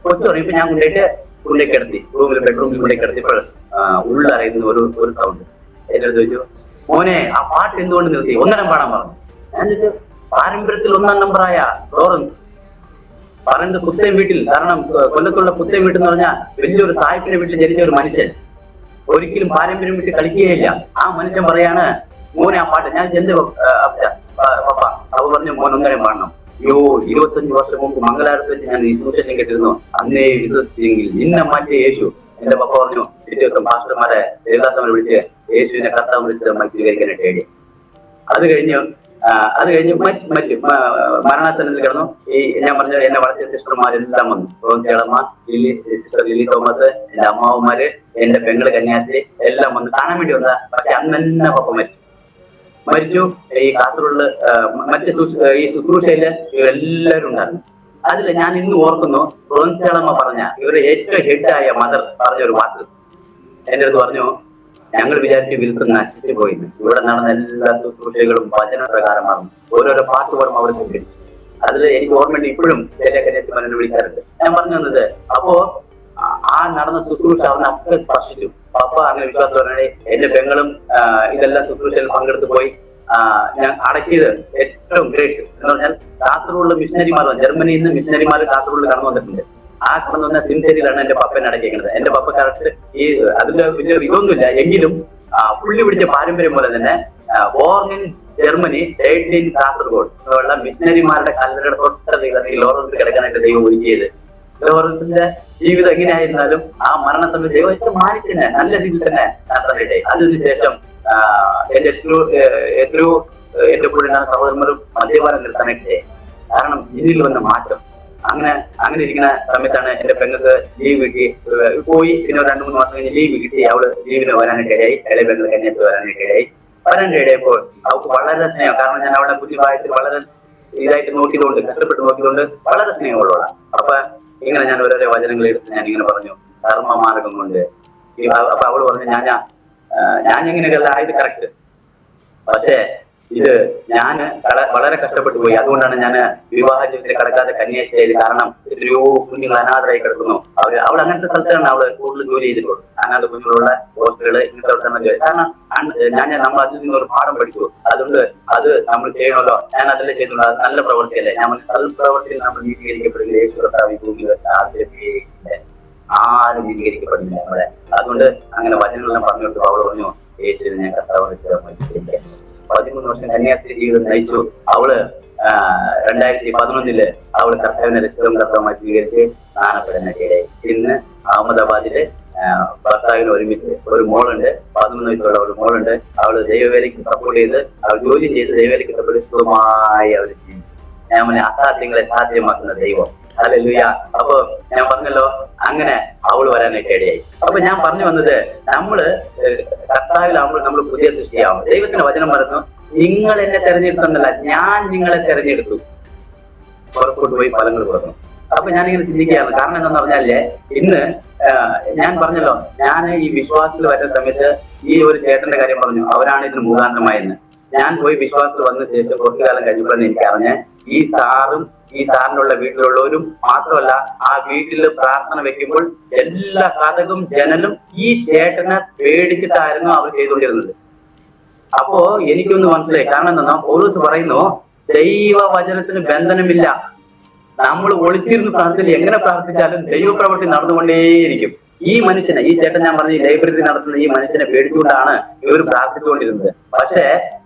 കൊച്ചുറങ്ങിയപ്പോ ഞാൻ കൊണ്ടേക്ക് കിടത്തി, ബെഡ്റൂമിൽ കൊണ്ടേക്ക് കിടത്തിയപ്പോൾ ഉള്ളറിയുന്ന ഒരു സൗണ്ട്. എന്റെ അടുത്ത് ചോദിച്ചു, മോനെ ആ പാട്ട് എന്തുകൊണ്ട് നിർത്തി, 1 പാടാൻ പറഞ്ഞു. ഞാൻ ചോദിച്ചു, പാരമ്പര്യത്തിൽ 1 നമ്പറായ ലോറൻസ് പറയുന്നത് പുത്തൻ വീട്ടിൽ, കാരണം കൊല്ലത്തുള്ള പുത്തൻ വീട്ടിൽ എന്ന് പറഞ്ഞാൽ വലിയൊരു സാഹിബിന്റെ വീട്ടിൽ ജനിച്ച ഒരു മനുഷ്യൻ, ഒരിക്കലും പാരമ്പര്യം വിട്ട് കളിക്കുകയില്ല. ആ മനുഷ്യൻ പറയാണ്, മോനെ ആ പാട്ട്. ഞാൻ ചെന്ന് പപ്പ അവ പറഞ്ഞു, മോൻ 1 പാടണം. 25 വർഷം മുമ്പ് മംഗലാപുരത്ത് വെച്ച് ഞാൻ ഈ സുവിശേഷം കേട്ടിരുന്നു, അന്നേ വിശ്വസിച്ചെങ്കിൽ നിന്നെ മാറ്റിയ യേശു. എന്റെ പപ്പ പറഞ്ഞു, പിറ്റേ ദിവസം പാസ്റ്റർമാരെ ദേവദാസന്മാരെ വിളിച്ച് യേശുവിനെ കർത്താവ് വിളിച്ച് നമ്മൾ സ്വീകരിക്കാനായിട്ട് എഴുതി. അത് കഴിഞ്ഞ് അത് കഴിഞ്ഞ് മറ്റു മരണാസനത്തിൽ കിടന്നു. ഈ ഞാൻ പറഞ്ഞ എന്നെ വളർത്തിയ സിസ്റ്റർമാരെല്ലാം വന്നു. റോൻസിയളമ്മ, സിസ്റ്റർ ലിലി തോമസ്, എന്റെ അമ്മാവന്മാര്, എന്റെ പെങ്ങള് കന്യാസ്ത്രീ എല്ലാം വന്ന് കാണാൻ വേണ്ടി വന്നതാ. പക്ഷെ അന്ന് തന്നെ പപ്പ മരിച്ചു. ഈ കാസർഗോഡില് മറ്റ് ഈ ശുശ്രൂഷയില് ഇവരെല്ലാവരും ഉണ്ടായിരുന്നു. അതില് ഞാൻ ഇന്ന് ഓർക്കുന്നു, റോൻസിയളമ്മ പറഞ്ഞ ഇവരുടെ ഏറ്റവും ഹെഡായ മദർ പറഞ്ഞ ഒരു വാക്ക് എന്റെ അടുത്ത് പറഞ്ഞു, ഞങ്ങൾ വിചാരിച്ച് വിൽസൺ നശിച്ചു പോയിന്ന്. ഇവിടെ നടന്ന എല്ലാ ശുശ്രൂഷകളും വചന പ്രകാരമാണ്. ഓരോരോ പാട്ട് പാടും അവർ കേട്ടു. അതിൽ എനിക്ക് ഓർമ്മയുണ്ട്, ഇപ്പോഴും ചില കന്യാസിമാരെ വിളിക്കാറുണ്ട്. ഞാൻ പറഞ്ഞു തന്നത്, അപ്പോ ആ നടന്ന ശുശ്രൂഷ അവനെ ഒക്കെ സ്പർശിച്ചു. പപ്പ അങ്ങനെ വിശ്വാസം പറഞ്ഞേ എന്റെ പെങ്ങളും ഇതെല്ലാം ശുശ്രൂഷയിൽ പങ്കെടുത്തു പോയി. ഞാൻ അടക്കിയത് ഏറ്റവും ഗ്രേറ്റ് എന്ന് പറഞ്ഞാൽ കാസർഗോഡ് മിഷനറിമാർ, ജർമ്മനിയിൽ നിന്ന് മിഷനറിമാർ കാസർഗോഡിൽ കടന്നു വന്നിട്ടുണ്ട്. ആ കടന്നു വന്ന സിംറ്റേരിയിലാണ് എന്റെ പപ്പനെ അടക്കിയിരിക്കുന്നത്. എന്റെ പപ്പ കറക്റ്റ് ഈ അതിന്റെ വലിയ ഇതൊന്നുമില്ല, എങ്കിലും പുള്ളി പിടിച്ച പാരമ്പര്യം പോലെ തന്നെ ബോർൺ ഇൻ ജർമ്മനി, ഡെയ്ഡ് ഇൻ കാസർഗോഡ് ഉള്ള മിഷനറിമാരുടെ കല്ലറയുടെ തൊട്ട ലോറൻസ് കിടക്കാനായിട്ട് ദൈവം ഒരുക്കിയത്. ലോറൻസിന്റെ ജീവിതം എങ്ങനെയായിരുന്നാലും ആ മരണസമയത്ത് ദൈവം ഏറ്റവും മാനിച്ചെന്നെ നല്ല രീതിയിൽ തന്നെ നടത്താനായിട്ടേ. അതിനുശേഷം എന്റെ എത്രയോ എന്റെ കൂടെ ഉണ്ടാകുന്ന സഹോദരന്മാരും മദ്യപാനം നിർത്താനായിട്ടേ. കാരണം ഇതിൽ വന്ന മാറ്റം അങ്ങനെ ഇരിക്കുന്ന സമയത്താണ് എന്റെ പെങ്ങൾക്ക് ലീവ് കിട്ടി പോയി. പിന്നെ 2-3 മാസം കഴിഞ്ഞ് ലീവ് കിട്ടി. അവള് ലീവിന് വരാനായിട്ടിടയായി. ഇളയ പെങ്ങൾ കന്യാസ് വരാനായിട്ടിടയായി. വരാനിടയപ്പോൾ അവൾക്ക് വളരെ സ്നേഹം. കാരണം ഞാൻ അവളുടെ ബുദ്ധിഭാഗത്തിൽ വളരെ ഇതായിട്ട് നോക്കിയതുകൊണ്ട്, കഷ്ടപ്പെട്ട് നോക്കിയതുകൊണ്ട് വളരെ സ്നേഹമുള്ളതാണ്. അപ്പൊ ഇങ്ങനെ ഞാൻ ഓരോരോ വചനങ്ങൾ എടുത്ത് ഞാൻ ഇങ്ങനെ പറഞ്ഞു, ധർമ്മമാർഗം കൊണ്ട്. അപ്പൊ അവള് പറഞ്ഞു, ഞാൻ ഇങ്ങനെയൊക്കെ ആയത് കറക്റ്റ്, പക്ഷേ ഇത് ഞാൻ വളരെ കഷ്ടപ്പെട്ടു പോയി. അതുകൊണ്ടാണ് ഞാൻ വിവാഹ ജീവിതത്തിൽ കടക്കാതെ കന്യാസ്ത്രീയായത്. കാരണം എത്രയോ കുഞ്ഞുങ്ങൾ അനാഥരായി കിടക്കുന്നു. അവൾ അങ്ങനത്തെ സ്ഥലത്താണ് അവള് കൂടുതൽ ജോലി ചെയ്തിട്ടുള്ളൂ. അനാഥ കുഞ്ഞുങ്ങളുള്ള ഹോസ്റ്റലുകള് ഇങ്ങനത്തെ. കാരണം നമ്മൾ അതിൽ നിന്നൊരു പാഠം പഠിച്ചു. അതുകൊണ്ട് അത് നമ്മൾ ചെയ്യണമല്ലോ. ഞാൻ അതല്ലേ ചെയ്തുള്ളൂ. അത് നല്ല പ്രവൃത്തിയല്ലേ. ഞാൻ സൽപ്രവൃത്തിയിൽ നമ്മൾ നീതീകരിക്കപ്പെടുന്നില്ല. യേശു കർത്താവ് ഭൂമിയിൽ ആവശ്യപ്പെട്ടില്ല, ആരും നീതീകരിക്കപ്പെടുന്നില്ല നമ്മളെ. അതുകൊണ്ട് അങ്ങനെ വചനങ്ങളെല്ലാം പറഞ്ഞിട്ട് അവൾ പറഞ്ഞു, യേശുവിനെ ഞാൻ കർത്താവ് 13 വർഷം കന്യാസ്ത്രീ ജീവിതം നയിച്ചു. അവള് 2011 അവള് കർത്താവിനെ രക്ഷിതവും കർത്താവുമായി സ്വീകരിച്ച് സ്നാനപ്പെടാനായിടയായി. ഇന്ന് അഹമ്മദാബാദില് ഭർത്താവിന് ഒരുമിച്ച് ഒരു മോളുണ്ട്. 11 വയസ്സുള്ള ഒരു മോളുണ്ട്. അവള് ദൈവവേലയ്ക്ക് സപ്പോർട്ട് ചെയ്ത് അവൾ ജോലി ചെയ്ത് ദൈവവേലയ്ക്ക് സപ്പോർട്ട് സുഖമായി അവർ ചെയ്യും. ഞാൻ അസാധ്യങ്ങളെ സാധ്യമാക്കുന്ന ദൈവം. ഹല്ലേലൂയ. അപ്പൊ ഞാൻ പറഞ്ഞല്ലോ, അങ്ങനെ അവള് വരാനായിട്ട് ഇടയായി. അപ്പൊ ഞാൻ പറഞ്ഞു വന്നത്, നമ്മള് കർത്താവിലാവുമ്പോൾ നമ്മൾ പുതിയ സൃഷ്ടിയാവും. ദൈവത്തിന്റെ വചനം പറഞ്ഞു, നിങ്ങൾ എന്നെ തെരഞ്ഞെടുത്തെന്നല്ല, ഞാൻ നിങ്ങളെ തെരഞ്ഞെടുത്തു, പുറത്തോട്ട് പോയി ഫലങ്ങൾ കൊടുക്കണം. അപ്പൊ ഞാനിങ്ങനെ ചിന്തിക്കുകയാണ്. കാരണം എന്താണെന്ന് പറഞ്ഞാലേ, ഇന്ന് ഞാൻ പറഞ്ഞല്ലോ, ഞാൻ ഈ വിശ്വാസത്തിൽ വരുന്ന സമയത്ത് ഈ ഒരു ചേട്ടന്റെ കാര്യം പറഞ്ഞു, അവരാണ് ഇതിന് മുഖാന്തരമായെന്ന്. ഞാൻ പോയി വിശ്വാസത്തിൽ വന്ന ശേഷം കുറച്ചു കാലം കഴിഞ്ഞപ്പോഴാണ് എനിക്ക് അറിഞ്ഞ ഈ സാറും ഈ സാറിനുള്ള വീട്ടിലുള്ളവരും മാത്രമല്ല, ആ വീട്ടിൽ പ്രാർത്ഥന വെക്കുമ്പോൾ എല്ലാ കതകും ജനലും ഈ ചേട്ടനെ പേടിച്ചിട്ടായിരുന്നു അവർ ചെയ്തുകൊണ്ടിരുന്നത്. അപ്പോ എനിക്കൊന്ന് മനസ്സിലായി. കാരണം എന്താ, പൗലോസ് പറയുന്നു, ദൈവവചനത്തിന് ബന്ധനമില്ല. നമ്മൾ ഒളിച്ചിരുന്ന് പ്രാർത്ഥില്ല, എങ്ങനെ പ്രാർത്ഥിച്ചാലും ദൈവപ്രവൃത്തി നടന്നുകൊണ്ടേയിരിക്കും. ഈ മനുഷ്യനെ, ഈ ചേട്ടൻ ഞാൻ പറഞ്ഞ ഈ ലൈബ്രറി നടത്തുന്ന ഈ മനുഷ്യനെ പേടിച്ചുകൊണ്ടാണ് ഇവർ പ്രാർത്ഥിച്ചുകൊണ്ടിരുന്നത്. പക്ഷേ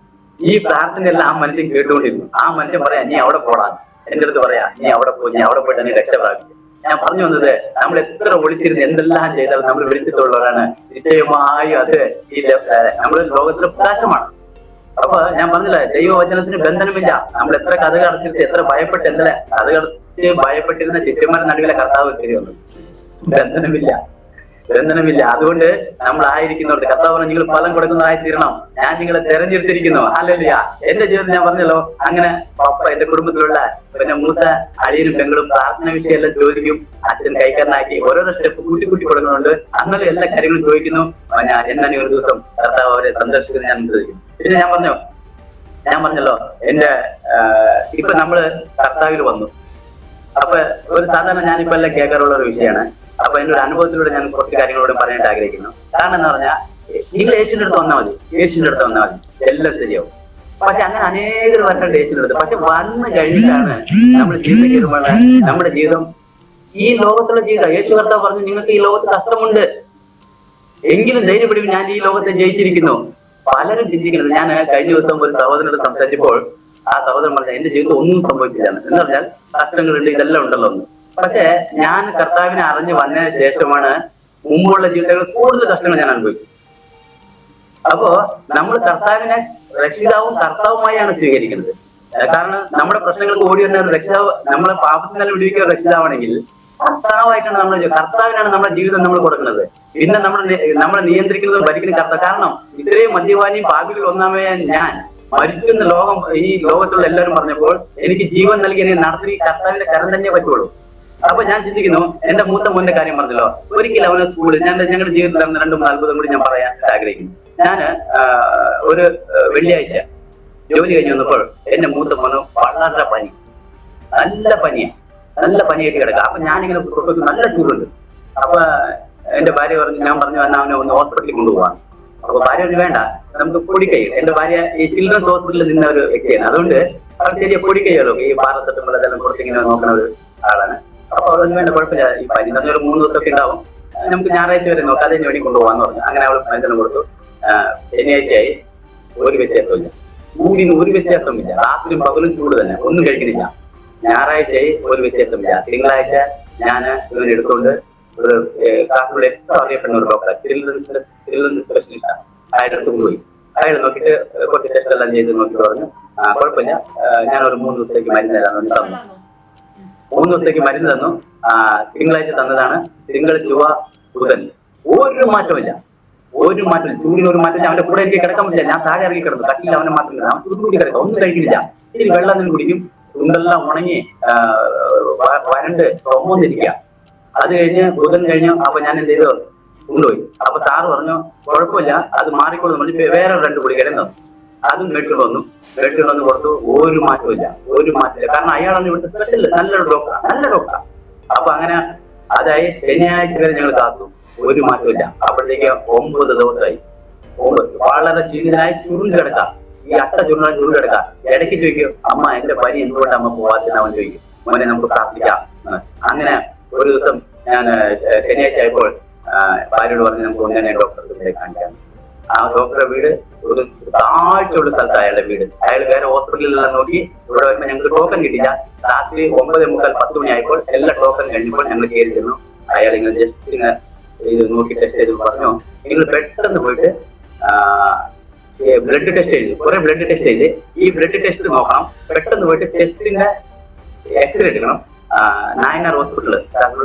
ഈ പ്രാർത്ഥനയെല്ലാം ആ മനുഷ്യൻ കേട്ടുകൊണ്ടിരുന്നു. ആ മനുഷ്യൻ പറയാ, നീ അവിടെ പോടാ, എന്റെ അടുത്ത് പറയാ, നീ അവിടെ പോയിട്ട് നീ രക്ഷ പ്രാപിക്കും. ഞാൻ പറഞ്ഞു വന്നത്, നമ്മൾ എത്ര ഒളിച്ചിരുന്ന് എന്തെല്ലാം ചെയ്താലും നമ്മൾ വിളിച്ചിട്ടുള്ളവരാണ് നിശ്ചയമായും അത് ഈ നമ്മുടെ ലോകത്തിലെ പ്രകാശമാണ്. അപ്പൊ ഞാൻ പറഞ്ഞില്ല, ദൈവവചനത്തിന് ബന്ധനമില്ല. നമ്മൾ എത്ര കഥകൾ അടച്ചിട്ട് എത്ര ഭയപ്പെട്ട് എന്തിനെ കഥകടച്ച് ഭയപ്പെട്ടിരുന്ന ശിഷ്യന്മാരുടെ നടുവിലെ കർത്താവ് കയറി വന്നു. ബന്ധനമില്ല. അതുകൊണ്ട് നമ്മൾ ആയിരിക്കുന്നവർക്ക് കർത്താവ് പറഞ്ഞു, നിങ്ങൾ ഫലം കൊടുക്കുന്നതായി തീരണം, ഞാൻ നിങ്ങളെ തെരഞ്ഞെടുത്തിരിക്കുന്നു. ഹല്ലേലൂയ. എന്റെ ജീവിതത്തിൽ ഞാൻ പറഞ്ഞല്ലോ, അങ്ങനെ പപ്പ എന്റെ കുടുംബത്തിലുള്ള പിന്നെ മൂത്ത അളിയനും പെങ്ങളും പ്രാർത്ഥന വിഷയമെല്ലാം ചോദിക്കും. അച്ഛൻ കൈക്കാരനാക്കി ഓരോരോ സ്റ്റെപ്പ് കൂട്ടി കൊടുക്കുന്നുണ്ട്. അങ്ങനെ എല്ലാ കാര്യങ്ങളും ചോദിക്കുന്നു. എന്നാണ് ഒരു ദിവസം കർത്താവ് അവരെ സന്ദർശിക്കുന്നത് ഞാൻ ചോദിക്കും. പിന്നെ ഞാൻ പറഞ്ഞല്ലോ, എന്റെ ഇപ്പൊ നമ്മള് കർത്താവിൽ വന്നു. അപ്പൊ ഒരു സാധാരണ ഞാനിപ്പോ എല്ലാം കേൾക്കാറുള്ള ഒരു വിഷയമാണ്. അപ്പൊ എന്റെ ഒരു അനുഭവത്തിലൂടെ ഞാൻ കുറച്ച് കാര്യങ്ങളോട് പറയാനായിട്ട് ആഗ്രഹിക്കുന്നു. കാരണം എന്ന് പറഞ്ഞാൽ, നിങ്ങൾ യേശുവിന്റെ അടുത്ത് വന്നാൽ മതി, എല്ലാം ശരിയാവും. പക്ഷെ അങ്ങനെ അനേകം വർഷം യേശുവിന്റെ അടുത്ത്, പക്ഷെ വന്നു കഴിഞ്ഞിട്ടാണ് നമ്മൾ ജീവിതം, നമ്മുടെ ജീവിതം ഈ ലോകത്തുള്ള ജീവിതം. യേശു കർത്താവ് പറഞ്ഞു, നിങ്ങൾക്ക് ഈ ലോകത്ത് കഷ്ടമുണ്ട്, എങ്കിലും ധൈര്യപ്പെടും, ഞാൻ ഈ ലോകത്തെ ജയിച്ചിരിക്കുന്നു. പലരും ചിന്തിക്കുന്നത്, ഞാൻ കഴിഞ്ഞ ദിവസം ഒരു സഹോദരനോട് സംസാരിച്ചപ്പോൾ ആ സഹോദരൻ പറഞ്ഞ, എന്റെ ജീവിതത്തിൽ ഒന്നും സംഭവിച്ചില്ല എന്ന് പറഞ്ഞാൽ, കഷ്ടങ്ങളുണ്ട്, ഇതെല്ലാം ഉണ്ടല്ലോ എന്ന്. പക്ഷെ ഞാൻ കർത്താവിനെ അറിഞ്ഞു വന്നതിന് ശേഷമാണ് മുമ്പുള്ള ജീവിതത്തിൽ കൂടുതൽ കഷ്ടങ്ങൾ ഞാൻ അനുഭവിച്ചത്. അപ്പോ നമ്മൾ കർത്താവിനെ രക്ഷിതാവും കർത്താവുമായാണ് സ്വീകരിക്കുന്നത്. കാരണം നമ്മുടെ പ്രശ്നങ്ങൾക്ക് ഓടി വരുന്ന ഒരു രക്ഷിതാവ്, നമ്മളെ പാപത്തിൽ നിന്ന് വിടുവിക്കുന്ന രക്ഷിതാവാണെങ്കിൽ കർത്താവായിട്ടാണ് നമ്മൾ, കർത്താവിനാണ് നമ്മുടെ ജീവിതം നമ്മൾ കൊടുക്കുന്നത്. പിന്നെ നമ്മളെ നിയന്ത്രിക്കുന്നതും ഭരിക്കുന്ന കർത്താവ്. കാരണം ഇത്രയും മദ്യപാനിയും പാപികൾ ഒന്നാമേ ഞാൻ മരിക്കുന്ന ലോകം, ഈ ലോകത്തുള്ള എല്ലാവരും പറഞ്ഞപ്പോൾ എനിക്ക് ജീവൻ നൽകി എന്നെ നടത്തി കർത്താവിന്റെ കരം തന്നെ പറ്റുള്ളൂ. അപ്പൊ ഞാൻ ചിന്തിക്കുന്നു, എന്റെ മൂത്ത മോന്റെ കാര്യം പറഞ്ഞല്ലോ, ഒരിക്കലും അവനെ സ്കൂളിൽ ഞങ്ങളുടെ ജീവിതത്തിൽ നടന്ന 2-3 അത്ഭുതം കൂടി ഞാൻ പറയാൻ ആഗ്രഹിക്കുന്നു. ഞാന് ഒരു വെള്ളിയാഴ്ച ജോലി കഴിഞ്ഞ് വന്നപ്പോൾ എന്റെ മൂത്ത മോന് വളരെ പനി, നല്ല പനിയായിട്ട് കിടക്കുക. അപ്പൊ ഞാനിങ്ങനെ നല്ല ചൂടുണ്ട്. അപ്പൊ എന്റെ ഭാര്യ പറഞ്ഞു, ഞാൻ പറഞ്ഞു എന്നാ അവനെ ഒന്ന് ഹോസ്പിറ്റലിൽ കൊണ്ടുപോകാൻ. അപ്പൊ ഭാര്യ പറഞ്ഞു വേണ്ട, നമുക്ക് പൊടിക്കൈ. എന്റെ ഭാര്യ ഈ ചിൽഡ്രൻസ് ഹോസ്പിറ്റലിൽ നിന്ന ഒരു വ്യക്തിയാണ്, അതുകൊണ്ട് അവർ ചെറിയ പൊടിക്കൈയല്ലോ, ഈ പാരസെറ്റമോൾ അതെല്ലാം കൊടുത്തിങ്ങനെ നോക്കുന്ന ഒരു ആളാണ്. അപ്പൊ അവരൊന്നും വേണ്ട, കുഴപ്പമില്ല, ഈ പനി തന്നെ ഒരു 3 ദിവസമൊക്കെ ഉണ്ടാവും, നമുക്ക് ഞായറാഴ്ച വരെ നോക്കാം, അതിന് വേണ്ടി കൊണ്ടുപോകാന്ന് പറഞ്ഞു. അങ്ങനെ അവൾ മരുന്ന് കൊടുത്തു. ശനിയാഴ്ചയായി, ഒരു വ്യത്യാസമില്ല, ചൂടിന് ഒരു വ്യത്യാസമില്ല, രാത്രിയും പകലും ചൂട് തന്നെ, ഒന്നും കഴിക്കുന്നില്ല. ഞായറാഴ്ചയായി, ഒരു വ്യത്യാസമില്ല. തിങ്കളാഴ്ച ഞാൻ ഇവനെ എടുത്തുകൊണ്ട് ഒരു കാസർഗോഡ് ഏറ്റവും അറിയപ്പെടുന്ന ഒരു ഡോക്ടർ, ചിൽഡ്രൻസ് സ്പെഷ്യലിസ്റ്റാണ്, അയാളുടെ അടുത്ത് കൊണ്ടുപോയി. അയാൾ നോക്കിയിട്ട് കുറച്ച് ടെസ്റ്റ് എല്ലാം ചെയ്ത് നോക്കിയിട്ട് പറഞ്ഞു കുഴപ്പമില്ല, ഞാനൊരു 3 ദിവസത്തേക്ക് മരുന്ന് തരാമെന്ന് തന്നു. 3 ദിവസത്തേക്ക് മരുന്ന് തന്നു. തിങ്കളാഴ്ച തന്നതാണ്. തിങ്കൾ, ചൊവ്വ, ബുധൻ ഒരു മാറ്റമില്ല. ചൂടിന് ഒരു മാറ്റമില്ല. അവന്റെ കൂടെ എനിക്ക് കിടക്കാൻ പറ്റില്ല. ഞാൻ താഴെ ഇറങ്ങി കിടന്നു, കട്ടില്ല അവനെ മാത്രം. അവൻ ചൂടുകൂടി കിടക്കാം, ഒന്നും കഴിക്കുന്നില്ല. ഇച്ചിരി വെള്ളം നിന്ന് കുടിക്കും, ചുണ്ടെല്ലാം ഉണങ്ങി വരണ്ട് ചുമന്നിരിക്കുക. അത് കഴിഞ്ഞ് ബുധൻ കഴിഞ്ഞു. അപ്പൊ ഞാൻ എന്ത് ചെയ്തു, കൊണ്ടുപോയി. അപ്പൊ സാറ് പറഞ്ഞു കുഴപ്പമില്ല, അത് മാറിക്കൊള്ളുന്നു പറഞ്ഞു. വേറെ 2 ഗുളിക തന്നു, അതും മേടിച്ചുകൊണ്ട് വന്നു കൊടുത്തു. ഒരു മാറ്റമില്ല. കാരണം അയാളാണ് ഇവിടുത്തെ സ്പെഷ്യൽ, നല്ലൊരു ഡോക്ടർ. അപ്പൊ അങ്ങനെ അതായി ശനിയാഴ്ച വരെ ഞങ്ങൾ കാത്തു, ഒരു മാറ്റമില്ല. അപ്പോഴത്തേക്ക് 9 ദിവസമായി. വളരെ ക്ഷീണിതനായി ചുരുണ്ട് കിടക്കാം, ഈ അട്ട ചുരുണ്ട് കിടക്കാം. ഇടയ്ക്ക് ചോദിക്കും, അമ്മ എന്റെ പനി എന്തുകൊണ്ട് അമ്മ പോവാത്തിന്? അവൻ ചോദിക്കും, മോനെ നമുക്ക് പ്രാർത്ഥിക്കാം. അങ്ങനെ ഒരു ദിവസം ഞാൻ ശനിയാഴ്ച ആയപ്പോൾ ഭാര്യയോട് പറഞ്ഞ് നമുക്ക് ഒന്നിനെ ഡോക്ടറെ കാണിക്കാം. ആ ഡോക്ടറുടെ വീട് ഒരു താഴ്ചയുള്ള സ്ഥലത്ത് അയാളുടെ വീട്. അയാൾ വേറെ ഹോസ്പിറ്റലിലെല്ലാം നോക്കി. ഇവിടെ വരുമ്പോൾ ഞങ്ങൾക്ക് ടോക്കൺ കിട്ടില്ല. രാത്രി 9:45 10 മണി ആയപ്പോൾ എല്ലാ ടോക്കൺ കഴിഞ്ഞപ്പോൾ ഞങ്ങൾ കയറി ചെന്നു. അയാൾ ഇങ്ങനെ ജസ്റ്റ് ഇങ്ങനെ ഇത് നോക്കി ടെസ്റ്റ് ചെയ്ത് പറഞ്ഞു, നിങ്ങൾ പെട്ടെന്ന് പോയിട്ട് ബ്ലഡ് ടെസ്റ്റ് ചെയ്തു. കുറെ ബ്ലഡ് ടെസ്റ്റ് ചെയ്ത് ഈ ബ്ലഡ് ടെസ്റ്റ് നോക്കണം, പെട്ടെന്ന് പോയിട്ട് ചെസ്റ്റിന്റെ എക്സ്റേ എടുക്കണം. നായനാർ ഹോസ്പിറ്റൽ,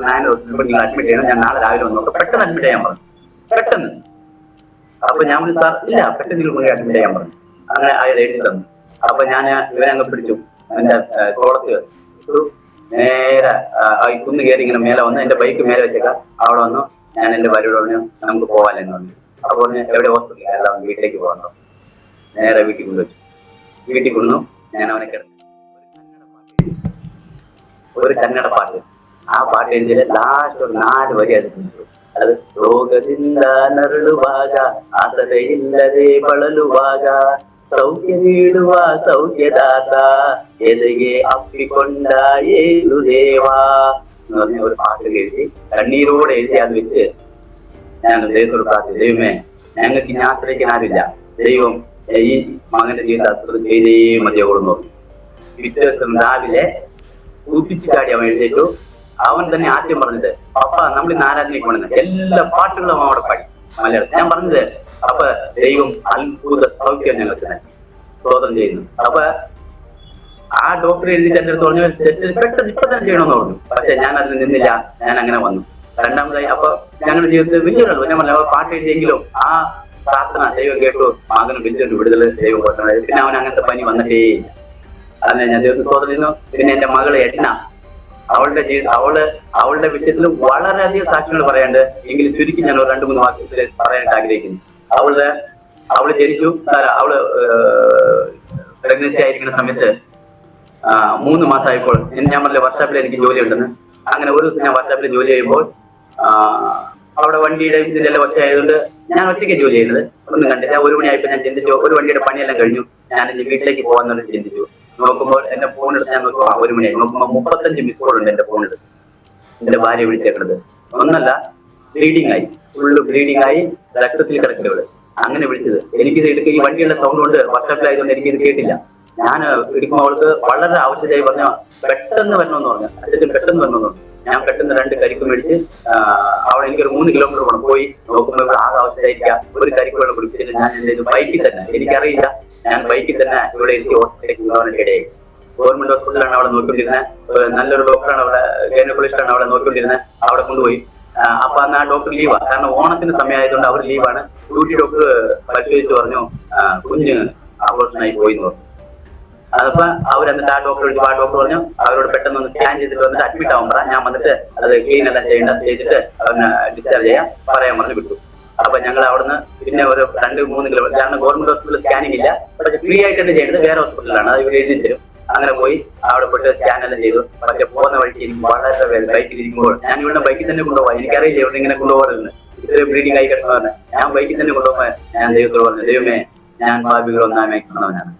നായനാർ ഹോസ്പിറ്റലിൽ നിങ്ങൾ അഡ്മിറ്റ് ചെയ്യണം. ഞാൻ നാളെ രാവിലെ വന്നു, പെട്ടെന്ന് അഡ്മിറ്റ് ചെയ്യാൻ പറഞ്ഞു. പെട്ടെന്ന്. അപ്പൊ ഞാൻ പറഞ്ഞു സാർ ഇല്ല, പെട്ടെന്ന് നിങ്ങൾ പോയി അഡ്മിറ്റ് ചെയ്യാൻ പറഞ്ഞു. അങ്ങനെ അയാൾ എഴുതി തന്നു. അപ്പൊ ഞാൻ ഇവരെ അങ്ങ് പിടിച്ചു, എന്റെ കോളത്ത് ഇട്ടു. നേരെ കുന്ന് കയറി ഇങ്ങനെ മേലെ വന്ന് എന്റെ ബൈക്ക് മേലെ വെച്ചേക്കാം. അവിടെ വന്നു. ഞാൻ എന്റെ ഭാര്യയോട് പറഞ്ഞു നമുക്ക് പോകാനെന്ന് പറഞ്ഞു. അപ്പൊ പറഞ്ഞു എവിടെ ഹോസ്പിറ്റലിൽ? എല്ലാം വീട്ടിലേക്ക് പോകാൻ. നേരെ വീട്ടിൽ കൊണ്ടുവച്ചു. വീട്ടിൽ കൊണ്ടു. ഞാൻ അവനെ കിടന്നു. ഒരു കന്നഡ പാട്ട്. ആ പാട്ട് എഴുതിയത് ലാസ്റ്റ് ഒരു 4 വരി അത് ചിന്തിച്ചു. ಅದು ರೋಗದಿಂದ ನರಳುವಾಗ, ಆಸರೆಯಿಲ್ಲದೆ ಬಳಲುವಾಗ, ಸೌಖ್ಯ ನೀಡುವ ಸೌಖ್ಯದಾತ, എതുകെ അപ്പിക്കൊണ്ട യേശുദേവാ എന്ന് പറഞ്ഞ ഒരു പാട്ട് എഴുതി കണ്ണീരോടെ എഴുതി അത് വെച്ച് ഞാൻ ദൈവത്തോട് പ്രാർത്ഥിച്ചു, ദൈവമേ ഞങ്ങൾക്ക് ഇനി ആശ്രയിക്കാൻ ആരില്ല, ദൈവം ഈ മകന്റെ ജീവിതത്തിൽ ചെയ്തേ മതിയാവുള്ളൂ. പിറ്റേ ദിവസം രാവിലെ കുതിച്ചു ചാടി അവൻ എഴുന്നേറ്റു. അവൻ തന്നെ ആദ്യം പറഞ്ഞത്, പപ്പ നമ്മൾ ഇന്ന് ആരാധനയ്ക്ക് പോണെന്ന്. എല്ലാ പാട്ടുകളും അവിടെ പാടി മലയാളം. ഞാൻ പറഞ്ഞത് അപ്പൊ ദൈവം അത്ഭുത സൗഖ്യം ഞങ്ങൾക്ക് സ്തോത്രം ചെയ്യുന്നു. അപ്പൊ ആ ഡോക്ടർ എഴുതിയിട്ട് എന്റെ അടുത്ത് പറഞ്ഞു ടെസ്റ്റ് പെട്ടെന്ന് ഇപ്പൊ തന്നെ ചെയ്യണമെന്ന് പറഞ്ഞു. പക്ഷെ ഞാൻ അതിന് നിന്നില്ല, ഞാൻ അങ്ങനെ വന്നു. രണ്ടാമതായി അപ്പൊ ഞങ്ങളുടെ ജീവിതത്തിൽ വലിയൊരു ഞാൻ പറഞ്ഞ പാട്ട് എഴുതിയെങ്കിലും ആ പ്രാർത്ഥന ദൈവം കേട്ടു. മകന് വലിയൊരു വിടുതൽ ദൈവം കൊടുക്കണം. പിന്നെ അവൻ അങ്ങനത്തെ പനി വന്നിട്ടേ അതിനെ ഞാൻ ദൈവത്തിന് സ്തോത്രം ചെയ്യുന്നു. പിന്നെ എന്റെ മകള് എഡ്ന, അവളുടെ വിഷയത്തിൽ വളരെയധികം സാക്ഷ്യങ്ങൾ പറയാണ്ട്. എങ്കിലും ചുരുക്കി ഞാൻ 2-3 വാക്യത്തിൽ പറയാനായിട്ട് ആഗ്രഹിക്കുന്നു. അവള് ജനിച്ചു, അവള് പ്രഗ്നൻസി ആയിരിക്കുന്ന സമയത്ത് 3 മാസമായപ്പോൾ ഞാൻ പറഞ്ഞ വർക്ക്ഷോപ്പിൽ എനിക്ക് ജോലി ഉണ്ടെന്ന്. അങ്ങനെ ഒരു ദിവസം ഞാൻ വർക്ക്ഷോപ്പിൽ ജോലി ചെയ്യുമ്പോൾ അവിടെ വണ്ടിയുടെ ഇതിലെല്ലാം ഒച്ച ആയതുകൊണ്ട് ഞാൻ ഒറ്റയ്ക്ക് ജോലി ചെയ്യുന്നത്. ഒന്നും കണ്ടില്ല. 1 മണിയായപ്പോൾ ഞാൻ ചിന്തിച്ചു, ഒരു വണ്ടിയുടെ പണിയെല്ലാം കഴിഞ്ഞു, ഞാൻ വീട്ടിലേക്ക് പോകാൻ ചിന്തിച്ചു. നോക്കുമ്പോൾ എന്റെ ഫോൺ എടുത്ത് ഞാൻ നോക്കുമ്പോൾ 1 മണിയായി. നോക്കുമ്പോൾ 35 മിസ് കോൾ ഉണ്ട് എന്റെ ഫോണിൽ. എന്റെ ഭാര്യ വിളിച്ചേക്കുന്നത് ഒന്നല്ല, ബ്ലീഡിങ് ആയി, ഫുള്ള് ബ്ലീഡിങ് ആയി, രക്തത്തിൽ കിടക്കവള്. അങ്ങനെ വിളിച്ചത്. എനിക്കിത് എടുക്കുക ഈ വണ്ടിയുള്ള സൗണ്ട് കൊണ്ട് വർക്ക്ഷോപ്പിലായതുകൊണ്ട് എനിക്കിത് കേട്ടില്ല. ഞാൻ എടുക്കുമ്പോൾ അവൾക്ക് വളരെ ആവശ്യമായി പറഞ്ഞ പെട്ടെന്ന് വരണമെന്ന് പറഞ്ഞു, അച്ഛൻ പെട്ടെന്ന് വരണമെന്ന് പറഞ്ഞു. ഞാൻ പെട്ടെന്ന് 2 കരിക്ക് മേടിച്ച് അവിടെ എനിക്കൊരു 3 കിലോമീറ്റർ പോകണം. പോയി നോക്കുമ്പോൾ ഇവിടെ ആകെ അവസ്ഥയായിരിക്കാം. ഒരു കരിക്ക് വെള്ളം കുടിച്ചിട്ട് ഞാൻ എന്ത് ചെയ്തു, ബൈക്കിൽ തന്നെ, എനിക്കറിയില്ല, ഞാൻ ബൈക്കിൽ തന്നെ ഇവിടെ എനിക്ക് ഹോസ്പിറ്റലിലേക്ക് കൊണ്ടുപോകാൻ ഇടയായി. ഗവൺമെന്റ് ഹോസ്പിറ്റലാണ് അവിടെ നോക്കിക്കൊണ്ടിരുന്നത്. നല്ലൊരു ഡോക്ടറാണ് അവിടെ, ഗൈനക്കോളജിസ്റ്റാണ് അവിടെ നോക്കിക്കൊണ്ടിരുന്നത്. അവിടെ കൊണ്ടുപോയി. അപ്പൊ അന്ന് ആ ഡോക്ടർ ലീവാണ്, കാരണം ഓണത്തിന് സമയമായതുകൊണ്ട് അവർ ലീവാണ്. ഡ്യൂട്ടി ഡോക്ടർ പരിശോധിച്ച് പറഞ്ഞു കുഞ്ഞ് അബോർഷനായി പോയി എന്ന് പറഞ്ഞു. അതപ്പോ അവരെന്നിട്ട് ആ ഡോക്ടർ വിളിച്ചു. ആ ഡോക്ടർ പറഞ്ഞു അവരോട് പെട്ടെന്ന് ഒന്ന് സ്കാൻ ചെയ്തിട്ട് വന്നിട്ട് അഡ്മിറ്റ് ആവാൻ പറ, ഞാൻ വന്നിട്ട് അത് ക്ലീൻ എല്ലാം ചെയ്തിട്ട് അവനെ ഡിസ്ചാർജ് ചെയ്യാൻ പറയാൻ പറഞ്ഞു വിട്ടു. അപ്പൊ ഞങ്ങൾ അവിടുന്ന് പിന്നെ ഒരു 2-3 കിലോമീറ്റർ, കാരണം ഗവൺമെന്റ് ഹോസ്പിറ്റലിൽ സ്കാനിങ് ഇല്ല, പക്ഷെ ഫ്രീ ആയിട്ടാണ് ചെയ്യുന്നത്, വേറെ ഹോസ്പിറ്റലാണ്, അത് ഇവർ എഴുതി തരും. അങ്ങനെ പോയി അവിടെ പോയിട്ട് സ്കാൻ എല്ലാം ചെയ്തു. പക്ഷെ പോകുന്ന വഴിക്ക് എനിക്ക് വളരെ ബൈക്കിൽ ഇരിക്കുമ്പോൾ, ഞാൻ ഇവിടെ ബൈക്കിൽ തന്നെ കൊണ്ടുപോകാം, എനിക്കറിയില്ല ഇവിടെ ഇങ്ങനെ കൊണ്ടുപോകാറുണ്ട്, ഇത്രയും ബ്ലീഡിങ് ആയി കിടക്കുന്നവരെ ഞാൻ ബൈക്കിൽ തന്നെ കൊണ്ടുപോകാൻ ഞാൻ ദൈവത്തോട് പറഞ്ഞു, ദൈവമേ ഞാൻ ഭാവികൾ ഒന്നാമേ കാണുന്നവനാണ്.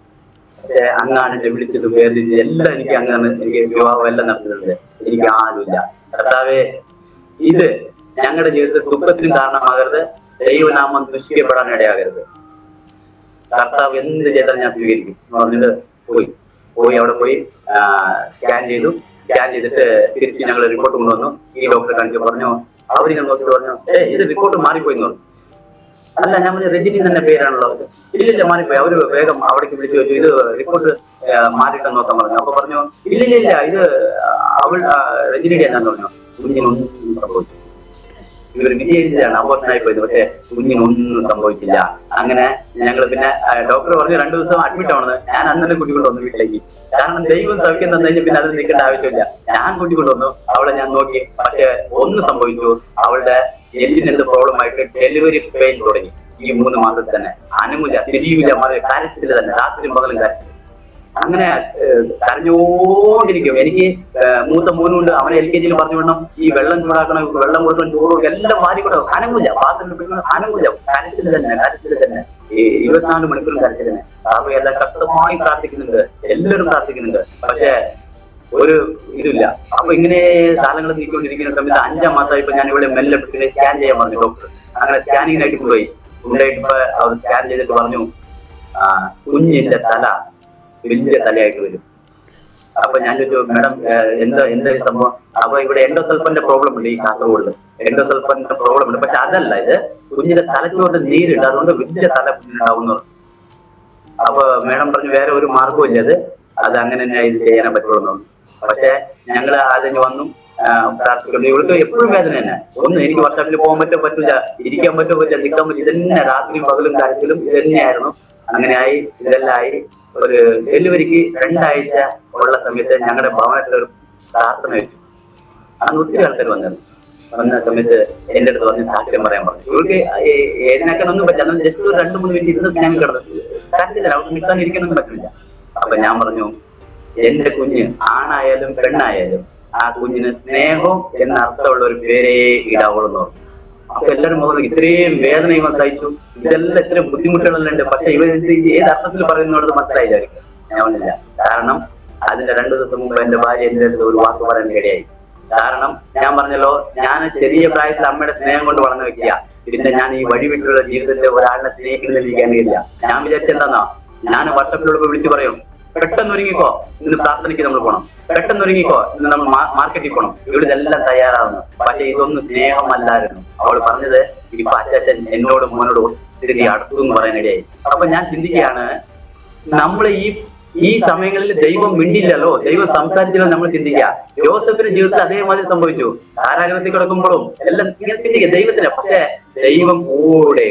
പക്ഷെ അങ്ങാണ് എന്നെ വിളിച്ചത്, വേർതിരിച്ച് എല്ലാം എനിക്ക് അങ്ങാണ്, എനിക്ക് വിവാഹം എല്ലാം നടത്തുന്നുണ്ട്, എനിക്ക് ആരുമില്ല. കർത്താവേ, ഇത് ഞങ്ങളുടെ ജീവിതത്തിൽ ദുഃഖത്തിനും കാരണമാകരുത്, ദൈവനാമം ദുഷിക്കപ്പെടാൻ ഇടയാകരുത്. കർത്താവ് എന്ത് ചെയ്താലും ഞാൻ സ്വീകരിക്കും എന്ന് പറഞ്ഞിട്ട് പോയി അവിടെ പോയി സ്കാൻ ചെയ്തു. സ്കാൻ ചെയ്തിട്ട് തിരിച്ച് ഞങ്ങൾ റിപ്പോർട്ട് കൊണ്ടുവന്നു. ഈ ഡോക്ടറെ കാണിച്ചു. പറഞ്ഞു, അവരിങ്ങനെ നോക്കിയിട്ട് പറഞ്ഞു, ഇത് റിപ്പോർട്ട് മാറിപ്പോയി എന്ന് പറഞ്ഞു. അല്ല, ഞാൻ പറഞ്ഞു രജനി തന്നെ പേരാണല്ലോ. ഇല്ലില്ല, മാറിപ്പോയി. അവര് വേഗം അവിടേക്ക് വിളിച്ചു ചോദിച്ചു, ഇത് റിപ്പോർട്ട് മാറിയിട്ട് നോക്കാൻ പറഞ്ഞു. അപ്പൊ പറഞ്ഞു, ഇല്ലില്ല, ഇത് അവൾ രജനിയുടെ എന്നാന്ന് പറഞ്ഞു. കുഞ്ഞിനൊന്നും സംഭവിച്ചു. ഇവർ വിജയിച്ചതാണ്, അബോർഷനായി പോയത്, പക്ഷെ കുഞ്ഞിനൊന്നും സംഭവിച്ചില്ല. അങ്ങനെ ഞങ്ങൾ പിന്നെ ഡോക്ടർ പറഞ്ഞു 2 ദിവസം അഡ്മിറ്റ് ആവണമെന്ന്. ഞാൻ അന്നെ കൂട്ടിക്കൊണ്ടുവന്നു വീട്ടിലേക്ക്, കാരണം ദൈവം സൗഖ്യം തന്നു കഴിഞ്ഞാൽ പിന്നെ അത് നിൽക്കേണ്ട ആവശ്യമില്ല. ഞാൻ കൂട്ടിക്കൊണ്ടുവന്നു. അവളെ ഞാൻ നോക്കി, പക്ഷെ ഒന്ന് സംഭവിച്ചു, അവളുടെ എല്ലിന് എന്ത് പ്രോബ്ലം ആയിട്ട് ഡെലിവറി പെയിൻ തുടങ്ങി. ഈ 3 മാസത്തിൽ തന്നെ അനങ്ങില്ല, തിരിയില്ല, കരച്ചില് തന്നെ, രാത്രിയും പകലും കരച്ചില്. അങ്ങനെ കരഞ്ഞോണ്ടിരിക്കും. എനിക്ക് മൂത്ത മോനുണ്ട്, അവനെ LKG പറഞ്ഞു വിടണം, ഈ വെള്ളം ചൂടാക്കണം, വെള്ളം കൊടുക്കണം, ചോറ് എല്ലാം വാരി കൊടുക്കണം, അനങ്ങില്ല, പാത്രം അനങ്ങില്ല, കരച്ചില് തന്നെ, ഈ 24 മണിക്കൂറും കരച്ചില് തന്നെ. എല്ലാം ശക്തമായി പ്രാർത്ഥിക്കുന്നുണ്ട്, എല്ലാവരും പ്രാർത്ഥിക്കുന്നുണ്ട്, പക്ഷെ ഒരു ഇതില്ല. അപ്പൊ ഇങ്ങനെ കാലങ്ങൾ നീക്കൊണ്ടിരിക്കുന്ന സമയത്ത് 5-ാം മാസമായപ്പോ ഞാൻ ഇവിടെ മെല്ലെ സ്കാൻ ചെയ്യാൻ പറഞ്ഞു ഡോക്ടർ. അങ്ങനെ സ്കാനിങ്ങിനായിട്ട് കൊണ്ടുപോയിപ്പോ അവർ സ്കാൻ ചെയ്തിട്ട് പറഞ്ഞു, കുഞ്ഞിന്റെ തല വലിയ തലയായിട്ട് വരും. അപ്പൊ ഞാൻ ചോദിച്ചു, മാഡം എന്താ സംഭവം? അപ്പൊ ഇവിടെ എൻഡോസൾഫന്റെ പ്രോബ്ലം ഉണ്ട്, ഈ കാസർഗോഡില് എൻഡോസൾഫന്റെ പ്രോബ്ലം ഉണ്ട്. പക്ഷെ അതല്ല, ഇത് കുഞ്ഞിന്റെ തലച്ചോറിന്റെ നീരുണ്ട്, അതുകൊണ്ട് വലിയ തല കുഞ്ഞിനുണ്ടാവുന്നു. അപ്പൊ മാഡം പറഞ്ഞു വേറെ ഒരു മാർഗവും ഇല്ല, അത് അങ്ങനെ തന്നെ ഇത് ചെയ്യാനേ പറ്റുള്ളൂ. പക്ഷെ ഞങ്ങൾ അതിന് വന്നു പ്രാർത്ഥിക്കുന്നു. ഇവൾക്ക് എപ്പോഴും വേദന തന്നെ. എനിക്ക് വർഷത്തിൽ പോകാൻ പറ്റില്ല, ഇരിക്കാൻ പറ്റില്ല, നിൽക്കാൻ പറ്റില്ല, ഇതന്നെ രാത്രിയും പകലും കരച്ചിലും ഇതന്നെയായിരുന്നു. അങ്ങനെയായി ഇതെല്ലാമായി. ഒരു ഡെലിവറിക്ക് 2 ആഴ്ച ഉള്ള സമയത്ത് ഞങ്ങളുടെ ഭവനത്തിൽ ഒരു പ്രാർത്ഥന വെച്ചു. അന്ന് ഒത്തിരി ആൾക്കാർ വന്ന സമയത്ത് എന്റെ അടുത്ത് പറഞ്ഞ് സാക്ഷ്യം പറയാൻ പറഞ്ഞു. ഇവർക്ക് എഴുന്നേക്കാനൊന്നും പറ്റില്ല, ജസ്റ്റ് ഒരു 2-3 മിനിറ്റ് ഇരുന്ന് ഞാൻ കിടന്നു കരച്ചില്ല, അവർക്ക് നിൽക്കാൻ ഇരിക്കാനൊന്നും പറ്റില്ല. അപ്പൊ ഞാൻ പറഞ്ഞു, എന്റെ കുഞ്ഞ് ആണായാലും പെണ്ണായാലും ആ കുഞ്ഞിന് സ്നേഹം എന്ന അർത്ഥമുള്ള ഒരു പേരേ ഇടാവുള്ളൂ. അപ്പൊ എല്ലാവരും മുതൽ ഇത്രയും വേദന ഇവൻ സഹിച്ചു, ഇതെല്ലാം ഇത്രയും ബുദ്ധിമുട്ടുകളെല്ലാം ഉണ്ട്, പക്ഷെ ഇവർ ഇത് ഏത് അർത്ഥത്തിൽ പറയുന്നത് മനസ്സിലായില്ലായിരിക്കും. ഞാൻ പറഞ്ഞില്ല, കാരണം അതിന്റെ 2 ദിവസം മുമ്പ് എന്റെ ഭാര്യ എന്റെ അടുത്ത് ഒരു വാക്ക് പറയാൻ ഇടയായി. കാരണം ഞാൻ പറഞ്ഞല്ലോ, ഞാൻ ചെറിയ പ്രായത്തിൽ അമ്മയുടെ സ്നേഹം കൊണ്ട് വളർന്നു വെക്കുക, പിന്നെ ഞാൻ ഈ വഴി വിട്ടുള്ള ജീവിതത്തിൽ ഒരാളിനെ സ്നേഹിക്കുന്നതിരിക്കാൻ കഴിയില്ല. ഞാൻ വിചാരിച്ചെന്താന്നോ, ഞാൻ വർഷത്തിലുള്ള വിളിച്ചു പറയും, പെട്ടെന്ന് ഒരുങ്ങിക്കോ, ഇന്ന് പ്രാർത്ഥനയ്ക്ക് നമ്മൾ പോകണം, പെട്ടെന്ന് ഒരുങ്ങിക്കോ, ഇന്ന് നമ്മൾ മാർക്കറ്റിൽ പോകണം, ഇവിടെ ഇതെല്ലാം തയ്യാറാവുന്നു. പക്ഷെ ഇതൊന്നും സ്നേഹമല്ലായിരുന്നു. അവൾ പറഞ്ഞത് ഇപ്പൊ അച്ഛൻ എന്നോടും മോനോടും ഒത്തിരി അടുത്തു എന്ന് പറയാനിടയായി. അപ്പൊ ഞാൻ ചിന്തിക്കുകയാണ്, നമ്മൾ ഈ സമയങ്ങളിൽ ദൈവം മിണ്ടില്ലല്ലോ, ദൈവം സംസാരിച്ചല്ലോ നമ്മൾ ചിന്തിക്കുക. യോസഫിന്റെ ജീവിതത്തിൽ അതേമാതിരി സംഭവിച്ചു. കാരാഗ്രഹത്തിൽ കിടക്കുമ്പോഴും എല്ലാം ഇങ്ങനെ ചിന്തിക്കുക ദൈവത്തിന്, പക്ഷെ ദൈവം കൂടെ.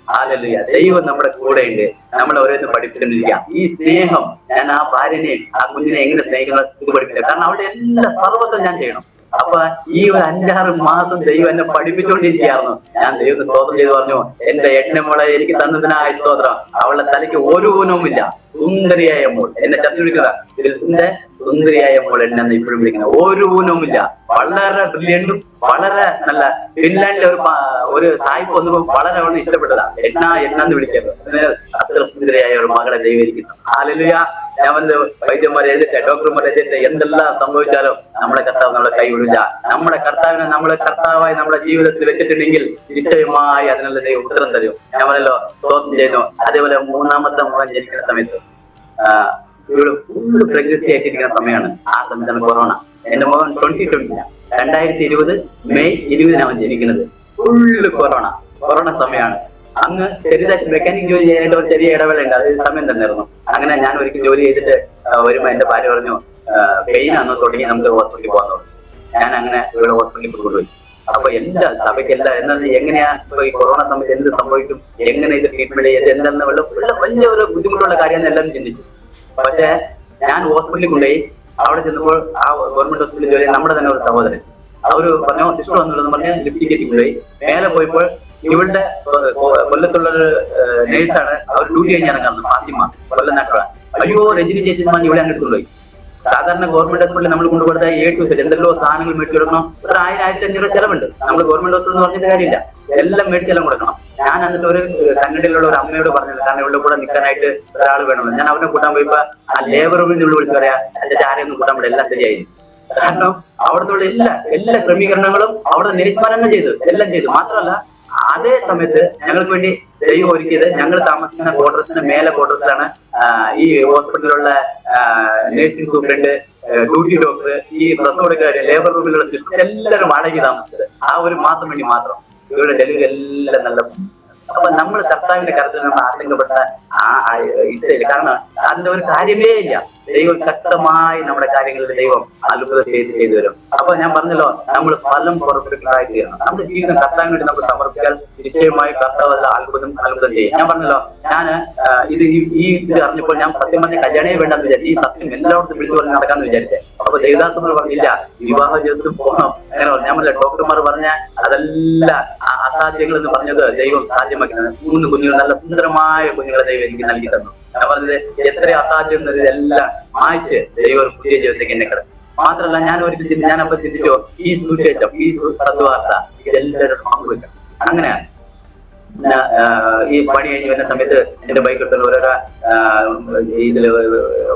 ഹല്ലേലൂയ, ദൈവം നമ്മുടെ കൂടെ ഉണ്ട്. നമ്മൾ ഓരോന്ന് പഠിപ്പിച്ചിട്ടിരിക്കുക. ഈ സ്നേഹം ഞാൻ ആ ഭാര്യനെ ആ കുഞ്ഞിനെ എങ്ങനെ സ്നേഹിക്കണം ഇത് പഠിപ്പിക്കുക. കാരണം അവിടെ എല്ലാ സർവ്വത്തും ഞാൻ ചെയ്യണം. അപ്പൊ ഈ ഒരു 5-6 മാസം ദൈവം എന്നെ പഠിപ്പിച്ചുകൊണ്ടിരിക്കുകയായിരുന്നു. ഞാൻ ദൈവത്തെ സ്തോത്രം ചെയ്ത് പറഞ്ഞു, എന്റെ എണ്ണമോളെ എനിക്ക് തന്നതിനായ സ്തോത്രം. അവളുടെ തലയ്ക്ക് ഒരു ഊനവുമില്ല, സുന്ദരിയായ മോൾ. എന്നെ ചർച്ച വിളിക്കുക, ഇതിന്റെ സുന്ദരിയായ മോൾ എന്നെ ഇപ്പോഴും വിളിക്കുന്നത്, ഒരു ഊനവുമില്ല. വളരെ ബ്രില്യന്റും വളരെ നല്ല. ഫിൻലാൻഡിലെ ഒരു സായിപ്പ് വന്നപ്പോൾ വളരെ അവളെ ഇഷ്ടപ്പെട്ടതാ. എന്നാന്ന് വിളിക്കുന്നത്, അത്ര സുന്ദരിയായ ഒരു മകളെ ദൈവരിക്കുന്നു. ഹല്ലേലൂയ. ഞാൻ വന്ന് വൈദ്യന്മാരെ എഴുതിട്ട് ഡോക്ടർമാരെ എഴുതിട്ട് എന്തെല്ലാം സംഭവിച്ചാലും നമ്മുടെ കർത്താവ് നമ്മളെ കൈവിടില്ല. നമ്മുടെ കർത്താവിനെ നമ്മളെ കർത്താവായി നമ്മുടെ ജീവിതത്തിൽ വെച്ചിട്ടുണ്ടെങ്കിൽ നിശ്ചയമായി അതിനുള്ള ദൈവം ഉത്തരം തരും. ഞാൻ പറഞ്ഞല്ലോ, സ്തോത്രം ചെയ്യുന്നു. അതേപോലെ 3ാമത്തെ മകൻ ജനിക്കുന്ന സമയത്ത് ഇവിടെ ഫുള്ള് പ്രഗ്നൻസി ആയിട്ടിരിക്കുന്ന സമയമാണ്. ആ സമയത്താണ് കൊറോണ. എന്റെ മകൻ 2020 2020 മെയ് 20 അവൻ ജനിക്കുന്നത്. ഫുള്ള് കൊറോണ സമയമാണ്. അന്ന് ചെറിയതായിട്ട് മെക്കാനിക് ജോലി ചെയ്യാനായിട്ട് ഒരു ചെറിയ ഇടവേള ഉണ്ട്, അത് സമയം തന്നെയായിരുന്നു. അങ്ങനെ ഞാൻ ഒരിക്കൽ ജോലി ചെയ്തിട്ട് വരുമ്പോ എന്റെ ഭാര്യ പറഞ്ഞു, പെയിൻ അന്ന് തുടങ്ങി, നമുക്ക് ഹോസ്പിറ്റലിൽ പോകാൻ തുടങ്ങി. ഞാൻ അങ്ങനെ ഇവിടെ ഹോസ്പിറ്റലിൽ കൊണ്ടുപോയി. അപ്പൊ എല്ലാ സഭയ്ക്കല്ല എന്നാൽ എങ്ങനെയാ ഇപ്പൊ ഈ കൊറോണ സമയത്ത് എന്ത് സംഭവിക്കും, എങ്ങനെ ഇത് ട്രീറ്റ്മെന്റ് ചെയ്ത് എന്തെന്ന് വലിയ ഒരു ബുദ്ധിമുട്ടുള്ള കാര്യമെന്ന് എല്ലാവരും ചിന്തിച്ചു. പക്ഷെ ഞാൻ ഹോസ്പിറ്റലിൽ കൊണ്ടുപോയി. അവിടെ ചെന്നപ്പോൾ ആ ഗവൺമെന്റ് ഹോസ്പിറ്റലിൽ ജോലി നമ്മുടെ തന്നെ ഒരു സഹോദരൻ അവര് പറഞ്ഞ സിസ്റ്റർ വന്നുള്ളതെന്ന് പറഞ്ഞ് ലിഫ്റ്റ് കയറ്റി കൊണ്ടുപോയി. മേലെ പോയപ്പോൾ ഇവളുടെ കൊല്ലത്തുള്ള ഒരു നേഴ്സാണ്, അവർ ഡ്യൂട്ടി കഴിഞ്ഞ് ഇറങ്ങുന്നത്, ഫാത്തിമ, കൊല്ലം നാട്ടുള്ള. അയ്യോ രജനി ചേച്ചി പറഞ്ഞ് ഇവിടെ അങ്ങ് എടുത്തുകൊണ്ടുപോയി. സാധാരണ ഗവൺമെന്റ് ഹോസ്പിറ്റലിൽ നമ്മൾ കൊണ്ടുപോകുന്ന A to Z എന്തെല്ലോ സാധനങ്ങൾ മേടിച്ചു കൊടുക്കണം, ഒരു 1000-1500 ചെലവുണ്ട്. നമ്മൾ ഗവൺമെന്റ് ഹോസ്പിറ്റൽ എന്ന് പറഞ്ഞിട്ട് കാര്യമില്ല, എല്ലാം മേടിച്ചെല്ലാം കൊടുക്കണം. ഞാൻ എന്നിട്ട് ഒരു കന്നഡയിലുള്ള ഒരു അമ്മയോട് പറഞ്ഞത്, കാരണം ഇവളുടെ കൂടെ നിൽക്കാനായിട്ട് ഒരാൾ വേണമെന്ന്. ഞാൻ അവനെ കൂട്ടാൻ പോയപ്പോ ആ ലേബർ റൂമിൽ വിളിച്ച് പറയാ, അച്ഛാ ആരെയൊന്നും കൂട്ടാൻ പറ്റില്ല, എല്ലാം ശരിയായി. കാരണം അവിടുത്തെ എല്ലാ ക്രമീകരണങ്ങളും അവിടെ നേഴ്സുമാർ തന്നെ എല്ലാം ചെയ്തു. മാത്രമല്ല അതേ സമയത്ത് ഞങ്ങൾക്ക് വേണ്ടി ദൈവം ഒരുക്കിയത്, ഞങ്ങൾ താമസിക്കുന്ന ക്വാർട്ടേഴ്സിന്റെ മേലെ ക്വാർട്ടേഴ്സിലാണ് ഈ ഹോസ്പിറ്റലിലുള്ള നഴ്സിംഗ് സൂപ്രണ്ട്, ഡ്യൂട്ടി ഡോക്ടർ, ഈ പ്രസവക്കാര്, ലേബർ റൂമിലുള്ള സിസ്റ്റർ എല്ലാവരും വാടകയ്ക്ക് താമസിച്ചത്. ആ ഒരു മാസം വേണ്ടി മാത്രം. ഇവരുടെ ഡെലിവറി എല്ലാം നല്ല. അപ്പൊ നമ്മൾ കർത്താവിന്റെ കരുത്തിൽ നമ്മൾ ആശങ്കപ്പെട്ട ഇഷ്ടമില്ല. കാരണം അതിന്റെ ഒരു കാര്യമേ ഇല്ല. ദൈവം ശക്തമായി നമ്മുടെ കാര്യങ്ങളിൽ ദൈവം അത്ഭുതം ചെയ്തു വരും. അപ്പൊ ഞാൻ പറഞ്ഞല്ലോ, നമ്മൾ ഫലം പുറപ്പെടുക്കുന്നതായി തീരണം. നമ്മുടെ ജീവിതം കർത്താവിന് വേണ്ടി നമുക്ക് സമർപ്പിച്ചാൽ നിശ്ചയമായി കർത്താവ് അത്ഭുതം ചെയ്യും. ഞാൻ പറഞ്ഞല്ലോ, ഞാൻ ഇത് അറിഞ്ഞപ്പോൾ ഞാൻ സത്യം പറഞ്ഞ കല്യാണേ വേണ്ടെന്ന് വിചാരിച്ചു. ഈ സത്യം എല്ലായിടത്തും വിളിച്ചു പറഞ്ഞ് നടക്കാന്ന് വിചാരിച്ചേ. അപ്പൊ ദേവദാസന്മാർ പറഞ്ഞില്ല, വിവാഹ ജീവിതത്തിൽ പോകണം അങ്ങനെ പറഞ്ഞു. ഞാൻ പറഞ്ഞ ഡോക്ടർമാർ പറഞ്ഞ അതെല്ലാം അസാധ്യങ്ങൾ എന്ന് പറഞ്ഞത് ദൈവം സാധ്യമാക്കുന്നത്. 3 കുഞ്ഞുങ്ങൾ, നല്ല സുന്ദരമായ കുഞ്ഞുങ്ങളെ ദൈവം എനിക്ക് നൽകി തന്നു. ഞാൻ പറഞ്ഞത് എത്ര അസാധ്യം എല്ലാം മായ്ച്ച് ദൈവം പുതിയ ജീവിതത്തേക്ക് എന്നെ കിടക്കും. മാത്രമല്ല ഞാനപ്പോ ചിന്തിച്ചോ, ഈ സുവിശേഷം, ഈ സദ്വാർത്ത ഇതെല്ലാവരും പങ്കുവെക്കണം. അങ്ങനെയാണ് ഈ പണി കഴിഞ്ഞ് വരുന്ന സമയത്ത് എന്റെ ബൈക്ക് എടുത്തുള്ള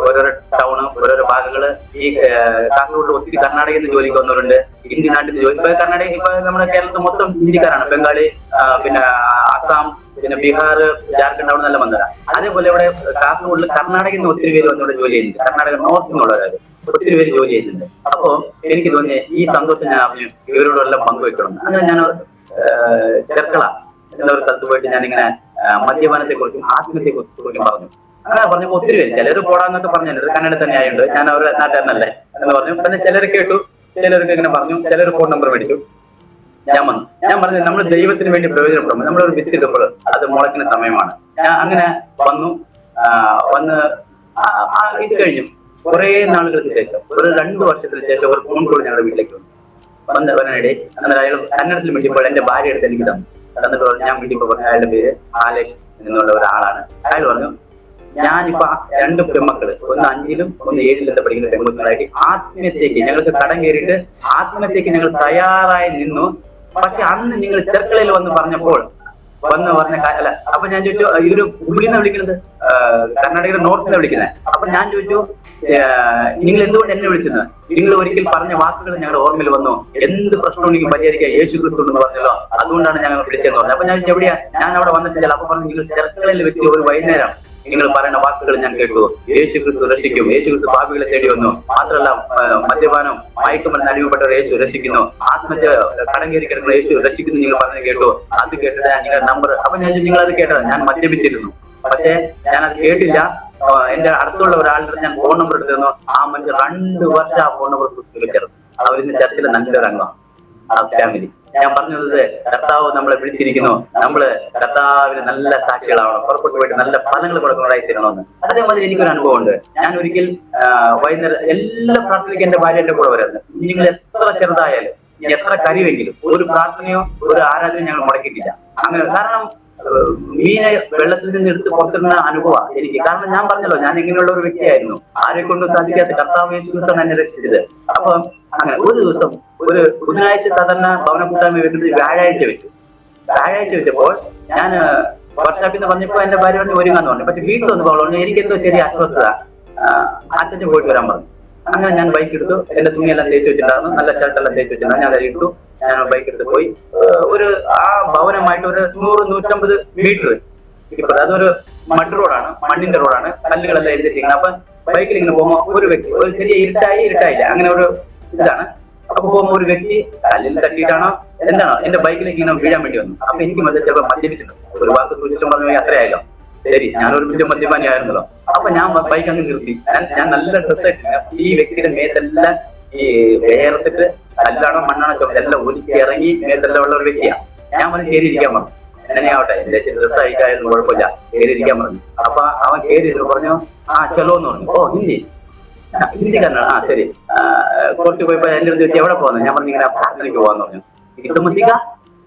ഓരോരോ ടൗണ്, ഓരോരോ ഭാഗങ്ങള്. ഈ കാസർഗോഡ് ഒത്തിരി കർണാടകയിൽ നിന്ന് ജോലിക്ക് വന്നവരുണ്ട്, ഹിന്ദി നാട്ടിൽ നിന്ന് ജോലി. ഇപ്പൊ കർണാടക, ഇപ്പൊ നമ്മുടെ കേരളത്തിൽ മൊത്തം ഹിന്ദിക്കാരാണ്. ബംഗാളി, പിന്നെ അസം, പിന്നെ ബീഹാർ, ജാർഖണ്ഡ് അവിടെ നല്ല വന്നതാണ്. അതേപോലെ ഇവിടെ കാസർഗോഡിൽ കർണാടകയിൽ നിന്ന് ഒത്തിരി പേര് വന്നവിടെ ജോലി ചെയ്യുന്നുണ്ട്. കർണാടക നോർത്തിൽ നിന്നുള്ളവരാണ് ഒത്തിരി പേര് ജോലി ചെയ്യുന്നുണ്ട്. അപ്പോ എനിക്ക് തോന്നി ഈ സന്തോഷം ഞാൻ അറിഞ്ഞു ഇവരോടെല്ലാം പങ്കുവെക്കണം. അങ്ങനെ ഞാൻ ചെർക്കള എന്നൊരു സ്ഥലത്ത് പോയിട്ട് ഞാനിങ്ങനെ മദ്യപാനത്തെ കുറിച്ചും ആത്മഹത്യയെ കുറിച്ചും പറഞ്ഞു. അങ്ങനെ പറഞ്ഞപ്പോ ഒത്തിരി പേര്, ചിലര് പോടാന്നൊക്കെ പറഞ്ഞത് കന്നഡ തന്നെ ആയതുകൊണ്ട് ഞാൻ അവരുടെ നാട്ടുകാരനല്ലേ എന്ന് പറഞ്ഞു. പിന്നെ ചിലർ കേട്ടു, ചിലർക്ക് ഇങ്ങനെ പറഞ്ഞു, ചിലർ ഫോൺ നമ്പർ മേടിച്ചു. ഞാൻ പറഞ്ഞു നമ്മൾ ദൈവത്തിന് വേണ്ടി പ്രയോജനപ്പെടുമ്പോൾ നമ്മളൊരു വിത്ത് ഇടുമ്പോൾ അത് മുളയ്ക്കുന്ന സമയമാണ്. ഞാൻ അങ്ങനെ വന്ന് ഇത് കഴിഞ്ഞു. കുറെ നാളുകൾക്ക് ശേഷം, ഒരു 2 വർഷത്തിന് ശേഷം ഒരു ഫോൺ കോൾ ഞങ്ങളുടെ വീട്ടിലേക്ക് വന്നവനിടെ അയാൾ കന്നഡത്തിൽ വേണ്ടിയപ്പോൾ എന്റെ ഭാര്യ എടുത്ത് എനിക്ക് തന്നിട്ട് പറഞ്ഞു. ഞാൻ വേണ്ടിയപ്പോൾ പറഞ്ഞു, അയാളുടെ പേര് ആലേഷ് എന്നുള്ള ഒരാളാണ്. അയാൾ പറഞ്ഞു, ഞാനിപ്പോ 2 പെൺമക്കള്, ഒന്ന് 5ലും ഒന്ന് 7ലും പഠിക്കുന്ന പെൺമക്കളായിട്ട് ആത്മഹത്യക്ക് ഞങ്ങൾക്ക് കടം കയറിയിട്ട് ആത്മഹത്യക്ക് ഞങ്ങൾ തയ്യാറായി നിന്നു. പക്ഷെ അന്ന് നിങ്ങൾ ചെർക്കളയിൽ വന്ന് പറഞ്ഞപ്പോൾ പറഞ്ഞ അല്ല. അപ്പൊ ഞാൻ ചോദിച്ചു, ഇവര് ഹുബ്ലിന്നാ വിളിക്കുന്നത്, കർണാടകയുടെ നോർത്തിലാണ് വിളിക്കുന്നത്. അപ്പൊ ഞാൻ ചോദിച്ചു, നിങ്ങൾ എന്തുകൊണ്ട് എന്നെ വിളിച്ചത്? നിങ്ങൾ ഒരിക്കൽ പറഞ്ഞ വാക്കുകൾ ഞങ്ങളുടെ ഓർമ്മയിൽ വന്നു, എന്ത് പ്രശ്നം എനിക്ക് പരിഹരിക്കാൻ യേശു ക്രിസ്തു എന്ന് പറഞ്ഞല്ലോ, അതുകൊണ്ടാണ് ഞങ്ങൾ വിളിച്ചതെന്ന് പറഞ്ഞു. അപ്പൊ ഞാൻ ചോദിച്ചു, എവിടെയാ? ഞാൻ അവിടെ വന്നിട്ടില്ല. അപ്പൊ പറഞ്ഞു, നിങ്ങൾ ചെർക്കളയിൽ വെച്ച് ഒരു വൈകുന്നേരം നിങ്ങൾ പറയുന്ന വാക്കുകൾ ഞാൻ കേട്ടു. യേശു ക്രിസ്തു രക്ഷിക്കും, യേശു ക്രിസ്തു പാപികളെ തേടി വന്നു. മാത്രമല്ല മദ്യപാനം, മയക്കുമരുന്ന് അടിമപ്പെട്ടവർ യേശു രക്ഷിക്കുന്നു, ആത്മഹത്യ കടം കയറി കിടക്കുന്ന യേശു രക്ഷിക്കുന്നു നിങ്ങൾ പറഞ്ഞു കേട്ടു. അത് കേട്ടിട്ട് ഞാൻ നിങ്ങളുടെ നമ്പർ, അപ്പൊ ഞാൻ നിങ്ങൾ അത് കേട്ടത്, ഞാൻ മദ്യപിച്ചിരുന്നു, പക്ഷെ ഞാനത് കേട്ടില്ല. എന്റെ അടുത്തുള്ള ഒരാളുടെ ഞാൻ ഫോൺ നമ്പർ എടുത്തിരുന്നു. ആ മനുഷ്യർ 2 വർഷം ആ ഫോൺ നമ്പർ സൂക്ഷിച്ചു. അവരിന്ന് ചർച്ചിലെ നല്ലൊരു അംഗം, ആ ഫാമിലി. ഞാൻ പറഞ്ഞത്, കർത്താവ് നമ്മളെ വിളിച്ചിരിക്കുന്നു, നമ്മള് കർത്താവിന് നല്ല സാക്ഷികളാവണം, പുറപ്പെട്ടു പോയിട്ട് നല്ല ഫലങ്ങൾ കൊടുക്കുന്നതായി തീരണമെന്ന്. അതേമാതിരി എനിക്കൊരു അനുഭവം ഉണ്ട്. ഞാൻ ഒരിക്കൽ വൈകുന്നേരം എല്ലാ പ്രാർത്ഥനയ്ക്ക് എന്റെ ഭാര്യ എന്റെ കൂടെ വരുന്നത്. നിങ്ങൾ എത്ര ചെറുതായാലും, എത്ര കരിവെങ്കിലും ഒരു പ്രാർത്ഥനയോ ഒരു ആരാധനയോ ഞങ്ങൾ മുടക്കിയിട്ടില്ല. അങ്ങനെ കാരണം മീനെ വെള്ളത്തിൽ നിന്ന് എടുത്ത് പുറത്തിടുന്ന അനുഭവമാണ് എനിക്ക്. കാരണം ഞാൻ പറഞ്ഞല്ലോ, ഞാൻ ഇങ്ങനെയുള്ള ഒരു വ്യക്തിയായിരുന്നു, ആരെ കൊണ്ടും സാധിക്കാത്ത കർത്താവ് യേശു ക്രിസ്തുവാണ് എന്നെ രക്ഷിച്ചത്. അപ്പൊ അങ്ങനെ ഒരു ദിവസം, ഒരു ബുധനാഴ്ച സാധാരണ ഭവന കൂട്ടായ്മ വെക്കുന്നത് വ്യാഴാഴ്ച വെച്ചപ്പോൾ ഞാൻ വർഷാപ്പിൽ നിന്ന് പറഞ്ഞപ്പോ എന്റെ ഭാര്യ പറഞ്ഞ് ഒരുങ്ങാന്ന് പറഞ്ഞു. പക്ഷെ വീട്ടിൽ വന്ന് പറഞ്ഞു, എനിക്ക് എന്തോ ചെറിയ അസ്വസ്ഥത, അച്ഛൻ പോയിട്ട് വരാൻ പറഞ്ഞു. അങ്ങനെ ഞാൻ ബൈക്ക് എടുത്തു, എന്റെ തുണിയെല്ലാം തേച്ച് വെച്ചിട്ടുണ്ടായിരുന്നു, നല്ല ഷർട്ടെല്ലാം തേച്ച് വെച്ചിട്ടുണ്ടായിരുന്നു. ഞാൻ അത് ഇട്ടു, ഞാൻ ബൈക്ക് എടുത്ത് പോയി. ആ ഭവനമായിട്ട് ഒരു 100-150 മീറ്റർ ഇപ്പൊ അതൊരു മഡ് റോഡാണ്, മണ്ണിന്റെ റോഡാണ്, കല്ലുകളെല്ലാം എഴുതിയിരിക്കുന്നത്. അപ്പൊ ബൈക്കിൽ ഇങ്ങനെ പോകുമ്പോൾ ഒരു വ്യക്തി, ഒരു ചെറിയ ഇരുട്ടായില്ല, അങ്ങനെ ഒരു ഇതാണ്. അപ്പൊ പോകുമ്പോ ഒരു വ്യക്തി കല്ലിൽ തട്ടിയിട്ടാണോ എന്താണോ എന്റെ ബൈക്കിലേക്ക് ഇങ്ങനെ വീഴാൻ വേണ്ടി വന്നു. അപ്പൊ എനിക്ക് ചിലപ്പോൾ മദ്യപിച്ചിട്ടുണ്ട്. ഒരു വാക്ക് സൂക്ഷിച്ചും പറഞ്ഞു അത്രയായല്ലോ. ശരി, ഞാനൊരു വലിയ മദ്യപാനിയായിരുന്നല്ലോ. അപ്പൊ ഞാൻ ബൈക്ക് അങ്ങ് നിർത്തി. ഞാൻ നല്ല ഡ്രസ് ആയിട്ടില്ല. ഈ വ്യക്തിയുടെ മേത്തെല്ലാം ഈ വേർത്തിട്ട് കല്ലാണോ മണ്ണാണോ എല്ലാം ഒലിച്ചിറങ്ങി മേത്തെല്ലാം ഉള്ള ഒരു വ്യക്തിയാണ്. ഞാൻ പറഞ്ഞു കയറിയിരിക്കാൻ പറഞ്ഞു. എന്നെ ആവട്ടെ, എന്റെ ഡ്രസ് അയക്കായിരുന്നു, കുഴപ്പമില്ല, കയറിയിരിക്കാൻ പറഞ്ഞു. അപ്പൊ അവൻ കയറി പറഞ്ഞു ചലോ എന്ന് പറഞ്ഞു. ഓ ഹിന്ദിക്കാരനാണ്. ശരി. കുറച്ച് പോയപ്പോ എന്റെ അടുത്ത് ചോദിച്ചു എവിടെ പോകുന്നു? ഞാൻ പറഞ്ഞു ഇങ്ങനെ പ്രാർത്ഥനയ്ക്ക് പോകാന്ന് പറഞ്ഞു. ക്രിസ്മസിക്ക?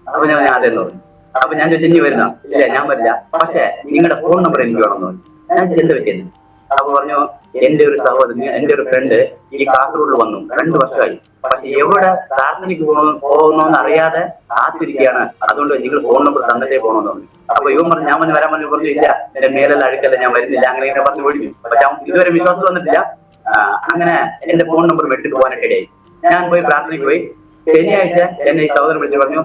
അപ്പൊ ഞാൻ അതെന്ന് പറഞ്ഞു. അപ്പൊ ഞാൻ ചോദിച്ചു ഇനി വരുന്ന? ഇല്ല ഞാൻ വരില്ല, പക്ഷെ നിങ്ങളുടെ ഫോൺ നമ്പർ എനിക്ക് വേണമെന്ന് പറഞ്ഞു. ഞാൻ എന്ത് പറ്റിയത്? അപ്പൊ പറഞ്ഞു എന്റെ ഒരു സഹോദരൻ, എന്റെ ഒരു ഫ്രണ്ട് ഈ കാസർഗോഡിൽ വന്നു 2 വർഷമായി. പക്ഷെ എവിടെ പ്രാർത്ഥനയ്ക്ക് പോകുന്നോന്ന് അറിയാതെ കാത്തിരിക്കുകയാണ്. അതുകൊണ്ട് നിങ്ങൾ ഫോൺ നമ്പർ തന്നിട്ടേ പോകണമെന്ന് പറഞ്ഞു. അപ്പൊ ഇവൻ പറഞ്ഞു ഞാൻ വരാൻ പറഞ്ഞു ഇല്ല, എന്റെ മേലെല്ലാം അഴുക്കല്ല, ഞാൻ വരുന്നില്ല, അങ്ങനെ ഇങ്ങനെ പറഞ്ഞു വിളിക്കും. പക്ഷെ അവൻ ഇതുവരെ വിശ്വാസം വന്നിട്ടില്ല. അങ്ങനെ എന്റെ ഫോൺ നമ്പർ വെട്ടിട്ട് പോകാനൊക്കെ ഇടയായി. ഞാൻ പോയി പ്രാർത്ഥനയ്ക്ക് പോയി. ശനിയാഴ്ച എന്നെ ഈ സഹോദരൻ വിളിച്ച് പറഞ്ഞു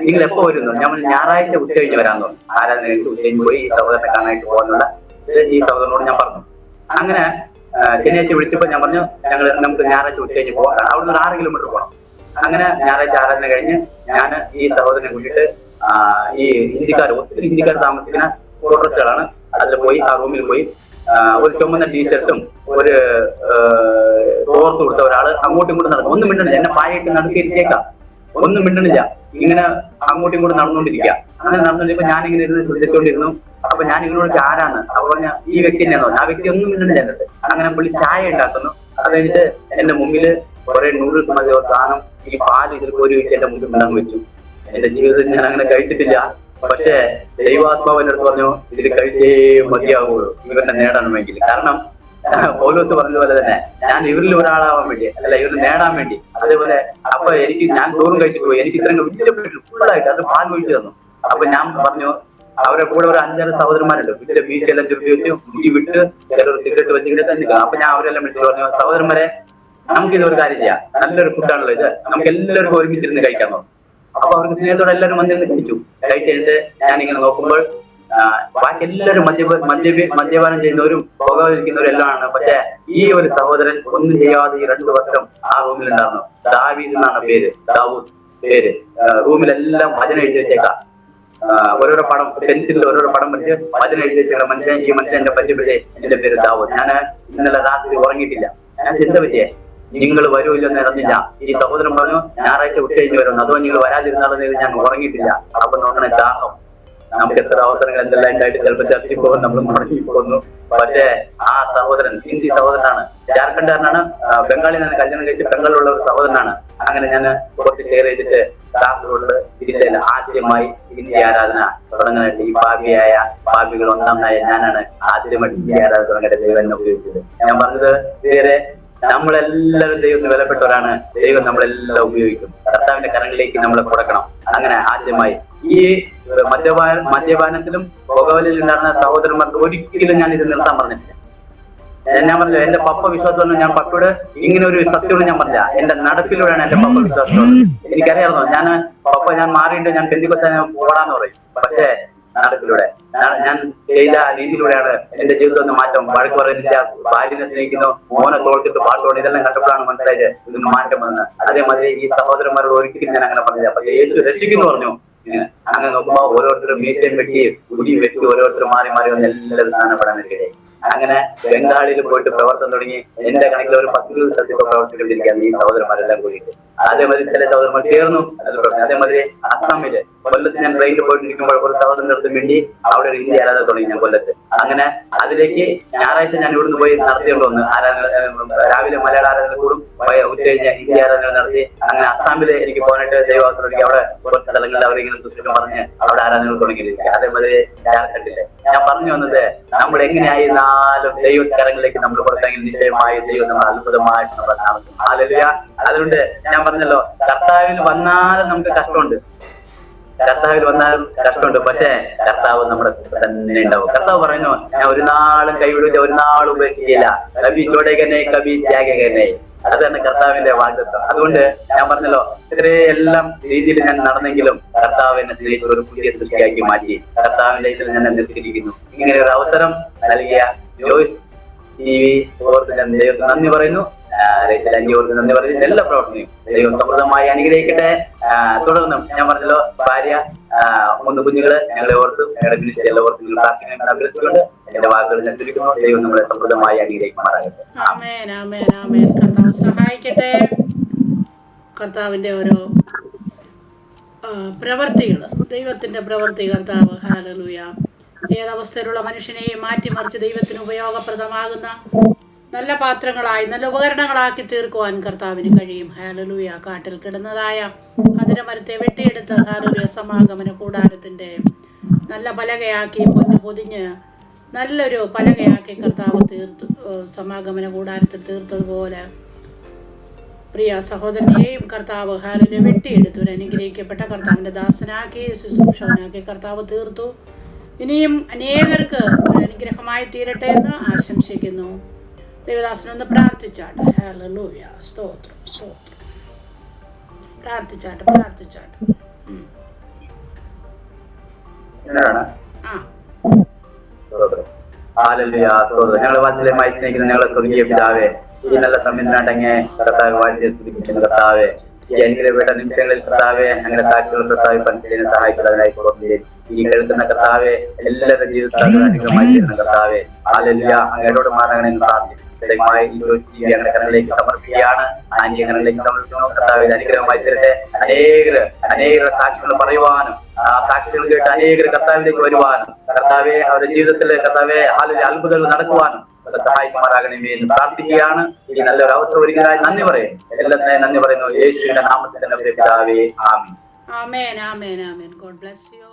നിങ്ങൾ എപ്പോ വരുന്നു? ഞാൻ പറഞ്ഞു ഞായറാഴ്ച ഉച്ച കഴിഞ്ഞ് വരാന്ന് പറഞ്ഞു. ആരാധന ഉച്ച കഴിഞ്ഞ് പോയി ഈ സഹോദരനെ കാണാനായിട്ട് പോകുന്നുള്ള ഈ സഹോദരനോട് ഞാൻ പറഞ്ഞു. അങ്ങനെ ശനിയാഴ്ച വിളിച്ചപ്പോ ഞാൻ പറഞ്ഞു നമുക്ക് ഞായറാഴ്ച ഉച്ച കഴിഞ്ഞ് പോകാം, അവിടുന്ന് 6 കിലോമീറ്റർ പോകണം. അങ്ങനെ ഞായറാഴ്ച ആരാധന കഴിഞ്ഞ് ഞാൻ ഈ സഹോദരനെ കൂട്ടിയിട്ട് ഈ ഒത്തിരി ഹിന്ദിക്കാർ താമസിക്കുന്ന ക്വാർട്ടേഴ്സുകളാണ്, അതിൽ പോയി ആ റൂമിൽ പോയി ഒരു ചുമന്ന ടീഷർട്ടും ഒരു തോർത്ത് കൊടുത്ത ഒരാള് അങ്ങോട്ടും ഇങ്ങോട്ടും നടക്കും. ഒന്നും മിണ്ടണില്ല. എന്നെ പായിട്ട് നടക്കിയിരിക്കാം, ഒന്നും മിണ്ടണില്ല. ഇങ്ങനെ അങ്ങോട്ടും ഇങ്ങോട്ടും നടന്നുകൊണ്ടിരിക്കുക. അങ്ങനെ നടന്നുകൊണ്ടിരിക്കുമ്പോ ഞാനിങ്ങനെ ഇരുന്ന് ശ്രദ്ധിച്ചുകൊണ്ടിരുന്നു. അപ്പൊ ഞാൻ ഇവനോട് ആരാണ്? അപ്പൊ പറഞ്ഞ ഈ വ്യക്തി തന്നെയാണോ? ആ വ്യക്തി ഒന്നും മിണ്ടണില്ല എന്നിട്ട്. അങ്ങനെ പുള്ളി ചായ ഉണ്ടാക്കുന്നു. അത് കഴിഞ്ഞിട്ട് എന്റെ മുമ്പില് കുറെ നൂഡിൽസ് മതിയോ സാധനം ഈ പാല് ഇതിൽ കോരി വെച്ച് എന്റെ മുമ്പിൽ മിണ്ടാൻ വെച്ചു. എന്റെ ജീവിതത്തിൽ ഞാൻ അങ്ങനെ കഴിച്ചിട്ടില്ല. പക്ഷെ ദൈവാത്മാവ് എന്റെ അടുത്ത് പറഞ്ഞു ഇത് കഴിച്ചേ മതിയാവുള്ളൂ ഇവരുടെ നേടണമെങ്കിൽ. കാരണം പൗലോസ് പറഞ്ഞതുപോലെ തന്നെ ഞാൻ ഇവരിൽ ഒരാളാവാൻ വേണ്ടി അല്ല, ഇവർ നേടാൻ വേണ്ടി. അതേപോലെ അപ്പൊ ഞാൻ ചോറും കഴിച്ചിട്ട് പോയി. എനിക്ക് ഇത്രയും വലിയ ഫുള്ളായിട്ട് അത് പാൽ ഒഴിച്ചു തന്നു. അപ്പൊ ഞാൻ പറഞ്ഞു അവരെ കൂടെ ഒരു 5-6 സഹോദരന്മാരുണ്ട്. വീട്ടിലെ ബീച്ചെല്ലാം ചുരുട്ടി വെച്ച് മുടി വിട്ട് ചിലർ സിഗരറ്റ് വെച്ചിട്ട് തന്നെ. അപ്പൊ ഞാൻ അവരെല്ലാം വിളിച്ചു പറഞ്ഞു സഹോദരന്മാരെ നമുക്ക് ഇതൊരു കാര്യം ചെയ്യാം, നല്ലൊരു ഫുഡാണല്ലോ ഇത്, നമുക്ക് എല്ലാവർക്കും ഒരുമിച്ചിരുന്ന് കഴിക്കാമോ? അപ്പൊ അവർക്ക് സ്നേഹത്തോടെ എല്ലാവരും വന്നിരുന്ന് കഴിച്ചിട്ട് ഞാനിങ്ങനെ നോക്കുമ്പോൾ ബാക്കി എല്ലാവരും മദ്യപാനം ചെയ്യുന്നവരും പുകവലിക്കുന്നവരും എല്ലാം ആണ്. പക്ഷെ ഈ ഒരു സഹോദരൻ ഒന്നും ചെയ്യാതെ ഈ 2 വർഷം ആ റൂമിലുണ്ടായിരുന്നു. ദാവീദ് എന്നാണ് പേര്, ദാവൂദ് പേര്. റൂമിലെല്ലാം വചനം എഴുതി വെച്ചേക്കാം. ഓരോരോ പടം പെൻസിലിൽ ഓരോരോ പടം വരച്ച് വചനം എഴുതി വെച്ചേക്കാം. ഈ മനുഷ്യന്റെ പറ്റിയപ്പോഴേ എന്റെ പേര് ദാവൂദ്. ഞാൻ ഇന്നലെ രാത്രി ഉറങ്ങിയിട്ടില്ല. ഞാൻ ചിന്ത പറ്റിയേ നിങ്ങൾ വരൂല്ലെന്ന് അറിഞ്ഞില്ല. ഈ സഹോദരൻ പറഞ്ഞു ഞായറാഴ്ച ഉച്ച കഴിഞ്ഞ് വരുന്നു, അതോ നിങ്ങൾ വരാതിരുന്നാലെന്ന് ഞാൻ ഉറങ്ങിയിട്ടില്ല. അപ്പൊ നോക്കണേ ദാഹം. നമുക്ക് എത്ര അവസരങ്ങൾ എന്തെല്ലാം ഉണ്ടായിട്ട് ചിലപ്പോൾ ചർച്ചയിൽ പോകും, നമ്മൾ മുടങ്ങി പോകുന്നു. പക്ഷേ ആ സഹോദരൻ ഹിന്ദി സഹോദരനാണ്, ജാർഖണ്ഡുകാരനാണ്, ബംഗാളിൽ നിന്ന് കല്യാണം കഴിച്ച് ബംഗാളിലുള്ള ഒരു സഹോദരനാണ്. അങ്ങനെ ഞാൻ കുറച്ച് ഷെയർ ചെയ്തിട്ട് കാസർഗോഡ് ജില്ലയിൽ ആദ്യമായി ഹിന്ദി ആരാധന തുടങ്ങാനായിട്ട് ഈ പാപികൾ ഒന്നാമനായ ഞാനാണ് ആദ്യമായിട്ട് ഹിന്ദി ആരാധന തുടങ്ങാൻ ദൈവം എന്നെ ഉപയോഗിച്ചത്. ഞാൻ പറഞ്ഞത് വേറെ നമ്മളെല്ലാവരും ദൈവത്തിന് വിലപ്പെട്ടവരാണ്. ദൈവം നമ്മളെല്ലാം ഉപയോഗിക്കും. കർത്താവിന്റെ കരങ്ങളിലേക്ക് നമ്മളെ കൊടുക്കണം. അങ്ങനെ ആദ്യമായി ഈ മദ്യപാനത്തിലും പുകവലിൽ ഉണ്ടായിരുന്ന സഹോദരന്മാർക്ക് ഒരിക്കലും ഞാൻ ഇത് നിർത്താൻ പറഞ്ഞിട്ടില്ല. ഞാൻ പറഞ്ഞില്ല എന്റെ പപ്പ വിശ്വാസം. ഞാൻ പപ്പയോട് ഇങ്ങനെ ഒരു സത്യമാണ് ഞാൻ പറഞ്ഞില്ല. എന്റെ നടപ്പിലൂടെയാണ് എന്റെ പപ്പ വിശ്വാസം. എനിക്കറിയാമോ ഞാൻ മാറിയിട്ട് ഞാൻ പെന്തിക്കൊസ്താൻ പോടാന്ന് പറയും. പക്ഷേ നടപ്പിലൂടെ ഞാൻ ചെയ്ത രീതിയിലൂടെയാണ് എന്റെ ജീവിതത്തിൽ നിന്ന് മാറ്റം. വഴക്ക് പറയുന്നില്ല, ഭാര്യനെ സ്നേഹിക്കുന്നു, മോനെ തോർത്തിട്ട് പാട്ടോട് ഇതെല്ലാം കണ്ടപ്പോഴാണ് മനസ്സിലായത് ഇത് മാറ്റം വന്ന്. അതേമാതിരി ഈ സഹോദരന്മാരോട് ഒരിക്കലും ഞാൻ അങ്ങനെ പറഞ്ഞില്ല. പക്ഷേ യേശു രക്ഷിക്കുന്നു പറഞ്ഞു. അങ്ങനെ നോക്കുമ്പോ ഓരോരുത്തരും മീശയും വെട്ടി കുടിയും വെട്ടി ഓരോരുത്തരും മാറി വന്ന് എല്ലാവരും സ്ഥാനപ്പെടാനൊക്കെ. അങ്ങനെ ബംഗാളിൽ പോയിട്ട് പ്രവർത്തനം തുടങ്ങി. എന്റെ കണക്കിൽ ഒരു 10-20 സ്ഥലത്ത് പ്രവർത്തിക്കൊണ്ടിരിക്കുകയാണ് ഈ സഹോദരന്മാരെല്ലാം കൂടിയിട്ട്. അതേമാതിരി ചില സഹോദരന്മാർ ചേർന്നു. അതേമാതിരി അസ്സാമില് കൊല്ലത്ത് ഞാൻ ട്രെയിനിൽ പോയിട്ടിരിക്കുമ്പോൾ ഒരു സഹോദരന്റെ അടുത്ത് വേണ്ടി അവിടെ ഒരു ഹിന്ദി ആരാധന തുടങ്ങി ഞാൻ കൊല്ലത്ത്. അങ്ങനെ അതിലേക്ക് ഞായറാഴ്ച ഞാൻ ഇവിടുന്ന് പോയി നടത്തിയോണ്ട് വന്ന് രാവിലെ മലയാള ആരാധന കൂടും, ഉച്ച കഴിഞ്ഞ് ഹിന്ദി ആരാധന നടത്തി. അങ്ങനെ അസ്സാമില് എനിക്ക് പോകാനായിട്ട് ദൈവാവസരം ഒരുക്കി. അവിടെ കുറച്ച് സ്ഥലങ്ങളിൽ അവരിങ്ങനെ സുശ്രൂഷ പറഞ്ഞ് അവിടെ ആരാധനകൾ തുടങ്ങിയിരിക്കുക. അതേമാതിരി ജാർഖണ്ഡില് ഞാൻ പറഞ്ഞു വന്നത് നമ്മൾ എങ്ങനെയായി 4 ദൈവകരങ്ങളിലേക്ക് നമ്മൾ കൊടുത്തെങ്കിൽ നിശ്ചയമായി ദൈവം നമ്മൾ അത്ഭുതമായിട്ട് നമ്മൾ നടത്തും. ഹല്ലേലൂയ. അതുകൊണ്ട് ഞാൻ പറഞ്ഞല്ലോ കർത്താവിൽ വന്നാലും നമുക്ക് കഷ്ടമുണ്ട്. പക്ഷെ കർത്താവ് നമ്മുടെ തന്നെ ഉണ്ടാവും. കർത്താവ് പറയുന്നു ഞാൻ ഒരു നാളും കൈവിടില്ല, ഒരു നാളും ഉപേക്ഷിക്കില്ല. കവി ചോടകനെ കവി ത്യാഗകനെ. അതാണ് കർത്താവിന്റെ വാഗ്ദത്തം. അതുകൊണ്ട് ഞാൻ പറഞ്ഞല്ലോ ഇത്രയെല്ലാം രീതിയിൽ ഞാൻ നടന്നെങ്കിലും കർത്താവ് എന്നെ സ്നേഹിച്ച ഒരു പുതിയ സൃഷ്ടിയാക്കി മാറ്റി. കർത്താവിന്റെ ഇതിൽ ഞാൻ നിർത്തിയിരിക്കുന്നു. ഇങ്ങനെ ഒരു അവസരം നൽകിയ ജോയ്സ് TV ഓർത്ത് ഞാൻ ദൈവത്തിന് നന്ദി പറയുന്നു. അന്യോർക്ക് നന്ദി പറയുന്ന എല്ലാ പ്രവർത്തനവും ദൈവം സമൃദ്ധമായി അനുഗ്രഹിക്കട്ടെ. തുടർന്നും ഞാൻ പറഞ്ഞല്ലോ, ഭാര്യ 3 കുഞ്ഞുങ്ങള് ഞങ്ങളെ ഓർത്തും ഞങ്ങളുടെ മിനിസ്റ്റർ എല്ലാ ഓർത്തും നിങ്ങൾ പ്രാർത്ഥന അഭ്യർത്ഥിച്ചുകൊണ്ട് എന്റെ വാക്കുകൾ ഞാൻ ചുരുക്കുന്നു. ദൈവം നമ്മളെ സമൃദ്ധമായി അനുഗ്രഹിക്കുമാറാകട്ടെ. ആമേൻ, ആമേൻ, ആമേൻ. കർത്താവ് സഹായിക്കട്ടെ. കർത്താവിന്റെ ഓരോ പ്രവൃത്തികൾ, ദൈവത്തിന്റെ പ്രവൃത്തി കർത്താവ്, ഹല്ലേലൂയ, ഏതവസ്ഥയിലുള്ള മനുഷ്യനെയും മാറ്റിമറിച്ച് ദൈവത്തിന് ഉപയോഗപ്രദമാകുന്ന നല്ല പാത്രങ്ങളായി, നല്ല ഉപകരണങ്ങളാക്കി തീർക്കുവാൻ കർത്താവിന് കഴിയും. ഹല്ലേലൂയ. കാട്ടിൽ കിടന്നതായ കതിരമരത്തെ വെട്ടിയെടുത്ത് ഹല്ലേലൂയ സമാഗമന കൂടാരത്തിന്റെ നല്ല പലകയാക്കി പൊന്നു പൊതിഞ്ഞ് നല്ലൊരു പലകയാക്കി കർത്താവ് തീർത്തു. സമാഗമന കൂടാരത്തിൽ തീർത്തതുപോലെ പ്രിയ സഹോദരനെയും കർത്താവ് ഹല്ലേലൂയ വെട്ടിയെടുത്തു. ഒരു അനുഗ്രഹിക്കപ്പെട്ട കർത്താവിന്റെ ദാസനാക്കി, ശുശ്രൂഷകനാക്കി കർത്താവ് തീർത്തു. ഇനിയും അനേകർക്ക് ഒരു അനുഗ്രഹമായി തീരട്ടെ എന്ന് ആശംസിക്കുന്നു. ദൈവദാസനൊന്ന് പ്രാർത്ഥിച്ചാട്ടെ. ഹല്ലേലൂയ. സ്തോത്രം, സ്തോത്രം. പ്രാർത്ഥിച്ചാട്ടെ, പ്രാർത്ഥിച്ചാട്ടെ. ഞങ്ങളെ വാത്സല്യമായി സ്നേഹിക്കുന്ന ഞങ്ങളെ സ്വർഗീയ പിതാവേ, ഈ നല്ല സമയത്തിനാട്ടങ്ങെ കർത്താവ് വാഴ്ത്തി സ്തുതിക്കുന്ന കർത്താവേ, ഈ അനുഗ്രഹപ്പെട്ട നിമിഷങ്ങളിൽ കർത്താവെ ഞങ്ങളുടെ സാക്ഷികൾ കർത്താവ് പഞ്ചതിനെ സഹായിച്ചതിനായി സ്തോത്രം. ഈ കേൾക്കുന്ന കർത്താവെ എല്ലാവരുടെ ജീവിതത്തിൽ അനുഗ്രഹമായി തീരുന്ന കർത്താവെ, ഹല്ലേലൂയ, അങ്ങയോട് മാറണമെന്ന് പ്രാർത്ഥിക്കുന്നു. ഞങ്ങളുടെ കരങ്ങളിലേക്ക് സമർപ്പിക്കുകയാണ്. കരങ്ങളിലേക്ക് സമർപ്പിക്കുന്നു കർത്താവെ, അനുഗ്രഹമായി തീരട്ടെ. അനേക സാക്ഷികൾ പറയുവാനും ആ സാക്ഷികൾ കേട്ട് അനേകർ കർത്താവിലേക്ക് വരുവാനും കർത്താവെ അവരുടെ ജീവിതത്തിൽ കർത്താവെ അത്ഭുതങ്ങൾ നടക്കുവാനും സഹായിക്കുമാറാകണമേ എന്ന് പ്രാർത്ഥിക്കുകയാണ്. ഈ നല്ലൊരു അവസരം ഒരുങ്ങാൻ നന്ദി പറയും. എല്ലാത്തിനും നന്ദി പറയുന്നു യേശുവിന്റെ നാമത്തിൽ തന്നെ പിതാവേ. ആമേൻ. ആമേൻ, ആമേൻ, ആമേൻ. God bless U.